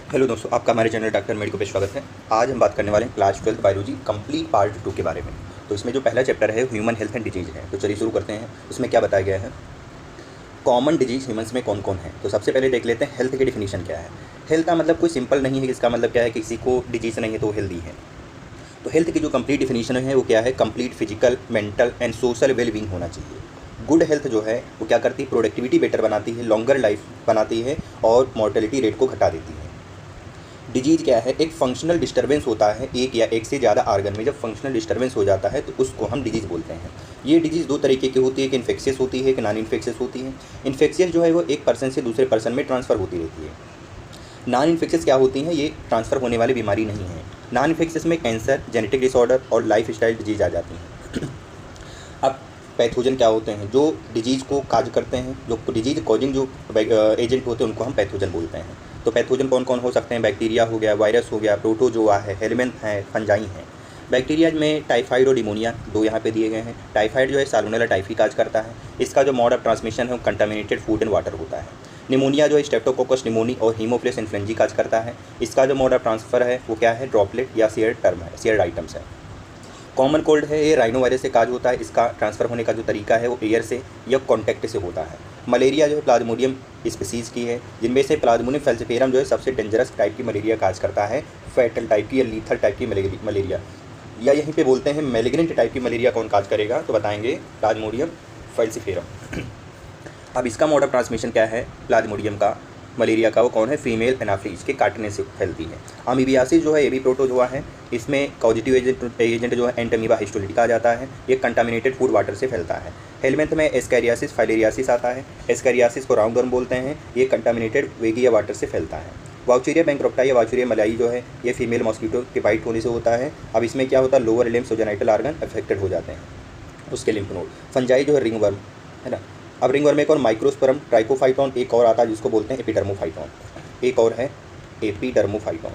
Hello दोस्तों, आपका हमारे चैनल डॉक्टर मेडिको पे स्वागत है। आज हम बात करने वाले हैं क्लास 12 बायोलॉजी कंप्लीट पार्ट 2 के बारे में। तो इसमें जो पहला चैप्टर है ह्यूमन हेल्थ एंड डिजीज़ है। तो चलिए शुरू करते हैं। उसमें क्या बताया गया है, कॉमन डिजीज़ ह्यूमंस में कौन कौन है। तो सबसे पहले देख लेते हैं हेल्थ की डिफिनीशन क्या है। हेल्थ का मतलब कोई सिंपल नहीं है कि इसका मतलब क्या है, किसी को डिजीज़ नहीं है तो वो हेल्दी है। तो हेल्थ की जो कंप्लीट डिफिनीशन है वो क्या है, complete physical, mental and social wellbeing होना चाहिए। गुड हेल्थ जो है वो क्या करती है, प्रोडक्टिविटी बेटर बनाती है, लॉन्गर लाइफ बनाती है और मॉर्टेलिटी रेट को घटा देती है। डिजीज़ क्या है, एक फंक्शनल डिस्टर्बेंस होता है एक या एक से ज़्यादा आर्गन में। जब फंक्शनल डिस्टर्बेंस हो जाता है तो उसको हम डिजीज़ बोलते हैं। ये डिजीज़ दो तरीके की होती है, एक इन्फेक्शियस होती है, एक नॉन इन्फेक्शियस होती है। इन्फेक्शियस जो है वो एक पर्सन से दूसरे पर्सन में ट्रांसफ़र होती रहती है। नॉन इन्फेक्शियस क्या होती हैं, ये ट्रांसफ़र होने वाली बीमारी नहीं है। नॉन इन्फेक्शियस में कैंसर, जेनेटिक डिसऑर्डर और लाइफ स्टाइल डिजीज़ आ जाती हैं। अब पैथोजन क्या होते हैं, जो डिजीज़ को काज करते हैं, जो डिजीज़ कॉजिंग जो एजेंट होते हैं उनको हम पैथोजन बोलते हैं। तो पैथोजन कौन कौन हो सकते हैं, बैक्टीरिया हो गया, वायरस हो गया, प्रोटोजोआ है, हेलमिंथ है, फंजाई हैं। बैक्टीरिया में टाइफाइड और निमोनिया दो यहाँ पे दिए गए हैं। टाइफाइड जो है साल्मोनेला टाइफी काज करता है। इसका जो मोड ऑफ ट्रांसमिशन है वो कंटामिनेटेड फूड एंड वाटर होता है। निमोनिया जो है स्ट्रेप्टोकोकस निमोनी और हीमोफिलस इन्फ्लुएंजा काज करता है। इसका जो मोड ऑफ ट्रांसफ़र है वो क्या है, ड्रॉपलेट या शेयर्ड आइटम्स है। कॉमन कोल्ड है, ये राइनो वायरस से काज होता है। इसका ट्रांसफ़र होने का जो तरीका है वो एयर से या कॉन्टैक्ट से होता है। मलेरिया जो है प्लाज्मोडियम स्पीसीज़ की है, जिनमें से प्लाज्मोडियम फैल्सिफेरम जो है सबसे डेंजरस टाइप की मलेरिया काज करता है। फैटल टाइप की या लीथल टाइप की मलेरिया, या यहीं पे बोलते हैं मैलिग्नेंट टाइप की मलेरिया कौन काज करेगा, तो बताएंगे प्लाज्मोडियम फैल्सिफेरम। अब इसका मोड ऑफ ट्रांसमिशन क्या है, प्लाज्मोडियम का, मलेरिया का, वो कौन है, फीमेल एनाफिलीज के काटने से फैलती है। अमीबियासिस जो है ये भी प्रोटोजोआ है। इसमें कॉजिटिव एजेंट जो है एंटमीबा हिस्टोलिटिका आ जाता है। ये कंटामिनेटेड फूड वाटर से फैलता है। हेलमेंथ में एस्कैरियासिस फाइलेरियासिस आता है। एस्कैरियासिस को राउंड वर्म बोलते हैं। ये कंटामिनेटेड वेगिया वाटर से फैलता है। वाउचेरिया बैंक्रोप्टा या वाउचेरिया मलाई जो है ये फीमेल मॉस्किटो के बाइट होने से होता है। अब इसमें क्या होता है, लोअर लिम्स और जेनिटल ऑर्गन अफेक्टेड हो जाते हैं, उसके लिम्फ नोड। फंजाई जो है रिंग वर्म है ना। अब रिंग वर्म में एक और माइक्रोस्पर्म ट्राइकोफाइटॉन, एक और आता है जिसको बोलते हैं एपिडर्मोफाइटॉन, एक और है एपिडर्मोफाइटॉन।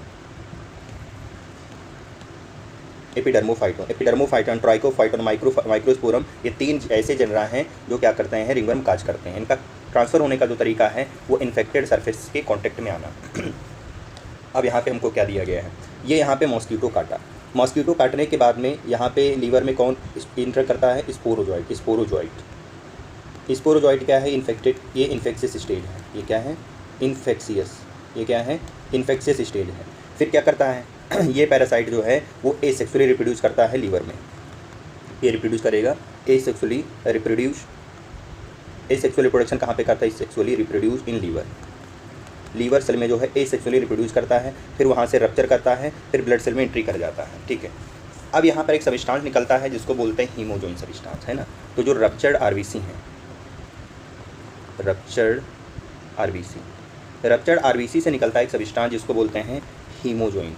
एपिडर्मोफाइटॉन, ट्राइकोफाइटॉन, माइक्रोस्पोरम, ये तीन ऐसे जनरा हैं जो क्या करते हैं, रिंगवर्म काज करते हैं। इनका ट्रांसफ़र होने का जो तरीका है वो इन्फेक्टेड सरफेस के कांटेक्ट में आना। अब यहाँ पे हमको क्या दिया गया है, ये यहाँ पे मॉस्किटो काटा। मॉस्किटो काटने के बाद में यहाँ पे लीवर में कौन इंटर करता है, स्पोरोजॉइट क्या है, इन्फेक्टेड, ये इन्फेक्शियस स्टेज है। ये क्या है, ये क्या है, इन्फेक्शियस स्टेज है। फिर क्या करता है ये पैरासाइट जो है वो एसेक्सुअली रिप्रोड्यूस करता है लीवर में। ये रिप्रोड्यूस करेगा एसेक्सुअली रिप्रोडक्शन कहाँ पे करता है, sexually reproduce in liver cell में जो है एसेक्सुअली रिप्रोड्यूस करता है। फिर वहाँ से रप्चर करता है, फिर ब्लड सेल में एंट्री कर जाता है। ठीक है। अब यहाँ पर एक सब्सटेंस निकलता है जिसको बोलते हैं हीमोजोइन सब्सटेंस, है ना। तो जो रप्चर्ड आरबीसी हैं, रप्चर्ड आरबीसी से निकलता है एक सब्सटेंस जिसको बोलते हैं हीमोजोइन।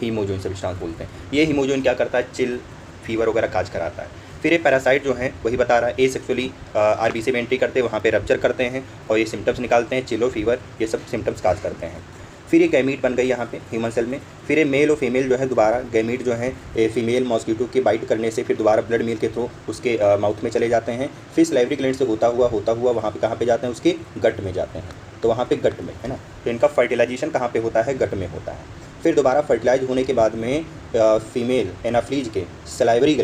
हीमोजोइन सब्सटेंस बोलते हैं। ये हीमोजोइन क्या करता है, चिल, फीवर वगैरह काज कराता है। फिर ये पैरासाइट जो है वही बता रहा है, एसेक्सुअली आरबीसी में एंट्री करते हैं, वहाँ पे रप्चर करते हैं और ये सिम्टम्स निकालते हैं, चिलो, फीवर, ये सब सिम्टम्स काज करते हैं। फिर ये गैमीट बन गई यहाँ पे ह्यूमन सेल में। फिर ये मेल और फीमेल जो है दोबारा गैमीट जो है फीमेल मॉस्किटो के बाइट करने से फिर दोबारा ब्लड मिल के थ्रू उसके माउथ में चले जाते हैं। फिर स्लाइवरी ग्लैंड से होता हुआ वहाँ पे कहाँ पे जाते हैं, उसके गट में जाते हैं। तो वहाँ पे गट में, है ना। तो इनका फर्टिलाइजेशन कहाँ पे होता है, गट में होता है। फिर दोबारा फर्टिलाइज होने के बाद में फीमेल एनाफ्लीज के सलाइवरी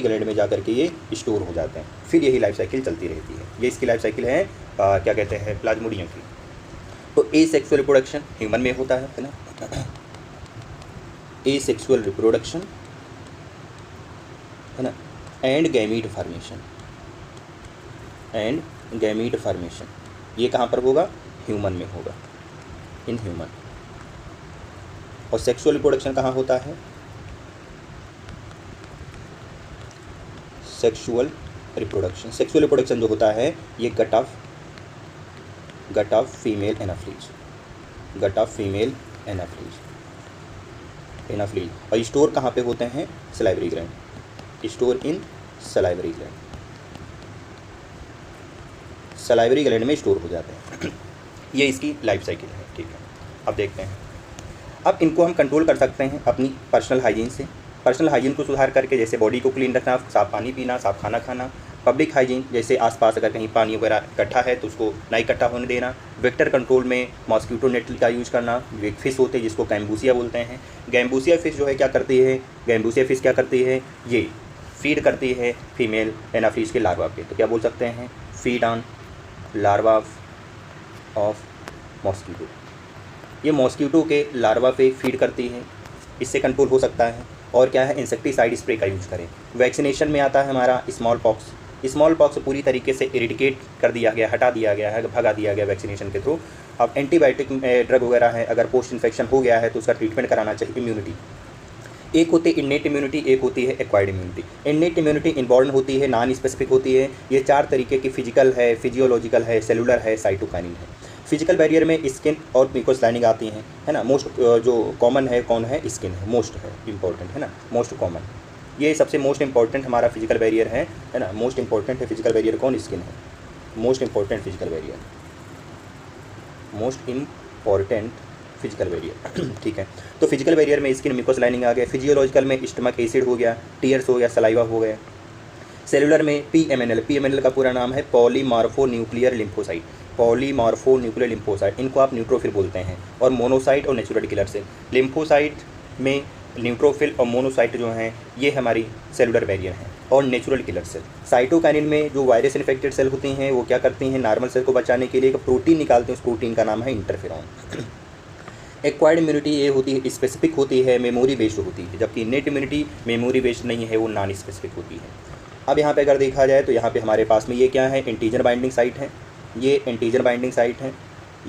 ग्लैंड में जाकर के ये स्टोर हो जाते हैं। फिर यही लाइफ साइकिल चलती रहती है। ये इसकी लाइफ साइकिल है क्या कहते हैं, प्लाज्मोडियम की। तो एसेक्सुअल रिप्रोडक्शन ह्यूमन में होता है ना। एसेक्सुअल रिप्रोडक्शन, है ना, एंड गैमीट फॉर्मेशन, ये कहाँ पर होगा, ह्यूमन में होगा, इन ह्यूमन। और सेक्सुअल रिप्रोडक्शन कहाँ होता है, सेक्सुअल रिप्रोडक्शन जो होता है ये गट ऑफ फीमेल एनाफ्लीज। और स्टोर कहाँ पे होते हैं, सलाइवरी ग्लैंड, सलाइवरी ग्लैंड में स्टोर हो जाते हैं। ये इसकी लाइफ साइकिल है। ठीक है। अब देखते हैं, अब इनको हम कंट्रोल कर सकते हैं अपनी पर्सनल हाइजीन से। पर्सनल हाइजीन को सुधार करके, जैसे बॉडी को क्लीन रखना, साफ़ पानी पीना, साफ़ खाना खाना, पब्लिक हाइजीन, जैसे आसपास अगर कहीं पानी वगैरह इकट्ठा है तो उसको ना इकट्ठा होने देना। वेक्टर कंट्रोल में मॉस्किटो नेट का यूज़ करना। एक फिश होते हैं जिसको गैम्बूसिया बोलते हैं। गैम्बूसिया फिश जो है क्या करती है, गैम्बूसिया फिश क्या करती है, ये फीड करती है फीमेल एनाफिश के लार्वा पे। तो क्या बोल सकते हैं, feed on larva of mosquito. ये मॉस्किटो के लार्वा पे फीड करती है, इससे कंट्रोल हो सकता है। और क्या है, इंसेक्टिसाइड स्प्रे का यूज़ करें। वैक्सीनेशन में आता है हमारा स्मॉल पॉक्स। स्मॉल पॉक्स पूरी तरीके से इरिडिकेट कर दिया गया, हटा दिया गया है, भगा दिया गया वैक्सीनेशन के थ्रू। अब एंटीबायोटिक ड्रग वगैरह है, अगर पोस्ट इन्फेक्शन हो गया है तो उसका ट्रीटमेंट कराना चाहिए। इम्यूनिटी, एक होती है इन्नेट इम्यूनिटी, एक होती है acquired immunity. Innate immunity inborn होती है, नॉन स्पेसिफिक होती है। ये 4 तरीके की फिजिकल है, फिजियोलॉजिकल है, सेलुलर है, साइटोकाइनिन है। फिजिकल बैरियर में स्किन और म्यूकस लाइनिंग आती हैं, है ना। मोस्ट जो कॉमन है कौन है, स्किन है, मोस्ट है इंपॉर्टेंट, है ना, मोस्ट कॉमन। ये सबसे मोस्ट इंपॉर्टेंट हमारा फिजिकल बैरियर है ना। मोस्ट इंपॉर्टेंट है फिजिकल बैरियर कौन, स्किन है। Most important physical barrier, most important physical barrier ठीक है। तो फिजिकल बैरियर में स्किन, म्यूकस लाइनिंग आ गया। फिजियोलॉजिकल में स्टमक एसिड हो गया, टीयर्स हो गया, सलाइवा हो गया। सेलुलर में पीएमएनएल, पीएमएनएल का पूरा नाम है पॉलीमार्फो न्यूक्लियर लिम्फोसाइट। पॉलीमार्फो न्यूक्लियर लिम्फोसाइट, इनको आप न्यूट्रोफिल बोलते हैं। और मोनोसाइट और नेचुरल किलर सेल। लिम्फोसाइट में न्यूट्रोफिल और मोनोसाइट जो हैं ये हमारी सेलुलर बैरियर हैं। और नेचुरल किलर सेल, साइटोकाइनिन में जो वायरस इन्फेक्टेड सेल होती हैं वो क्या करती हैं, नॉर्मल सेल को बचाने के लिए एक प्रोटीन निकालते हैं, उस प्रोटीन का नाम है इंटरफेरॉन। एक्वायर्ड इम्यूनिटी ये होती है, स्पेसिफिक होती है, मेमोरी बेस्ड होती है। जबकि इन्नेट इम्यूनिटी मेमोरी बेस्ड नहीं है, वो नॉन स्पेसिफिक होती है। अब यहाँ पे अगर देखा जाए तो यहाँ पे हमारे पास में ये क्या है, एंटीजन बाइंडिंग साइट है। ये एंटीजन बाइंडिंग साइट है।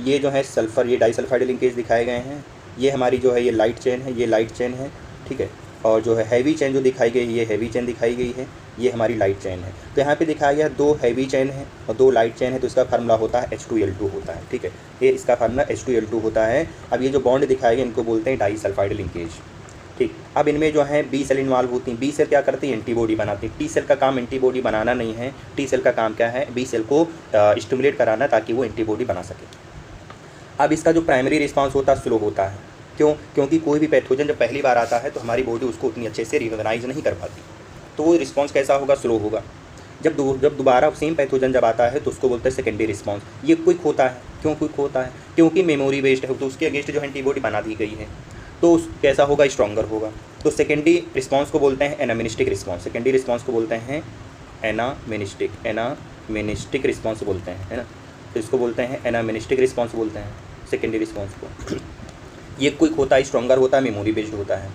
ये जो है सल्फ़र, ये डाइसल्फाइड लिंकेज दिखाए गए हैं। ये हमारी जो है ये लाइट चेन है, ये लाइट चेन है, ठीक है। और जो है हैवी चेन जो दिखाई गई है, ये हैवी चेन दिखाई गई है, ये हमारी लाइट चेन है। तो यहाँ पे दिखाया गया 2 हैवी चेन है और 2 लाइट चेन है, तो इसका फार्मूला होता है H2L2 होता है, ठीक है। ये इसका फार्मूला H2L2 होता है। अब ये जो बॉन्ड दिखाए गए इनको बोलते हैं डाइसल्फाइड लिंकेज, ठीक। अब इनमें जो है बी सेल इन्वॉल्व होती हैं। बी सेल क्या करती है, एंटीबॉडी बनाती है। टी सेल का काम एंटीबॉडी बनाना नहीं है, टी सेल का काम क्या है, बी सेल को स्टिमुलेट कराना ताकि वो एंटीबॉडी बना सके। अब इसका जो प्राइमरी रिस्पांस होता है स्लो होता है। क्यों, क्योंकि कोई भी पैथोजन जब पहली बार आता है तो हमारी बॉडी उसको उतनी अच्छे से रिकॉग्नाइज नहीं कर पाती, तो वो रिस्पांस कैसा होगा, स्लो होगा। जब दोबारा सेम पैथोजन जब आता है तो उसको बोलते हैं सेकेंडरी रिस्पांस। ये क्विक होता है। क्यों क्विक होता है, क्योंकि मेमोरी बेस्ड है, तो उसके अगेंस्ट जो एंटीबॉडी बना दी गई है तो कैसा होगा, स्ट्रॉन्गर होगा। तो सेकेंडरी रिस्पांस को बोलते हैं एनामिनिस्टिक रिस्पांस। सेकेंडरी रिस्पांस को बोलते हैं एनामिनिस्टिक रिस्पांस बोलते हैं, है ना। तो इसको बोलते हैं एनामिनिस्टिक रिस्पांस बोलते हैं सेकेंडरी रिस्पांस को। ये क्विक होता है, स्ट्रॉन्गर होता है, मेमोरी बेस्ड होता है।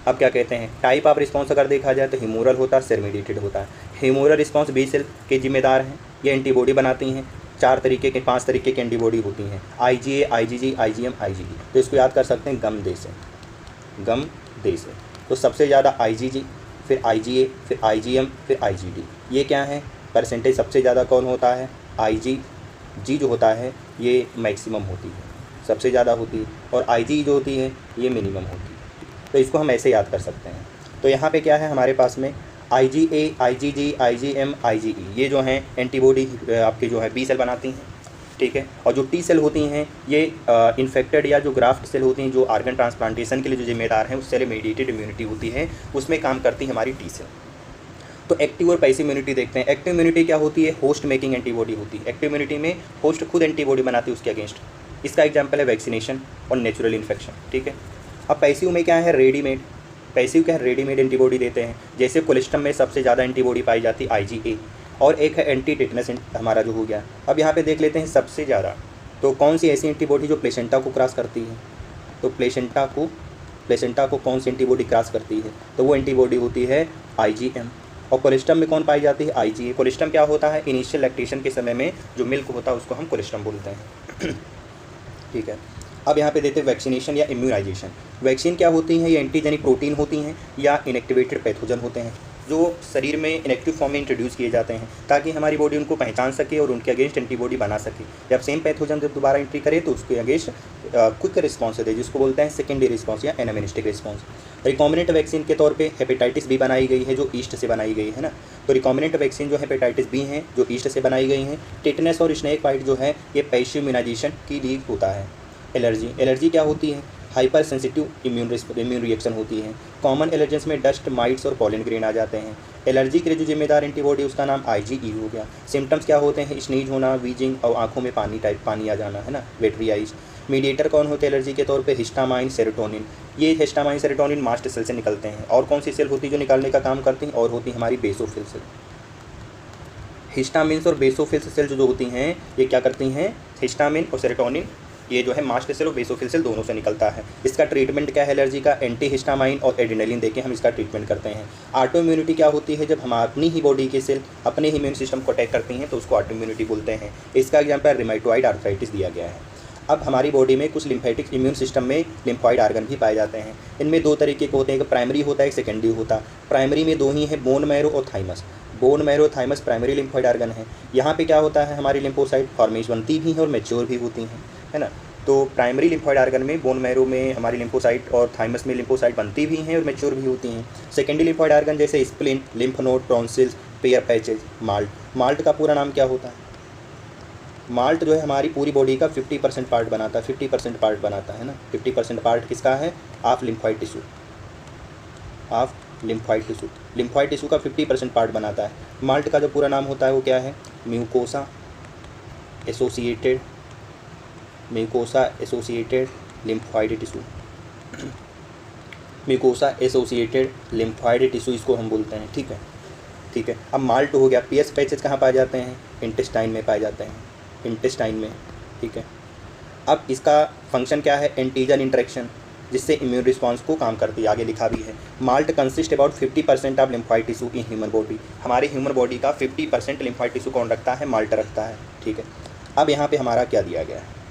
अब क्या कहते हैं, टाइप ऑफ रिस्पांस अगर देखा जाए तो ह्यूमोरल होता है, सेल मेडिएटेड होता है। ह्यूमोरल रिस्पांस बी सेल के जिम्मेदार हैं, ये एंटीबॉडी बनाती हैं। 5 तरीके की एंटीबॉडी होती हैं, IgA, IgG, IgM, IgD। तो इसको याद कर सकते हैं गम दे से। तो सबसे ज़्यादा IgG, फिर IgA, फिर IgM, फिर IgD। ये क्या है, परसेंटेज सबसे ज़्यादा कौन होता है, IgG जो होता है ये मैक्सिमम होती है, सबसे ज़्यादा होती है। और IG जो होती है ये मिनिमम होती है। तो इसको हम ऐसे याद कर सकते हैं। तो यहाँ पे क्या है हमारे पास में IgA, IgG, IgM, IgE, ये जो हैं एंटीबॉडी आपकी जो है बी सेल बनाती हैं, ठीक है। और जो टी सेल होती हैं ये इन्फेक्टेड या जो ग्राफ्ट सेल होती हैं जो ऑर्गन ट्रांसप्लांटेशन के लिए जो जिम्मेदार हैं, उस सेल मेडिएटेड इम्यूनिटी होती है, उसमें काम करती है हमारी टी सेल। तो एक्टिव और पैसिव इम्यूनिटी देखते हैं। एक्टिव इम्यूनिटी क्या होती है, होस्ट मेकिंग एंटीबॉडी होती है। एक्टिव इम्यूनिटी में होस्ट खुद एंटीबॉडी बनाती है उसके अगेंस्ट। इसका एग्जाम्पल है वैक्सीनेशन और नेचुरल इन्फेक्शन, ठीक है। अब पैसिव में क्या है, रेडीमेड। पैसिव क्या है, रेडीमेड एंटीबॉडी देते हैं। जैसे कोलेस्ट्रम में सबसे ज़्यादा एंटीबॉडी पाई जाती है IgA, और एक है एंटी टेटनस हमारा जो हो गया। अब यहाँ पे देख लेते हैं सबसे ज़्यादा तो कौन सी ऐसी एंटीबॉडी जो प्लेसेंटा को क्रॉस करती है। तो प्लेसेंटा को कौन सी एंटीबॉडी क्रॉस करती है, तो वो एंटीबॉडी होती है IgM। और कोलेस्ट्रम में कौन पाई जाती है, IgA। कोलेस्ट्रम क्या होता है, इनिशियल लैक्टेशन के समय में जो मिल्क होता है उसको हम कोलेस्ट्रम बोलते हैं, ठीक है। अब यहाँ पे देते हैं वैक्सीनेशन या इम्यूनाइजेशन। वैक्सीन क्या होती हैं, ये एंटीजेनिक प्रोटीन होती हैं या इनएक्टिवेटेड पैथोजन होते हैं जो शरीर में इनएक्टिव फॉर्म में इंट्रोड्यूस किए जाते हैं ताकि हमारी बॉडी उनको पहचान सके और उनके अगेंस्ट एंटीबॉडी बना सके। जब सेम पैथोजन जब दोबारा एंट्री करे तो उसके अगेंस्ट क्विक रिस्पॉन्स दे, जिसको बोलते हैं सेकेंडरी रिस्पॉन्स या एनामिनिस्टिक रिस्पॉन्स। रिकॉम्बिनेंट वैक्सीन के तौर पे हेपेटाइटिस बी बनाई गई है जो ईस्ट से बनाई गई है ना। तो रिकॉम्बिनेंट वैक्सीन जो हेपेटाइटिस बी हैं जो ईस्ट से बनाई गई हैं। टेटनस और स्नेक बाइट जो है ये पैसिव इम्यूनाइजेशन की लीड होता है। एलर्जी क्या होती है, हाइपर सेंसिटिव इम्यून रिएक्शन होती है। कॉमन एलर्जेंस में डस्ट, माइट्स और पॉलन ग्रेन आ जाते हैं। एलर्जी के लिए जो जिम्मेदार एंटीबॉडी उसका नाम IgE हो गया। सिम्टम्स क्या होते हैं? स्नीज होना, वीजिंग और आंखों में पानी आ जाना, है ना, वेटरी आइज। मीडिएटर कौन होते हैं एलर्जी के तौर पे? Histamine, serotonin. ये हिस्टामाइन सेरोटोनिन मास्ट सेल से निकलते हैं। और कौन सी सेल होती है जो निकालने का काम करती हैं? और होती है हमारी बेसोफिल सेल। हिस्टामिन्स और बेसोफिल सेल जो होती हैं ये क्या करती हैं? हिस्टामिन और सेरोटोनिन ये जो है मास्ट सेल और बेसोफिल सेल दोनों से निकलता है। इसका ट्रीटमेंट क्या है एलर्जी का? एंटी हिस्टामाइन और एड्रेनलिन देके हम इसका ट्रीटमेंट करते हैं। ऑटो इम्यूनिटी क्या होती है? जब हम अपनी ही बॉडी के सेल अपने ही इम्यून सिस्टम को अटैक करती हैं तो उसको ऑटो इम्यूनिटी बोलते हैं। इसका एग्जाम्पल रिमेटॉइड आर्थराइटिस दिया गया है। अब हमारी बॉडी में कुछ लिम्फेटिक इम्यून सिस्टम में लिम्फॉइड आर्गन भी पाए जाते हैं। इनमें दो तरीके के होते हैं, एक प्राइमरी होता है, एक सेकेंडरी होता है। प्राइमरी में दो ही है, बोन मैरो और thymus. Bone marrow thymus primary lymphoid organ है। यहाँ पे क्या होता है? हमारी लिम्फोसाइट फॉर्मेशन बनती भी हैं और मैच्योर भी होती हैं, है ना। तो प्राइमरी लिम्फॉइड आर्गन में बोन मैरो में हमारी लिम्फोसाइट और थाइमस में लिम्फोसाइट बनती भी हैं और मैच्योर भी होती हैं। सेकेंडरी लिम्फॉइड आर्गन जैसे spleen, lymph node, tonsils, pair patches, malt. Malt का पूरा नाम क्या होता है? माल्ट जो है हमारी पूरी बॉडी का 50% पार्ट बनाता है, 50% पार्ट बनाता है ना। 50% पार्ट किसका है? Of lymphoid tissue, of lymphoid tissue. Lymphoid tissue का 50% पार्ट बनाता है। माल्ट का जो पूरा नाम होता है वो क्या है? Mucosa associated lymphoid tissue. Mucosa associated lymphoid tissue इसको हम बोलते हैं, ठीक है, ठीक है। अब माल्ट हो गया। पीएस पैचेज कहाँ पाए जाते हैं? इंटेस्टाइन में पाए जाते हैं, इंटेस्टाइन में, ठीक है। अब इसका फंक्शन क्या है? एंटीजन इंटरेक्शन, जिससे इम्यून रिस्पांस को काम करती है। आगे लिखा भी है, malt consist about 50% of lymphoid tissue in human body. हमारे ह्यूमन बॉडी का 50% लिम्फॉइड टिश्यू कौन रखता है? माल्ट रखता है, ठीक है। अब यहाँ पे हमारा क्या दिया गया है?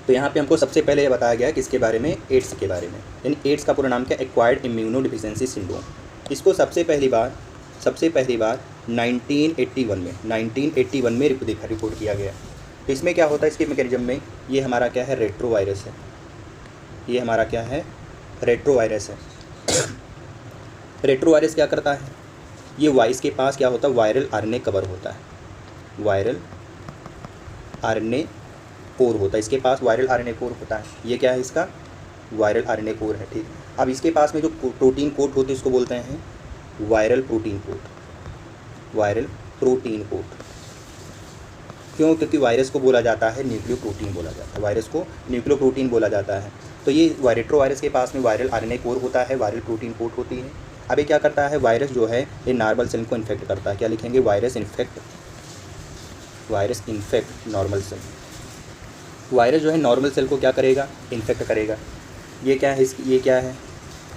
तो यहाँ पे हमको सबसे पहले बताया गया है किसके बारे में? एड्स के बारे में। यानी एड्स का पूरा नाम क्या? Acquired immuno deficiency syndrome. इसको सबसे पहली बार 1981 में रिपोर्ट किया गया। तो इसमें क्या होता है? इसके मैकेनिज्म में ये हमारा क्या है? रेट्रोवायरस है। ये हमारा क्या है? रेट्रोवायरस है। रेट्रोवायरस क्या करता है? ये वाइस के पास क्या होता है? वायरल आरएनए कवर होता है, वायरल आरएनए कोर होता है। इसके पास वायरल आरएनए कोर होता है। ये क्या है? इसका वायरल आरएनए कोर है, ठीक। अब इसके पास में जो प्रोटीन कोट होती है इसको बोलते हैं viral protein coat, viral protein coat. क्यों? क्योंकि वायरस को बोला जाता है न्यूक्लियोप्रोटीन बोला जाता है, वायरस को न्यूक्लियोप्रोटीन बोला जाता है। तो ये रेट्रोवायरस के पास में वायरल आरएनए कोर होता है, वायरल प्रोटीन कोट होती है। अब ये क्या करता है? वायरस जो है ये नॉर्मल सेल को इन्फेक्ट करता है। क्या लिखेंगे? Virus infect normal cell. Virus जो है नॉर्मल सेल को क्या करेगा? इन्फेक्ट करेगा। ये क्या है? ये क्या है?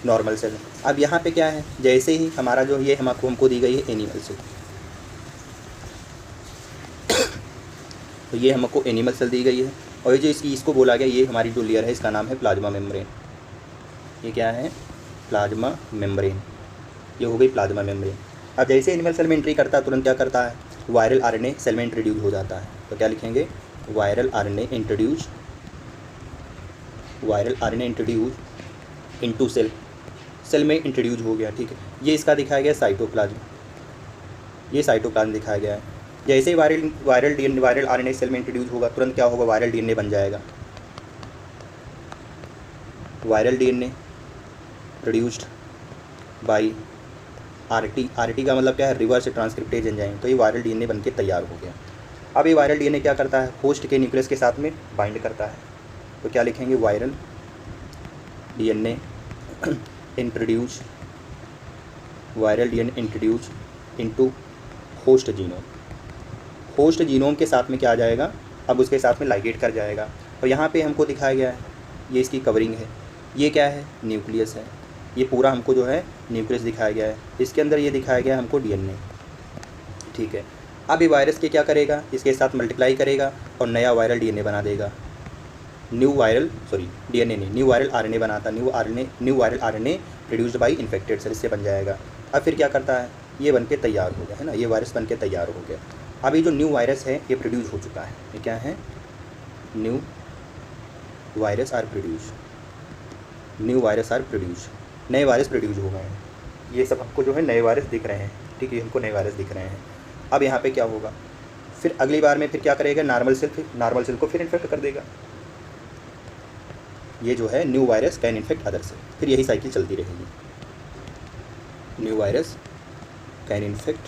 Normal cell. अब यहाँ पे क्या है? जैसे ही हमारा जो ये हमको दी गई है एनिमल सेल, तो ये हमको एनिमल सेल दी गई है। और ये जो इसको बोला गया, ये हमारी जो लेयर है इसका नाम है प्लाज्मा मेम्ब्रेन। ये क्या है? Plasma membrane. ये हो गई प्लाज्मा मेम्ब्रेन। अब जैसे एनिमल सेल में एंट्री करता है तुरंत क्या करता है? वायरल आरएनए सेल में इंट्रोड्यूस हो जाता है। तो क्या लिखेंगे? Viral RNA introduce into cell में इंट्रोड्यूस हो गया, ठीक है। ये इसका दिखाया गया साइटोप्लाज्म, ये साइटोप्लाज्म दिखाया गया है। जैसे ही वायरल आरएनए सेल में इंट्रोड्यूस होगा तुरंत क्या होगा? वायरल डीएनए बन जाएगा। Viral DNA produced by RT का मतलब क्या है? Reverse transcriptase enzyme. तो ये वायरल डीएनए बनके तैयार हो गया। अब ये वायरल डीएनए क्या करता है? होस्ट के न्यूक्लियस के साथ में बाइंड करता है। तो क्या लिखेंगे? Viral DNA introduce into host genome. Host genome के साथ में क्या आ जाएगा? अब उसके साथ में लाइगेट कर जाएगा। और यहाँ पे हमको दिखाया गया है, ये इसकी कवरिंग है। ये क्या है? न्यूक्लियस है। ये पूरा हमको जो है न्यूक्लियस दिखाया गया है। इसके अंदर ये दिखाया गया है हमको डीएनए, ठीक है। अब ये वायरस के क्या करेगा? इसके साथ मल्टीप्लाई करेगा और नया वायरल डीएनए बना देगा। न्यू वायरल आरएनए बनाता। New viral RNA produced by infected cell से बन जाएगा। अब फिर क्या करता है? ये बन के तैयार हो गया, है ना। ये वायरस बन के तैयार हो गया। अभी जो न्यू वायरस है ये प्रोड्यूस हो चुका है। ये क्या है? New virus are produce. नए वायरस प्रोड्यूस हो गए हैं। ये सब हमको जो है नए वायरस दिख रहे हैं, ठीक है। हमको नए वायरस दिख रहे हैं। अब यहाँ पे क्या होगा? फिर अगली बार में फिर क्या करेगा, नॉर्मल सेल को फिर इन्फेक्ट कर देगा। ये जो है new virus can infect other cell, फिर यही साइकिल चलती रहेगी। New virus can infect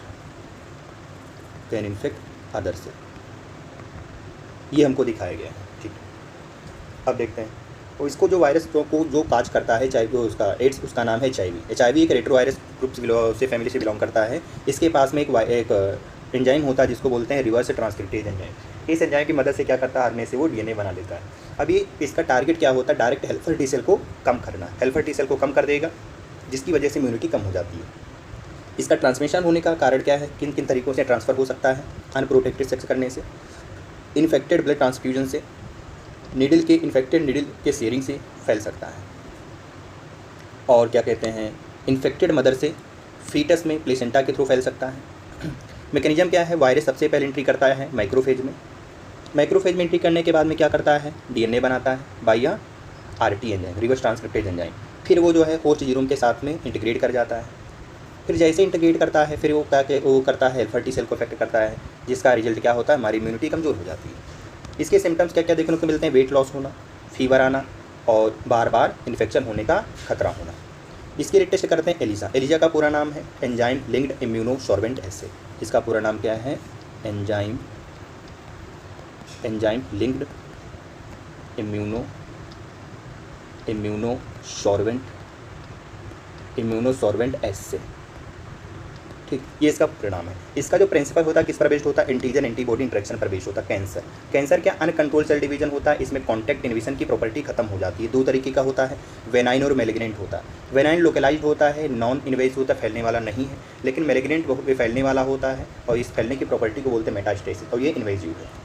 other cell, ये हमको दिखाया गया है। ठीक है, अब देखते हैं तो इसको जो वायरस को जो काज करता है, चाहे जो उसका एड्स, उसका नाम है HIV एक रेट्रोवायरस ग्रुप से फैमिली से बिलोंग करता है। इसके पास में एक एंजाइम होता है जिसको बोलते हैं रिवर्स ट्रांसक्रिप्टेज एंजाइम। इस एंजाइम की मदद से क्या करता है, आरएनए से वो DNA बना लेता है। अभी इसका टारगेट क्या होता है, डायरेक्ट हेल्पर टी सेल को कम करना। हेल्पर टी सेल को कम कर देगा जिसकी वजह से इम्यूनिटी कम हो जाती है। इसका ट्रांसमिशन होने का कारण क्या है, किन किन तरीक़ों से ट्रांसफ़र हो सकता है, अनप्रोटेक्टेड सेक्स करने से, इन्फेक्टेड ब्लड ट्रांसफ्यूजन से, इन्फेक्टेड नीडल के शेयरिंग से फैल सकता है, और क्या कहते हैं, इन्फेक्टेड मदर से फीटस में प्लेसेंटा के थ्रू फैल सकता है। मैकेनिज्म क्या है, वायरस सबसे पहले एंट्री करता है माइक्रोफेज में एंट्री करने के बाद में क्या करता है, DNA बनाता है बाया RT enzyme, reverse transcriptase enzyme. फिर वो जो है होस्ट जीनोम के साथ में इंटीग्रेट कर जाता है। फिर जैसे इंटीग्रेट करता है फिर वो करता है हेल्पर टी सेल को अफेक्ट करता है, जिसका रिजल्ट क्या होता है, हमारी इम्यूनिटी कमज़ोर हो जाती है। इसके सिम्टम्स क्या क्या देखने को मिलते हैं, वेट लॉस होना, फीवर आना और बार बार इन्फेक्शन होने का खतरा होना। इसके लिए टेस्ट करते हैं एलिजा का पूरा नाम है एंजाइम लिंक्ड इम्यूनो सॉर्बेंट एसे। इसका पूरा नाम क्या है, एंजाइम लिंक्ड इम्यूनो सॉर्बेंट एसे। ठीक, ये इसका परिणाम है। इसका जो प्रिंसिपल होता है किस पर बेस्ड होता है, एंटीजन एंटीबॉडी इंटरेक्शन पर बेस्ड होता है। कैंसर क्या अनकंट्रोल सेल डिवीजन होता है, इसमें कॉन्टैक्ट इनहिबिशन की प्रॉपर्टी खत्म हो जाती है। दो तरीके का होता है, वेनाइन और मैलिग्नेंट होता है। वेनाइन लोकलाइज्ड होता है, नॉन इन्वेसिव होता है, फैलने वाला नहीं है, लेकिन मैलिग्नेंट बहुत फैलने वाला होता है और इस फैलने की प्रॉपर्टी को बोलते हैं मेटास्टेसिस, और ये इन्वेसिव है।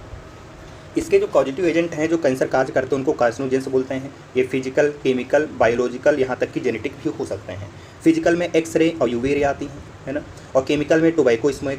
इसके जो पॉजिटिव एजेंट हैं जो कैंसर काज करते हैं उनको कार्सिनोजेंस बोलते हैं। ये फिजिकल, केमिकल, बायोलॉजिकल, यहाँ तक कि जेनेटिक भी हो सकते हैं। फिजिकल में एक्सरे और यूवी रे आती हैं, है ना, और केमिकल में टोबैको स्मोक,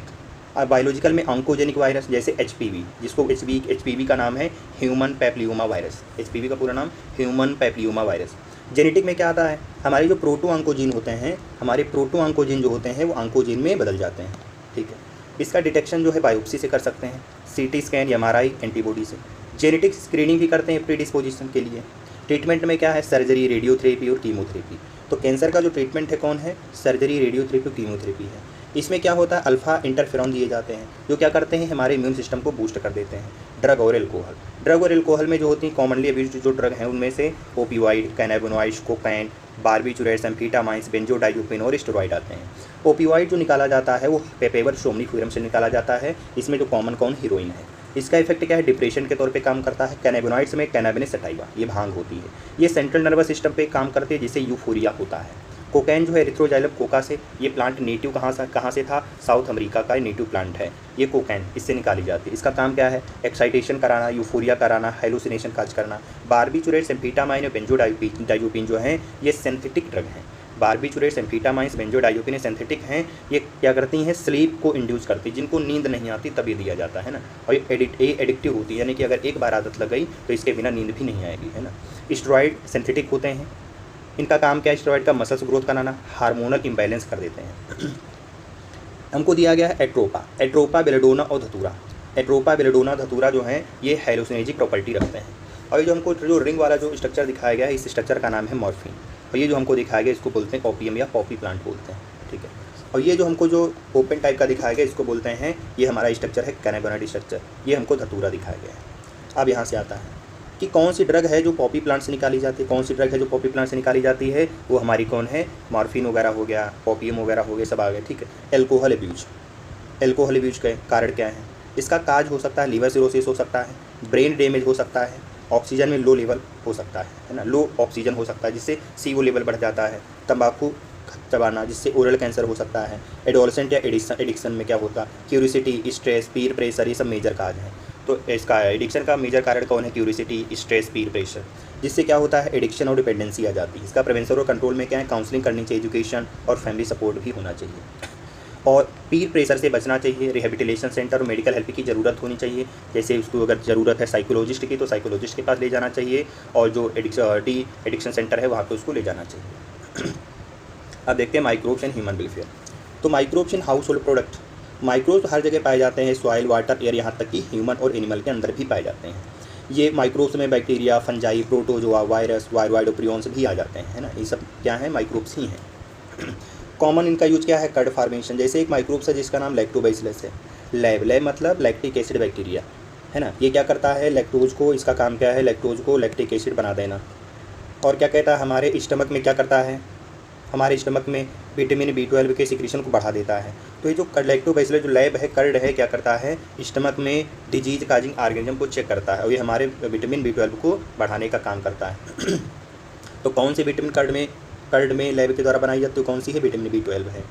और बायोलॉजिकल में ऑन्कोजेनिक वायरस जैसे HPV, जिसको HPV का नाम है ह्यूमन पैप्लियोमा वायरस। HPV का पूरा नाम ह्यूमन पैप्लियोमा वायरस। जेनेटिक में क्या आता है, हमारे जो प्रोटो ऑन्कोजीन होते हैं, हमारे प्रोटो ऑन्कोजीन जो होते हैं वो ऑन्कोजीन में बदल जाते हैं। ठीक है, इसका डिटेक्शन जो है बायोप्सी से कर सकते हैं, CT स्कैन या MRI एंटीबॉडी से। जेनेटिक स्क्रीनिंग भी करते हैं प्रीडिस्पोजिशन के लिए। ट्रीटमेंट में क्या है, सर्जरी, रेडियोथेरेपी और कीमोथेरेपी। तो कैंसर का जो ट्रीटमेंट है कौन है, सर्जरी, रेडियोथेरेपी, कीमोथेरेपी है। इसमें क्या होता है, अल्फा इंटरफेरॉन दिए जाते हैं जो क्या करते हैं, हमारे इम्यून सिस्टम को बूस्ट कर देते हैं। ड्रग और एल्कोहल में जो होती हैं कॉमनली अब्यूज्ड जो ड्रग हैं उनमें से opioid, cannabinoids, cocaine, barbiturates, amphetamines, benzodiazepine और स्टेरॉइड आते हैं। ओपियोइड जो निकाला जाता है वो पेपेवर सोमनिफेरम से निकाला जाता है। इसमें जो कॉमन हीरोइन है। इसका इफेक्ट क्या है, डिप्रेशन के तौर पे काम करता है। कैनाबिनॉइड्स में कैनाबिनस सटाइवा, ये भांग होती है, ये सेंट्रल नर्वस सिस्टम पे काम करती है जिससे यूफोरिया होता है। कोकैन जो है एरिथ्रोजाइलम कोका से, ये प्लांट नेटिव कहाँ से था, साउथ अमेरिका का नेटिव प्लांट है ये कोकैन, इससे निकाली जाती है। इसका काम क्या है, एक्साइटेशन कराना, यूफोरिया कराना, हेलुसिनेशन काज करना। बारबिचुरेट्स, एम्फेटामाइन और बेंजोडाइज़ेपिन जो हैं ये सिंथेटिक ड्रग हैं। बारबिचुरेट्स, एम्फेटामाइंस, बेंजोडाइज़ेपिन सिंथेटिक हैं। ये क्या करती हैं, स्लीप को इंड्यूस करती है, जिनको नींद नहीं आती तब ये दिया जाता है ना। और ये एडिक्टिव होती है, यानी कि अगर एक बार आदत लग गई तो इसके बिना नींद भी नहीं आएगी, है ना। स्टेरॉइड सिंथेटिक होते हैं। इनका काम क्या है, स्टेरॉइड का मसल्स ग्रोथ कराना, हार्मोनल इम्बैलेंस कर देते हैं। हमको दिया गया है एट्रोपा, बेलेडोना और धतूरा। एट्रोपा, बेलेडोना, धतूरा जो हैं ये हाइलोसिनेजिक प्रॉपर्टी रखते हैं। और ये जो हमको जो रिंग वाला जो स्ट्रक्चर दिखाया गया है, इस स्ट्रक्चर का नाम है मॉर्फिन। और ये जो हमको दिखाया गया इसको बोलते हैं ओपियम या पॉपी प्लांट बोलते हैं। ठीक है, और ये जो हमको जो ओपन टाइप का दिखाया गया इसको बोलते हैं, ये हमारा स्ट्रक्चर है कैनाबिनॉइड स्ट्रक्चर, ये हमको धतूरा दिखाया गया है। अब यहाँ से आता है कि कौन सी ड्रग है जो पॉपी प्लांट से निकाली जाती है, कौन सी ड्रग है जो पॉपी प्लांट से निकाली जाती है, वो हमारी कौन है, मॉर्फिन वगैरह हो गया, ओपियम वगैरह हो गए, सब आ गए। ठीक है, एल्कोहल अब्यूज के कारण क्या है, इसका काज हो सकता है, लीवर सिरोसिस हो सकता है, ब्रेन डैमेज हो सकता है, ऑक्सीजन में लो लेवल हो सकता है ना, लो ऑक्सीजन हो सकता है जिससे CO लेवल बढ़ जाता है, तंबाकू चबाना जिससे ओरल कैंसर हो सकता है, एडोलसेंट या एडिक्शन में क्या होता, क्यूरियोसिटी, स्ट्रेस, पीर प्रेशर, ये सब मेजर काज हैं। तो इसका एडिक्शन का मेजर कारण कौन है, क्यूरियोसिटी, स्ट्रेस, पीर प्रेशर, जिससे क्या होता है, एडिक्शन और डिपेंडेंसी आ जाती है। इसका प्रिवेंशन और कंट्रोल में क्या है, काउंसलिंग करनी चाहिए, एजुकेशन और फैमिली सपोर्ट भी होना चाहिए, और पीर प्रेशर से बचना चाहिए। रिहेबिलिटेशन सेंटर और मेडिकल हेल्प की ज़रूरत होनी चाहिए, जैसे उसको अगर ज़रूरत है साइकोलॉजिस्ट की तो साइकोलॉजिस्ट के पास ले जाना चाहिए, और जो एडिक्शन सेंटर है वहाँ पे उसको ले जाना चाहिए। अब देखते हैं माइक्रोब्स एंड ह्यूमन वेलफेयर। तो microbes in household product, microbes हर जगह पाए जाते हैं, सॉइल, वाटर, एयर, यहाँ तक कि ह्यूमन और एनिमल के अंदर भी पाए जाते हैं। ये माइक्रोब्स में bacteria, fungi, protozoa, virus, viroid prions भी आ जाते हैं, है ना। ये सब क्या है, माइक्रोब्स ही हैं। कॉमन इनका यूज क्या है, कर्ड फार्मेशन। जैसे एक माइक्रोब्स है जिसका नाम लैक्टोबैसिलस है। लैब मतलब लैक्टिक एसिड बैक्टीरिया, है ना। ये क्या करता है, लैक्टोज को, इसका काम क्या है, लैक्टोज को लैक्टिक एसिड बना देना। और क्या कहता है, हमारे स्टमक में क्या करता है, हमारे स्टमक में विटामिन B12 के सिक्रीशन को बढ़ा देता है। तो ये जो लैक्टोबैसिलस जो लैब है, कर्ड है, क्या करता है, स्टमक में डिजीज काजिंग ऑर्गेनिज्म को चेक करता है और ये हमारे विटामिन B12 को बढ़ाने का काम करता है। तो कौन सी विटामिन कर्ड में लैब के द्वारा बनाई जाती है, कौन सी है, विटामिन B12 है।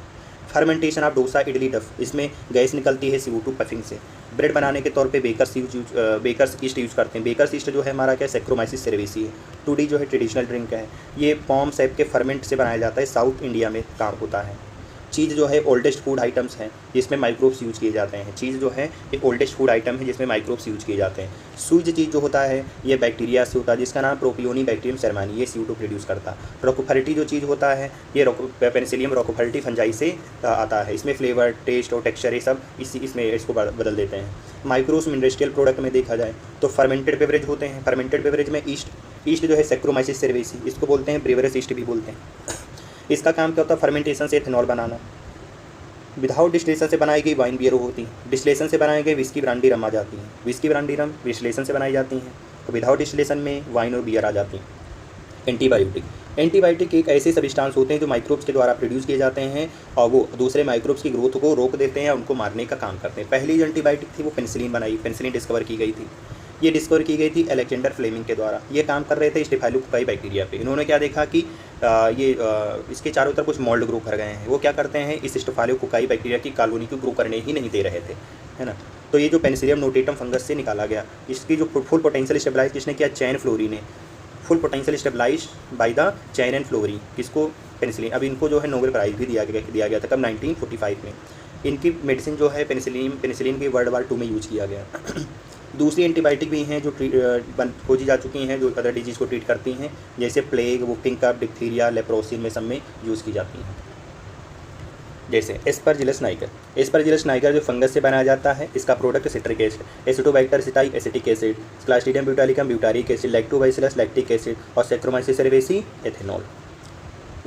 फर्मेंटेशन ऑफ डोसा, इडली, डफ, इसमें गैस निकलती है CO2 पफिंग से। ब्रेड बनाने के तौर पे बेकर्स ईस्ट यूज़ करते हैं। बेकर्स ईस्ट जो है हमारा क्या, सेक्रोमाइसिस सेरेविसी है। टूडी जो है ट्रेडिशनल ड्रिंक है, ये पॉम सेप के फर्मेंट से बनाया जाता है, साउथ इंडिया में काम होता है। चीज़ जो है ओल्डेस्ट फूड आइटम्स हैं जिसमें माइक्रोब्स यूज़ किए जाते हैं। चीज़ जो है एक ओल्डेस्ट फूड आइटम है जिसमें माइक्रोब्स यूज़ किए जाते हैं। सूज चीज़ जो होता है ये बैक्टीरिया से होता है जिसका नाम प्रोपियोनी बैक्टीरियम सेरमानी, ये CO2 प्रोड्यूस करता है। रोकोफर्टी जो चीज़ होता है ये पेनिसिलियम रोकोफर्टी फंजाई से आता है। इसमें फ्लेवर, टेस्ट और टेक्सचर ये सब इसमें इसको बदल देते हैं। माइक्रोब्स इंडस्ट्रियल प्रोडक्ट में देखा जाए तो फर्मेंटेड बेवरेज होते हैं। फर्मेंटेड बेवरेज में ईस्ट जो है सेक्रोमाइसिस सेरेविसी, इसको बोलते हैं, ब्रेवरेज ईस्ट भी बोलते हैं। इसका काम क्या होता है, फर्मेंटेशन से एथेनॉल बनाना। विदाउट डिस्टिलेशन से बनाई गई वाइन बियर होती है। डिस्टिलेशन से बनाई गई विस्की ब्रांडी रम आ जाती है। विस्की ब्रांडी रम डिस्टिलेशन से बनाई जाती हैं। तो विदाउट डिस्टिलेशन में वाइन और बियर आ जाती हैं। एंटीबायोटिक एक ऐसे सब्सटेंस होते हैं जो माइक्रोब्स के द्वारा प्रोड्यूस किए जाते हैं और वो दूसरे माइक्रोब्स की ग्रोथ को रोक देते हैं, उनको मारने का काम करते हैं। पहली जो एंटीबायोटिक थी वो पेनिसिलिन डिस्कवर की गई थी। ये डिस्कवर की गई थी अलेक्जेंडर फ्लेमिंग के द्वारा। ये काम कर रहे थे स्टेफाइलोकोकाई बैक्टीरिया पे। इन्होंने क्या देखा कि इसके चारों तरफ कुछ मोल्ड ग्रो कर गए हैं। वो क्या करते हैं, इस स्टेफाइलोकोकाई बैक्टीरिया की कॉलोनी को ग्रो करने ही नहीं दे रहे थे, है ना। तो ये जो पेनिसिलियम नोटेटम फंगस से निकाला गया, इसकी जो फुल पोटेंशियल स्टेबलाइज किसने किया, चैन फ्लोरी ने। Full potential stabilize by the Chain and Florey, किसको, पेनिसिलिन। अब इनको जो है नोबेल प्राइज़ भी दिया गया था, कब, 1945 में। इनकी मेडिसिन जो है पेनिसिलिन की वर्ल्ड वार 2 में यूज़ किया गया। दूसरी एंटीबायोटिक भी हैं जो खोजी जा चुकी हैं, जो अदर डिजीज़ को ट्रीट करती हैं, जैसे प्लेग, वुपिंग कफ, डिप्थीरिया, लेप्रोसिस में सब में यूज़ की जाती हैं। जैसे एस्परजिलस नाइगर जो फंगस से बनाया जाता है, इसका product citric acid, Acetobacter aceti acetic acid, Clostridium butylicum butyric acid, Lactobacillus lactic acid और सेक्रोमाइसिस सेरेविसी एथेनॉल।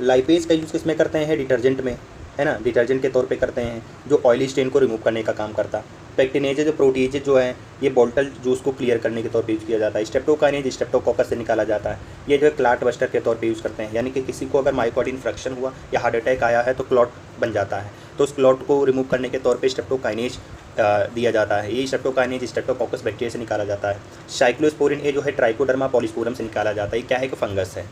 लाइपेज का यूज़ किसमें करते हैं, डिटर्जेंट में, है ना, डिटर्जेंट के तौर पे करते हैं जो ऑयली स्टेन को रिमूव करने का काम करता है। पेक्टिनेज जो प्रोटीज जो है ये बॉटल जूस को क्लियर करने के तौर पे यूज़ किया जाता है। स्ट्रेप्टोकाइनेज स्ट्रेप्टोकोकस से निकाला जाता है। ये जो है क्लॉट बस्टर के तौर पे यूज़ करते हैं, यानी कि किसी को अगर मायोकार्डियल इन्फेक्शन हुआ या हार्ट अटैक आया है तो क्लॉट बन जाता है, तो उस क्लॉट को रिमूव करने के तौर पे स्ट्रेप्टोकाइनेज दिया जाता है। ये स्ट्रेप्टोकाइनेज स्ट्रेप्टोकोकस बैक्टीरिया से निकाला जाता है। साइक्लोस्पोरिन ए जो है ट्राइकोडर्मा पॉलीस्पोरम से निकाला जाता है। ये क्या है कि फंगस है,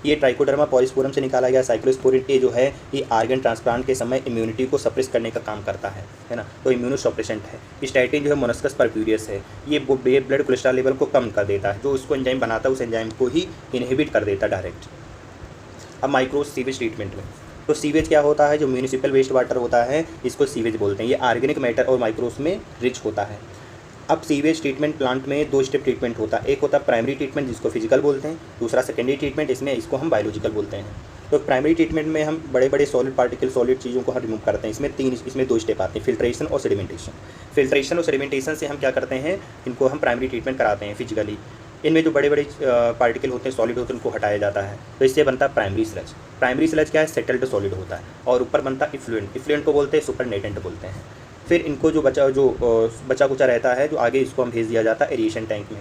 ये ट्राइकोडर्मा पॉलीस्पोरम से निकाला गया। साइक्लोस्पोरिन ए जो है ये आर्गन ट्रांसप्लांट के समय इम्यूनिटी को सप्रेस करने का काम करता है ना, तो इम्यूनो सप्रेसेंट है। स्टैटिन जो है मोनस्कस परक्यूरियस है, ये ब्लड कोलेस्ट्रॉल लेवल को कम कर देता है, जो उसको एंजाइम बनाता है उस एंजाइम को ही इनहिबिट कर देता है डायरेक्ट। अब माइक्रो सीवेज ट्रीटमेंट में, तो सीवेज क्या होता है, जो म्यूनिसिपल वेस्ट वाटर होता है इसको सीवेज बोलते हैं। ये ऑर्गेनिक मैटर और माइक्रोब्स में रिच होता है। अब सीवेज ट्रीटमेंट प्लांट में 2 स्टेप ट्रीटमेंट होता है। एक होता है प्राइमरी ट्रीटमेंट जिसको फिजिकल बोलते हैं, दूसरा सेकेंडरी ट्रीटमेंट, इसको हम बायोलॉजिकल बोलते हैं। तो प्राइमरी ट्रीटमेंट में हम बड़े बड़े सॉलिड पार्टिकल, सॉलिड चीज़ों को हम रिमूव करते हैं। इसमें 2 स्टेप आते हैं, फिल्ट्रेशन और सेडिमेंटेशन। फिल्ट्रेशन और सेडिमेंटेशन से हम क्या करते हैं, इनको हम प्राइमरी ट्रीटमेंट कराते हैं फिजिकली। इनमें जो बड़े बड़े पार्टिकल होते हैं, सॉलिड होते हैं, उनको हटाया जाता है, तो इससे बनता है प्राइमरी स्लज। प्राइमरी स्लज क्या है, सेटल्ड सॉलिड होता है, और ऊपर बनता है इफ्लुएंट। इफ्लुएंट को बोलते हैं सुपरनेटेंट बोलते हैं। फिर इनको जो बचा कुचा रहता है, जो आगे इसको हम भेज दिया जाता है एरिएशन टैंक में।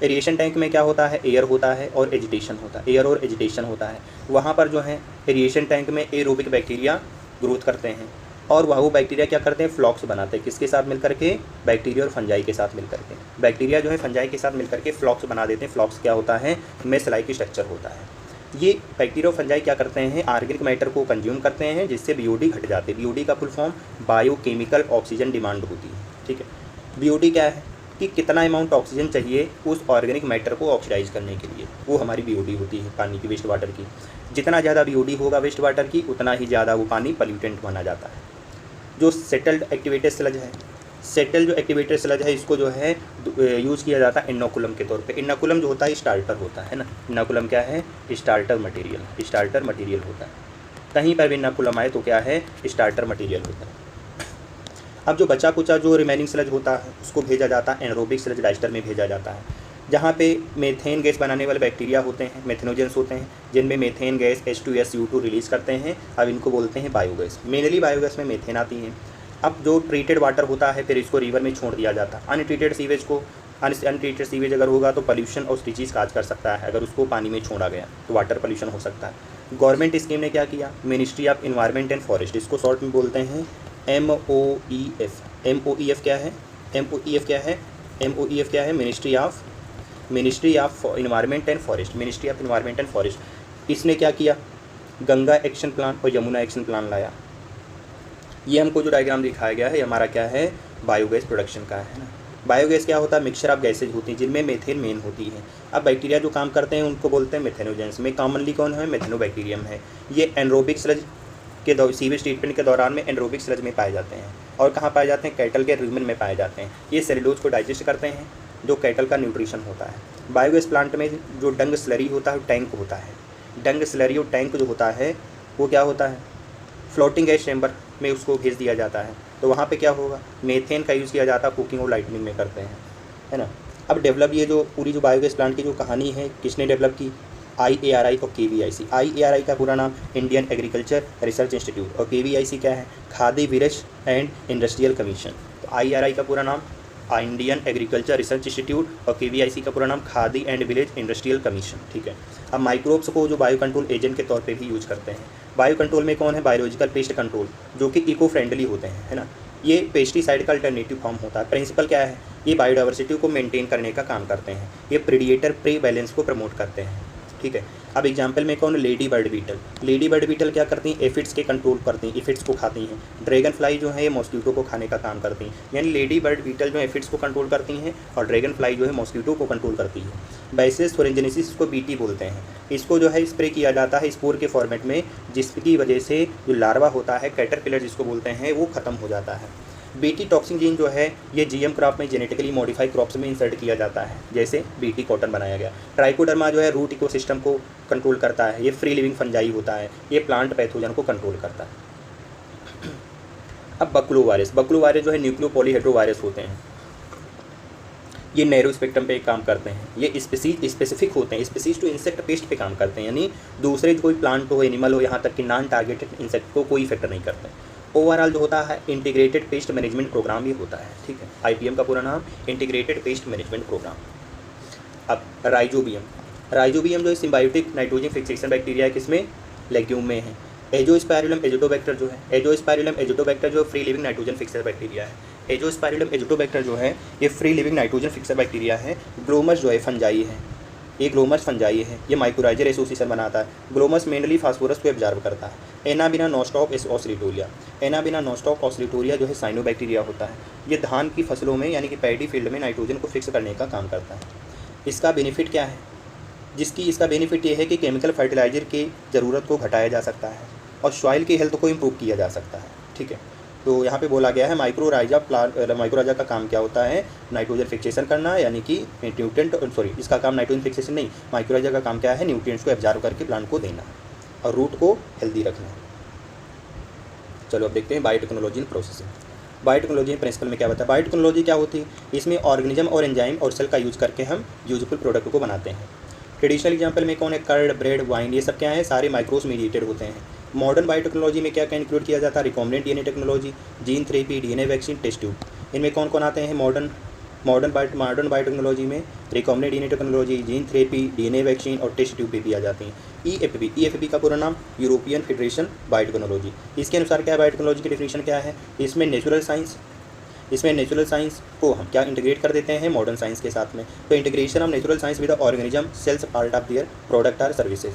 एरिएशन टैंक में क्या होता है, एयर होता है और एजिटेशन होता है, एयर और एजिटेशन होता है। वहाँ पर जो है एरिएशन टैंक में एरोबिक बैक्टीरिया ग्रोथ करते हैं, और वो बैक्टीरिया क्या करते हैं, फ्लॉक्स बनाते हैं। किसके साथ मिलकर के, बैक्टीरिया और फंजाई के साथ मिलकर के। बैक्टीरिया जो है फंजाई के साथ मिलकर के फ्लॉक्स बना देते हैं। फ्लॉक्स क्या होता है, मेश लाइक स्ट्रक्चर होता है। ये बैक्टीरिया और फंजाई क्या करते हैं, ऑर्गेनिक मैटर को कंज्यूम करते हैं, जिससे बीओडी घट जाते हैं। बीओडी का full form biochemical oxygen demand होती है, ठीक है। बीओडी क्या है कि कितना अमाउंट ऑक्सीजन चाहिए उस ऑर्गेनिक मैटर को ऑक्सीडाइज करने के लिए, वो हमारी बीओडी होती है पानी की, वेस्ट वाटर की। जितना ज़्यादा बीओडी होगा वेस्ट वाटर की, उतना ही ज़्यादा वो पानी पॉल्यूटेंट माना जाता है। जो सेटल्ड एक्टिवेटेड स्लज है, सेटल जो एक्टिवेटेड स्लज है, इसको जो है यूज़ किया जाता है इनोकुलम के तौर पे। इनोकुलम जो होता है स्टार्टर होता है ना, इनोकुलम क्या है, स्टार्टर मटेरियल होता है। कहीं पर भी इनोकुलम आए तो क्या है, स्टार्टर मटेरियल होता है। अब जो बचा कुचा जो रिमेनिंग स्लज होता है उसको भेजा जाता है एनरोबिक स्लज डाइस्टर में भेजा जाता है, जहाँ पे मेथेन गैस बनाने वाले बैक्टीरिया होते हैं, मेथेनोजेंस होते हैं, जिनमें मेथेन गैस H2SO2 रिलीज़ करते हैं। अब इनको बोलते हैं बायोगैस। मेनली बायोगैस में मेथेन आती है। अब जो ट्रीटेड वाटर होता है फिर इसको रिवर में छोड़ दिया जाता है। अनट्रीटेड सीवेज अगर होगा तो पॉल्यूशन और स्पीशीज काज कर सकता है। अगर उसको पानी में छोड़ा गया तो वाटर पॉल्यूशन हो सकता है। गवर्नमेंट स्कीम ने क्या किया, ministry of environment and forest, इसको शॉर्ट में बोलते हैं MOEF। MOEF क्या है? MOEF क्या है? Ministry of environment and forest, ministry of environment and forest. इसने क्या किया, गंगा एक्शन प्लान और यमुना एक्शन प्लान लाया। ये हमको जो डायग्राम दिखाया गया है ये हमारा क्या है, बायोगैस प्रोडक्शन का है ना। बायोगैस क्या होता है, मिक्सचर ऑफ गैसेज होती हैं जिनमें मेथेन मेन होती है। अब बैक्टीरिया जो काम करते हैं उनको बोलते हैं मेथेनोजेंस। में कॉमनली कौन है, मेथेनोबैक्टीरियम है। ये एनरोबिक स्लज के सीवेज ट्रीटमेंट के दौरान में एनरोबिक स्लज में पाए जाते हैं। और कहाँ पाए जाते हैं, कैटल के रूमेन में पाए जाते हैं। ये सेलुलोज को डाइजेस्ट करते हैं जो कैटल का न्यूट्रिशन होता है। बायोगैस प्लांट में जो डंग स्लरी होता है टैंक होता है। डंग स्लरी और टैंक जो होता है वो क्या होता है, फ्लोटिंग गैस चैम्बर में उसको भेज दिया जाता है। तो वहाँ पे क्या होगा, मेथेन का यूज़ किया जाता है, कुकिंग और लाइटनिंग में करते हैं, है ना। अब डेवलप ये जो पूरी जो बायोगैस प्लांट की जो कहानी है किसने डेवलप की, IARI और KVIC। IARI का पूरा नाम इंडियन एग्रीकल्चर रिसर्च इंस्टीट्यूट और KVIC क्या है, खादी विरस एंड इंडस्ट्रियल कमीशन। तो IARI का पूरा नाम इंडियन एग्रीकल्चर रिसर्च इंस्टीट्यूट और KVIC का पूरा नाम khadi and village industrial commission, ठीक है। अब माइक्रोब्स को जो बायो कंट्रोल एजेंट के तौर पे भी यूज करते हैं। बायो कंट्रोल में कौन है, बायोलॉजिकल पेस्ट कंट्रोल, जो कि इको फ्रेंडली होते हैं, है ना। ये पेस्टिसाइड का अल्टरनेटिव फॉर्म होता है। प्रिंसिपल क्या है, ये बायोडाइवर्सिटी को मेंटेन करने का काम करते हैं। ये प्रीडिएटर प्रे बैलेंस को प्रमोट करते हैं, ठीक है। अब एग्जाम्पल में कौन, ladybird beetle. Ladybird beetle क्या करती हैं, एफिड्स के कंट्रोल करती हैं, एफिड्स को खाती हैं। ड्रैगन फ्लाई जो है ये मॉस्किटो को खाने का काम करती हैं। यानी लेडी बर्ड बीटल जो एफिड्स को कंट्रोल करती हैं और ड्रैगन फ्लाई जो है मॉस्किटो को कंट्रोल करती है। बैसिस थोरेंजेनेसिस को BT बोलते हैं। इसको जो है स्प्रे किया जाता है स्पोर के फॉर्मेट में, जिसकी वजह से जो लार्वा होता है कैटरपिलर जिसको बोलते हैं वो ख़त्म हो जाता है। BT टॉक्सिन जीन जो है ये GM क्रॉप में जेनेटिकली मॉडिफाइड क्रॉप्स में इंसर्ट किया जाता है, जैसे BT कॉटन बनाया गया। ट्राइकोडर्मा जो है रूट इकोसिस्टम को कंट्रोल करता है। ये फ्री लिविंग फंजाई होता है, ये प्लांट पैथोजन को कंट्रोल करता है। अब बक्लो वायरस जो है न्यूक्लियो पॉलीहेड्रोवायरस होते हैं। ये नैरो स्पेक्ट्रम पे काम करते हैं। ये स्पेसिफिक होते हैं, स्पीसीज टू इंसेक्ट पेस्ट पे काम करते हैं, यानी दूसरे कोई प्लांट हो, एनिमल हो, यहाँ तक कि नॉन टारगेटेड इंसेक्ट को कोई इफेक्ट नहीं करते। ओवरऑल जो होता है इंटीग्रेटेड पेस्ट मैनेजमेंट प्रोग्राम ये होता है, ठीक है। IPM का पूरा नाम इंटीग्रेटेड पेस्ट मैनेजमेंट प्रोग्राम। अब राइजोबियम जो है सिम्बायोटिक नाइट्रोजन फिक्सेशन बैक्टीरिया है, किसमें, लेग्यूम में है। एजोस्पाइरुलम एजिटोबैक्टर जो है, एजोस्पाइरुलम एजिटोबैक्टर जो free living nitrogen fixer bacteria है। एजोस्पाइरुलम एजिटोबैक्टर जो है ये free living nitrogen fixer bacteria है। ग्लोमस जो है फंजाई है, ये ग्लोमस फंजाई है, ये माइक्रोराइजर एसोसिएशन बनाता है। ग्लोमस मेनली फास्फोरस को एब्जॉर्ब करता है। एनाबिना नोस्टॉक ऑस्लिटोरिया जो है साइनोबैक्टीरिया होता है। ये धान की फसलों में यानी कि पैडी फील्ड में नाइट्रोजन को फिक्स करने का काम करता है। इसका बेनिफिट क्या है, इसका बेनिफिट ये है कि केमिकल फर्टिलाइजर की ज़रूरत को घटाया जा सकता है और सॉइल की हेल्थ को इम्प्रूव किया जा सकता है, ठीक है। तो यहाँ पे बोला गया है माइक्रोराइजा का काम क्या होता है, नाइट्रोजन फिक्सेशन करना, यानी कि इसका काम नाइट्रोजन फिक्सेशन नहीं, माइक्रोराइजा का काम क्या है, न्यूट्रिएंट्स को एब्जॉर्ब करके प्लांट को देना और रूट को हेल्दी रखना। चलो अब देखते हैं biotechnology and processing. Biotechnology principle में क्या बताया, बायोटेक्नोलॉजी क्या होती है, इसमें ऑर्गेनिज्म और एंजाइम और सेल का यूज़ करके हम यूजफुल प्रोडक्ट को बनाते हैं। ट्रेडिशनल एग्जाम्पल में कौन है, कर्ड, ब्रेड, वाइन, ये सब क्या है, सारे माइक्रोस मीडिएटेड होते हैं। मॉडर्न बायोटेक्नोलॉजी में क्या क्या इंक्लूड किया जाता है, recombinant DNA technology, gene therapy, DNA vaccine, test tube. इनमें कौन कौन आते हैं, मॉडर्न बायोटेक्नोलॉजी में recombinant DNA technology, gene therapy, DNA vaccine और टेस्ट ट्यूब भी आ जाती हैं। EFB का पूरा नाम यूरोपियन फेडरेशन बायोटेक्नोलॉजी। इसके अनुसार क्या बायोटेक्नोलॉजी की डेफिनेशन क्या है, इसमें नेचुरल साइंस को हम क्या इंटीग्रेट कर देते हैं मॉडर्न साइंस के साथ में। तो integration of natural science with organism cells part of their product are services.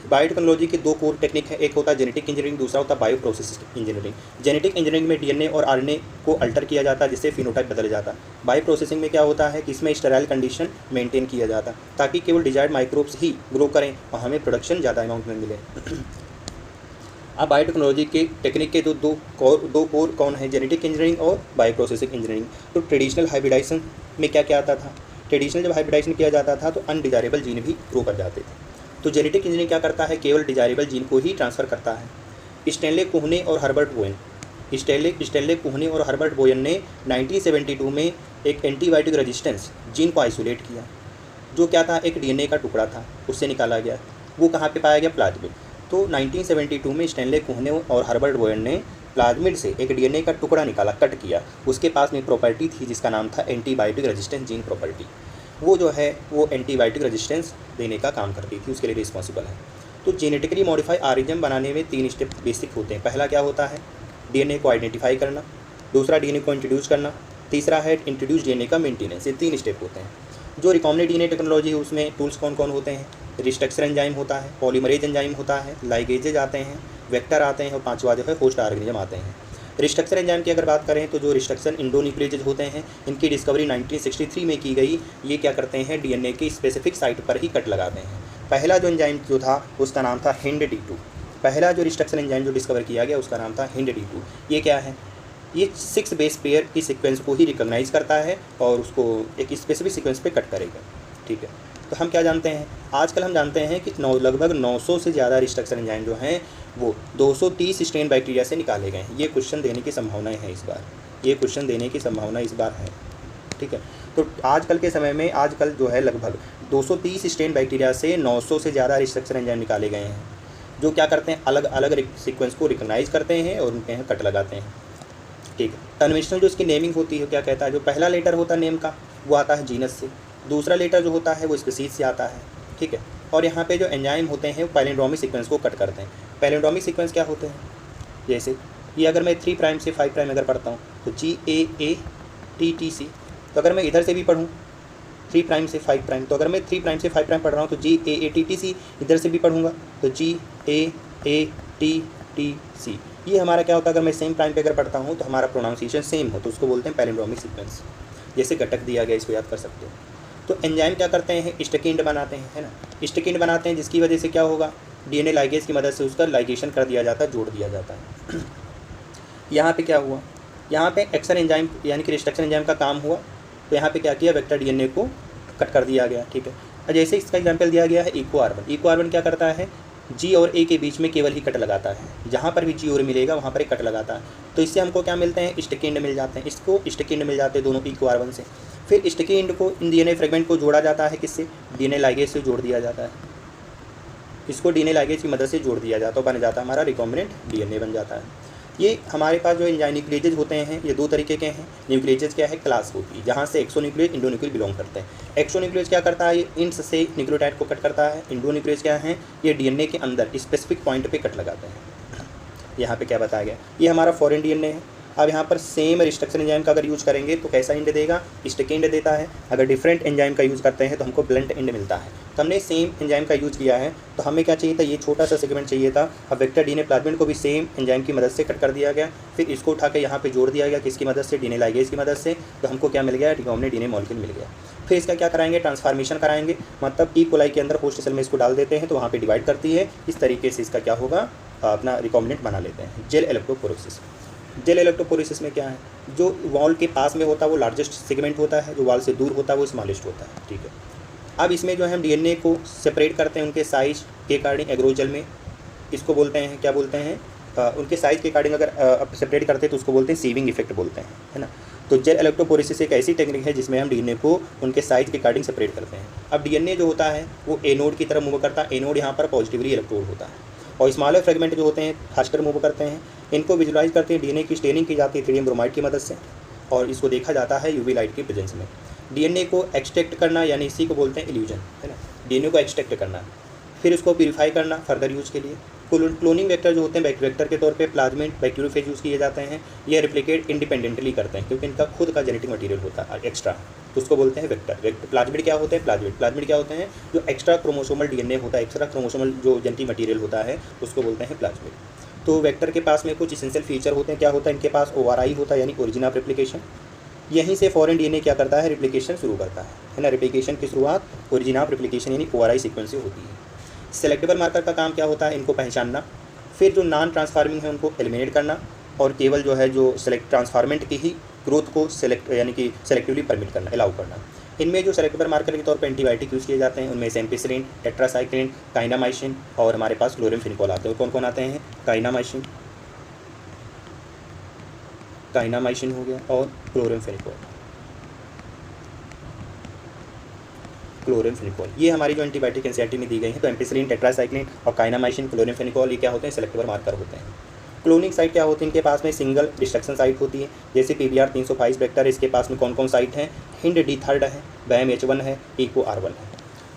Biotechnology की दो कोर टेक्निक है, एक होता है जेनेटिक इंजीनियरिंग, दूसरा होता है bio processing engineering. Genetic engineering में DNA और RNA को अल्टर किया जाता है जिससे फिनोटाइप बदल जाता है। बायो प्रोसेसिंग में क्या होता है कि इसमें स्टेराइल कंडीशन मेंटेन किया जाता है ताकि केवल डिजायर्ड माइक्रोब्स ही ग्रो करें और हमें प्रोडक्शन ज़्यादा अमाउंट में मिले। अब बायोटेक्नोलॉजी के टेक्निक के जो दो कोर कौन है, जेनेटिक इंजीनियरिंग और बायो प्रोसेसिंग इंजीनियरिंग। तो ट्रेडिशनल हाइब्रिडाइजेशन में क्या क्या आता था, ट्रेडिशनल जब हाइब्रिडाइजेशन किया जाता था तो अनडिजायरेबल जीन भी ग्रो कर जाते थे। तो जेनेटिक इंजीनियरिंग क्या करता है, केवल डिजायरेबल जीन को ही ट्रांसफ़र करता है। स्टैनले कोहने और हर्बर्ट वोन स्टेनले कुहने और हर्बर्ट बोयन ने 1972 में एक एंटीबायोटिक रेजिस्टेंस जीन को आइसोलेट किया, जो क्या था, एक डीएनए का टुकड़ा था, उससे निकाला गया। वो कहाँ पे पाया गया? प्लाज्मिड। तो 1972 में स्टेनले कुहने और हर्बर्ट बोयन ने प्लाज्मिड से एक डीएनए का टुकड़ा निकाला, कट किया। उसके पास में प्रॉपर्टी थी जिसका नाम था एंटीबायोटिक रेजिस्टेंस जीन प्रॉपर्टी। वो जो है वो एंटीबायोटिक रेजिस्टेंस देने का काम करती थी, उसके लिए रिस्पॉन्सिबल है। तो जेनेटिकली मॉडिफाई ऑर्गेनिज्म बनाने में 3 स्टेप बेसिक होते हैं। पहला क्या होता है? डीएनए को आइडेंटिफाई करना, दूसरा डीएनए को इंट्रोड्यूस करना, तीसरा है इंट्रोड्यूस डीएनए का मेंटेनेंस। ये 3 स्टेप होते हैं। जो रिकॉम्बिनेंट डीएनए टेक्नोलॉजी है उसमें टूल्स कौन कौन होते हैं? रिस्ट्रक्चर एंजाइम होता है, पॉलीमरेज एंजाइम होता है, लाइगेजेज आते हैं, वेक्टर आते हैं और पांचवा जो है होस्ट ऑर्गेनिज्म आते हैं। रिस्ट्रक्चर एंजाइम की अगर बात करें तो जो रिस्ट्रक्चर इंडोन्यूक्लियोजेज होते हैं, इनकी डिस्कवरी 1963 में की गई। ये क्या करते हैं? डीएनए की स्पेसिफिक साइट पर ही कट लगाते हैं। पहला जो एंजाइम जो था उसका नाम था HindD2। पहला जो रिस्ट्रक्चर एंजाइम जो डिस्कवर किया गया उसका नाम था HindD2। ये क्या है? ये 6 बेस पेयर की सीक्वेंस को ही रिकॉग्नाइज करता है और उसको एक स्पेसिफिक सीक्वेंस पे कट करेगा। ठीक है, तो हम क्या जानते हैं? आजकल हम जानते हैं कि लगभग 900 से ज़्यादा रिस्ट्रक्चर एंजाइम जो हैं वो 230 स्ट्रेन बैक्टीरिया से निकाले गए हैं। ये क्वेश्चन देने की संभावनाएं हैं इस बार, ये क्वेश्चन देने की संभावना इस बार है। ठीक है, तो आजकल के समय में आजकल जो है लगभग 230 स्ट्रेन बैक्टीरिया से 900 से ज़्यादा रिस्ट्रक्चर एंजाइम निकाले गए हैं, जो क्या करते हैं? अलग अलग सीक्वेंस को रिकॉग्नाइज करते हैं और उनके यहाँ कट लगाते हैं। ठीक है, कन्वेंशनल जो इसकी नेमिंग होती है क्या कहता है? जो पहला लेटर होता है नेम का वो आता है जीनस से, दूसरा लेटर जो होता है वो स्पीसीज से आता है। ठीक है, और यहाँ पे जो एंजाइम होते हैं वो पैलिंड्रोमिक सीक्वेंस को कट करते हैं। पैलिंड्रोमिक सीक्वेंस क्या होते हैं? जैसे ये अगर मैं 3 प्राइम से 5 प्राइम अगर पढ़ता हूँ तो GAATTC। तो अगर मैं इधर से भी पढ़ूँ 3 प्राइम से 5 प्राइम, तो अगर मैं 3 प्राइम से 5 प्राइम पढ़ रहा हूँ तो GAATTC, इधर से भी पढ़ूँगा तो GAATTC। ये हमारा क्या होता है? अगर मैं सेम प्राइम पे अगर पढ़ता हूँ तो हमारा प्रोनाउंसिएशन सेम हो तो उसको बोलते हैं पैलिंड्रोमिक सीक्वेंस। जैसे घटक दिया गया, इसको याद कर सकते हो। तो एंजाइम क्या करते हैं? स्टिकिंड बनाते हैं, है ना। स्टिकिंड बनाते हैं जिसकी वजह से क्या होगा? डीएनए लाइगेज की मदद से उसका लाइगेशन कर दिया जाता है, जोड़ दिया जाता है। यहाँ पे क्या हुआ? यहाँ पे एक्शन एंजाइम यानी कि रिस्ट्रक्शन एंजाइम का काम हुआ। तो यहाँ पे क्या किया? वेक्टर डीएनए को कट कर दिया गया। ठीक है, और जैसे इसका एग्जाम्पल दिया गया है इको आर्बन। इको आर्बन क्या करता है? जी और ए के बीच में केवल ही कट लगाता है, जहाँ पर भी जी और मिलेगा वहाँ पर ही कट लगाता है। तो इससे हमको क्या मिलते हैं? स्टिकिंड मिल जाते हैं। इसको स्टिकिंड मिल जाते हैं दोनों इको आर्बन से। फिर स्टिकिंड को इन डीएनए फ्रेगमेंट को जोड़ा जाता है, किससे? डीएनए लाइगेज से जोड़ दिया जाता है। इसको डीएनए लाइगेज की मदद से जोड़ दिया जाता है, बन जाता है हमारा रिकॉम्बिनेंट डीएनए बन जाता है। ये हमारे पास जो एंजाइम न्यूक्लियोजेज होते हैं ये 2 तरीके के हैं। न्यूक्लियोजेज क्या है? क्लास होती है, जहाँ से एक्सोन्यूक्लियोज इंडोन्यूक्लियोज बिलोंग करते हैं। एक्सोन्यूक्लियोज क्या करता है? ये इंड्स से न्यूक्लियोटाइड को कट करता है। इंडोन्यूक्लियोज क्या है? ये डीएनए के अंदर स्पेसिफिक पॉइंट पे कट लगाते हैं। यहाँ पे क्या बताया गया? ये हमारा फॉरेन डीएनए है। अब यहाँ पर सेम रिस्ट्रक्शन एंजाइम का अगर यूज़ करेंगे तो कैसा इंड देगा? स्टिक इंड देता है। अगर डिफरेंट एंजाइम का यूज़ करते हैं तो हमको ब्लंट इंड मिलता है। तो हमने सेम एंजाइम का यूज़ किया है तो हमें क्या चाहिए था? ये छोटा सा सेगमेंट चाहिए था। अब वेक्टर डीएनए प्लाज्मिड को भी सेम एंजाइम की मदद से कट कर दिया गया, फिर इसको उठा के यहाँ पे जोड़ दिया गया, किसकी मदद से? डीएनए लाइगेज की मदद से। तो हमको क्या मिल गया? रिकॉम्बिनेंट डीएनए मॉलिक्यूल मिल गया। फिर इसका क्या कराएंगे? ट्रांसफॉर्मेशन कराएंगे, मतलब ई कोलाई के अंदर होस्ट सेल में इसको डाल देते हैं तो वहाँ पर डिवाइड करती है। इस तरीके से इसका क्या होगा? अपना रिकॉम्बिनेंट बना लेते हैं। Gel electrophoresis. जेल इलेक्ट्रोफोरेसिस में क्या है? जो वॉल के पास में होता है वो लार्जेस्ट सेगमेंट होता है, जो वॉल से दूर होता है वो स्मॉलेस्ट होता है। ठीक है, अब इसमें जो है हम डीएनए को सेपरेट करते हैं उनके साइज के अकॉर्डिंग एग्रोजेल में। इसको बोलते हैं, क्या बोलते हैं? उनके साइज़ के अकॉर्डिंग अगर सेपरेट करते हैं तो उसको बोलते हैं सीविंग इफेक्ट बोलते हैं, है ना। तो जेल इलेक्ट्रोफोरेसिस एक ऐसी टेक्निक है जिसमें हम डीएनए को उनके साइज़ के अकॉर्डिंग सेपरेट करते हैं। अब डीएनए जो होता है वो एनोड की तरफ मूव करता है। एनोड यहाँ पर पॉजिटिवली इलेक्ट्रोड होता है और स्मॉलर फ्रेगमेंट जो होते हैं फास्टर मूव करते हैं। इनको विजुलाइज करते हैं, डीएनए की स्टेनिंग की जाती है थ्रियम ब्रोमाइड की मदद से और इसको देखा जाता है यूवी लाइट की प्रेजेंस में। डीएनए को एक्सट्रैक्ट करना यानी इसी को बोलते हैं इल्यूजन, है ना। डीएनए को एक्सट्रैक्ट करना, फिर उसको प्यूरीफाई करना फर्दर यूज़ के लिए। क्लोनिंग वेक्टर जो होते हैं वेक्टर के तौर पे प्लाज्मिड बैक्टीरियोफेज यूज़ किए जाते हैं। ये रिप्लिकेट इंडिपेंडेंटली करते हैं क्योंकि इनका खुद का जेनेटिक मटेरियल होता है एक्स्ट्रा, तो उसको बोलते हैं वेक्टर। प्लाज्मिड क्या होते हैं? प्लाज्मिड क्या होते हैं? जो एक्स्ट्रा क्रोमोसोमल डीएनए होता है, एक्स्ट्रा क्रोमोसोमल जो जेनेटिक मटेरियल होता है उसको बोलते हैं प्लाज्मिड। तो वेक्टर के पास में कुछ इसेंशियल फीचर होते हैं। क्या होता है? इनके पास ORI होता है यानी ओरिजिन ऑफ रेप्लिकेशन। यहीं से फॉरेन डीएनए क्या करता है? रेप्लिकेशन शुरू करता है ना। रेप्लिकेशन की शुरुआत ओरिजिन ऑफ रेप्लिकेशन यानी ORI सीक्वेंस से होती है। सेलेक्टेबल मार्कर का काम क्या होता है? इनको पहचानना, फिर जो नॉन ट्रांसफार्मिंग है उनको एलिमिनेट करना और केवल जो है जो सेलेक्ट ट्रांसफार्मेंट की ही ग्रोथ को सेलेक्ट यानी कि सेलेक्टिवली परमिट करना, अलाउ करना। इनमें जो सेलेक्टेबल मार्कर के तौर पर एंटीबायोटिक यूज़ किए जाते हैं उनमें एम्पिसिलिन, टेट्रासाइक्लिन, काइनामाइसिन और हमारे पास क्लोरामफेनिकोल आते हैं। कौन कौन आते हैं? काइनामाइसिन, काइनामाइसिन हो गया और क्लोरामफेनिकोल। ये हमारी जो एंटीबायोटिक एनसीईआरटी में दी गई है। तो एम्पिसिलिन, टेट्रासाइक्लिन और काइनामाइसिन, क्लोरामफेनिकोल ये क्या होते हैं? सेलेक्टिव मार्कर होते हैं। क्लोनिंग साइट क्या होती है इनके पास में? सिंगल डिस्ट्रक्शन साइट होती है, जैसे PBR 305 वेक्टर। इसके पास में कौन कौन साइट हैं? हिंड D3 है, बैम H1 है, इको R1 है।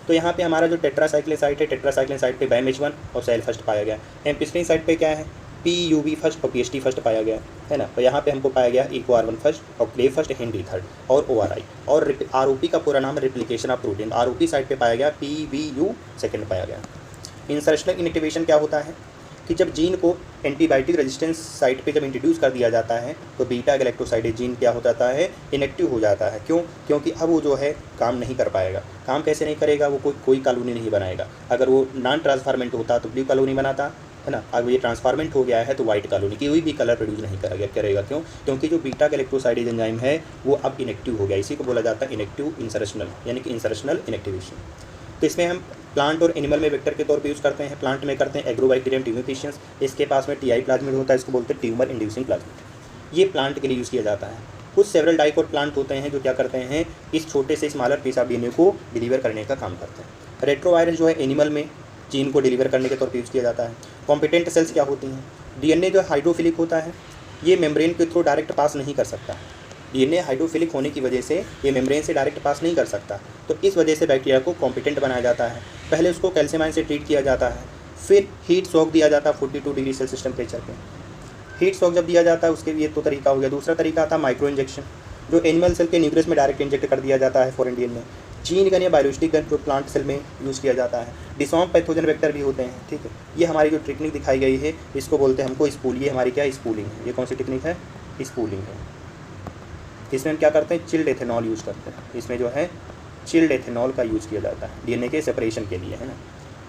तो यहाँ पे हमारा जो टेट्रासाइक्लिन साइट है, टेट्रासाइक्लिन साइट पे बैम H1 और सेल फर्स्ट पाया गया। एम्पिसिलिन साइट पे क्या है? PUB फर्स्ट और PST फर्स्ट पाया गया है ना। तो यहाँ पे हमको पाया गया इको R1 फर्स्ट और क्ले फर्स्ट, हिंड D3 और ORI। और ROP का पूरा नाम replication of protein. ROP site पे पाया गया PBU सेकेंड पाया गया। इंसर्शनल इनएक्टिवेशन क्या होता है कि जब जीन को एंटीबायोटिक रेजिस्टेंस साइट पे जब इंट्रोड्यूस कर दिया जाता है तो बीटा गैलेक्टोसाइडेज जीन क्या हो जाता है? इनएक्टिव हो जाता है। क्यों? क्योंकि अब वो जो है काम नहीं कर पाएगा। काम कैसे नहीं करेगा? वो कोई कॉलोनी नहीं बनाएगा। अगर वो नॉन ट्रांसफॉर्मेंट होता तो ब्लू कॉलोनी बनाता है ना। अगर ये ट्रांसफॉर्मेंट हो गया है तो वाइट कॉलोनी की कोई भी कलर प्रोड्यूस नहीं करेगा। क्यों? क्योंकि जो बीटा गैलेक्टोसाइडेज एंजाइम है वो अब इनएक्टिव हो गया। इसी को बोला जाता है इनएक्टिव इंसर्शनल, यानी कि इंसर्शनल इनएक्टिवेशन। तो इसमें हम प्लांट और एनिमल में वेक्टर के तौर पे यूज़ करते हैं। प्लांट में करते हैं एग्रोबैक्टीरियम ट्यूबिफिशियंस। इसके पास में TI प्लाज्मिड होता है, इसको बोलते हैं ट्यूमर इंड्यूसिंग प्लाज्मिड। ये प्लांट के लिए यूज़ किया जाता है। कुछ सेवरल डाइकोट प्लांट होते हैं जो क्या करते हैं? इस छोटे से स्मॉलर पीस ऑफ DNA को डिलीवर करने का काम करते हैं। रेट्रोवायरस जो है एनिमल में जीन को डिलीवर करने के तौर पर यूज़ किया जाता है। कॉम्पिटेंट सेल्स क्या होती हैं? DNA जो हाइड्रोफिलिक होता है, ये मेम्ब्रेन के थ्रू डायरेक्ट पास नहीं कर सकता। DNA हाइड्रोफिलिक होने की वजह से ये मेम्ब्रेन से डायरेक्ट पास नहीं कर सकता। तो इस वजह से बैक्टीरिया को कॉम्पिटेंट बनाया जाता है। पहले उसको कैल्शियम आयन से ट्रीट किया जाता है, फिर हीट शॉक दिया जाता है 42 डिग्री सेल्सियस टेम्परेचर पे। हीट शॉक जब दिया जाता है उसके ये तो तरीका हो गया। दूसरा तरीका आता है माइक्रो इंजेक्शन, जो एनिमल सेल के न्यूक्लियस में डायरेक्ट इंजेक्ट कर दिया जाता है फॉरेन DNA में। जीन गन या बायोलॉजिस्टिक गन जो प्लांट सेल में यूज़ किया जाता है। डिसॉर्म पैथोजन वेक्टर भी होते हैं, ठीक है। ये हमारी जो टेक्निक दिखाई गई है इसको बोलते हैं हमको स्पूल। ये हमारी क्या है? स्पूलिंग है। ये कौन सी टेक्निक है? स्पूलिंग है। इसमें हम क्या करते हैं? चिल्ड एथेनॉल यूज़ करते हैं। इसमें जो है चिल्ड एथेनॉल का यूज़ किया जाता है DNA के सेपरेशन के लिए, है ना।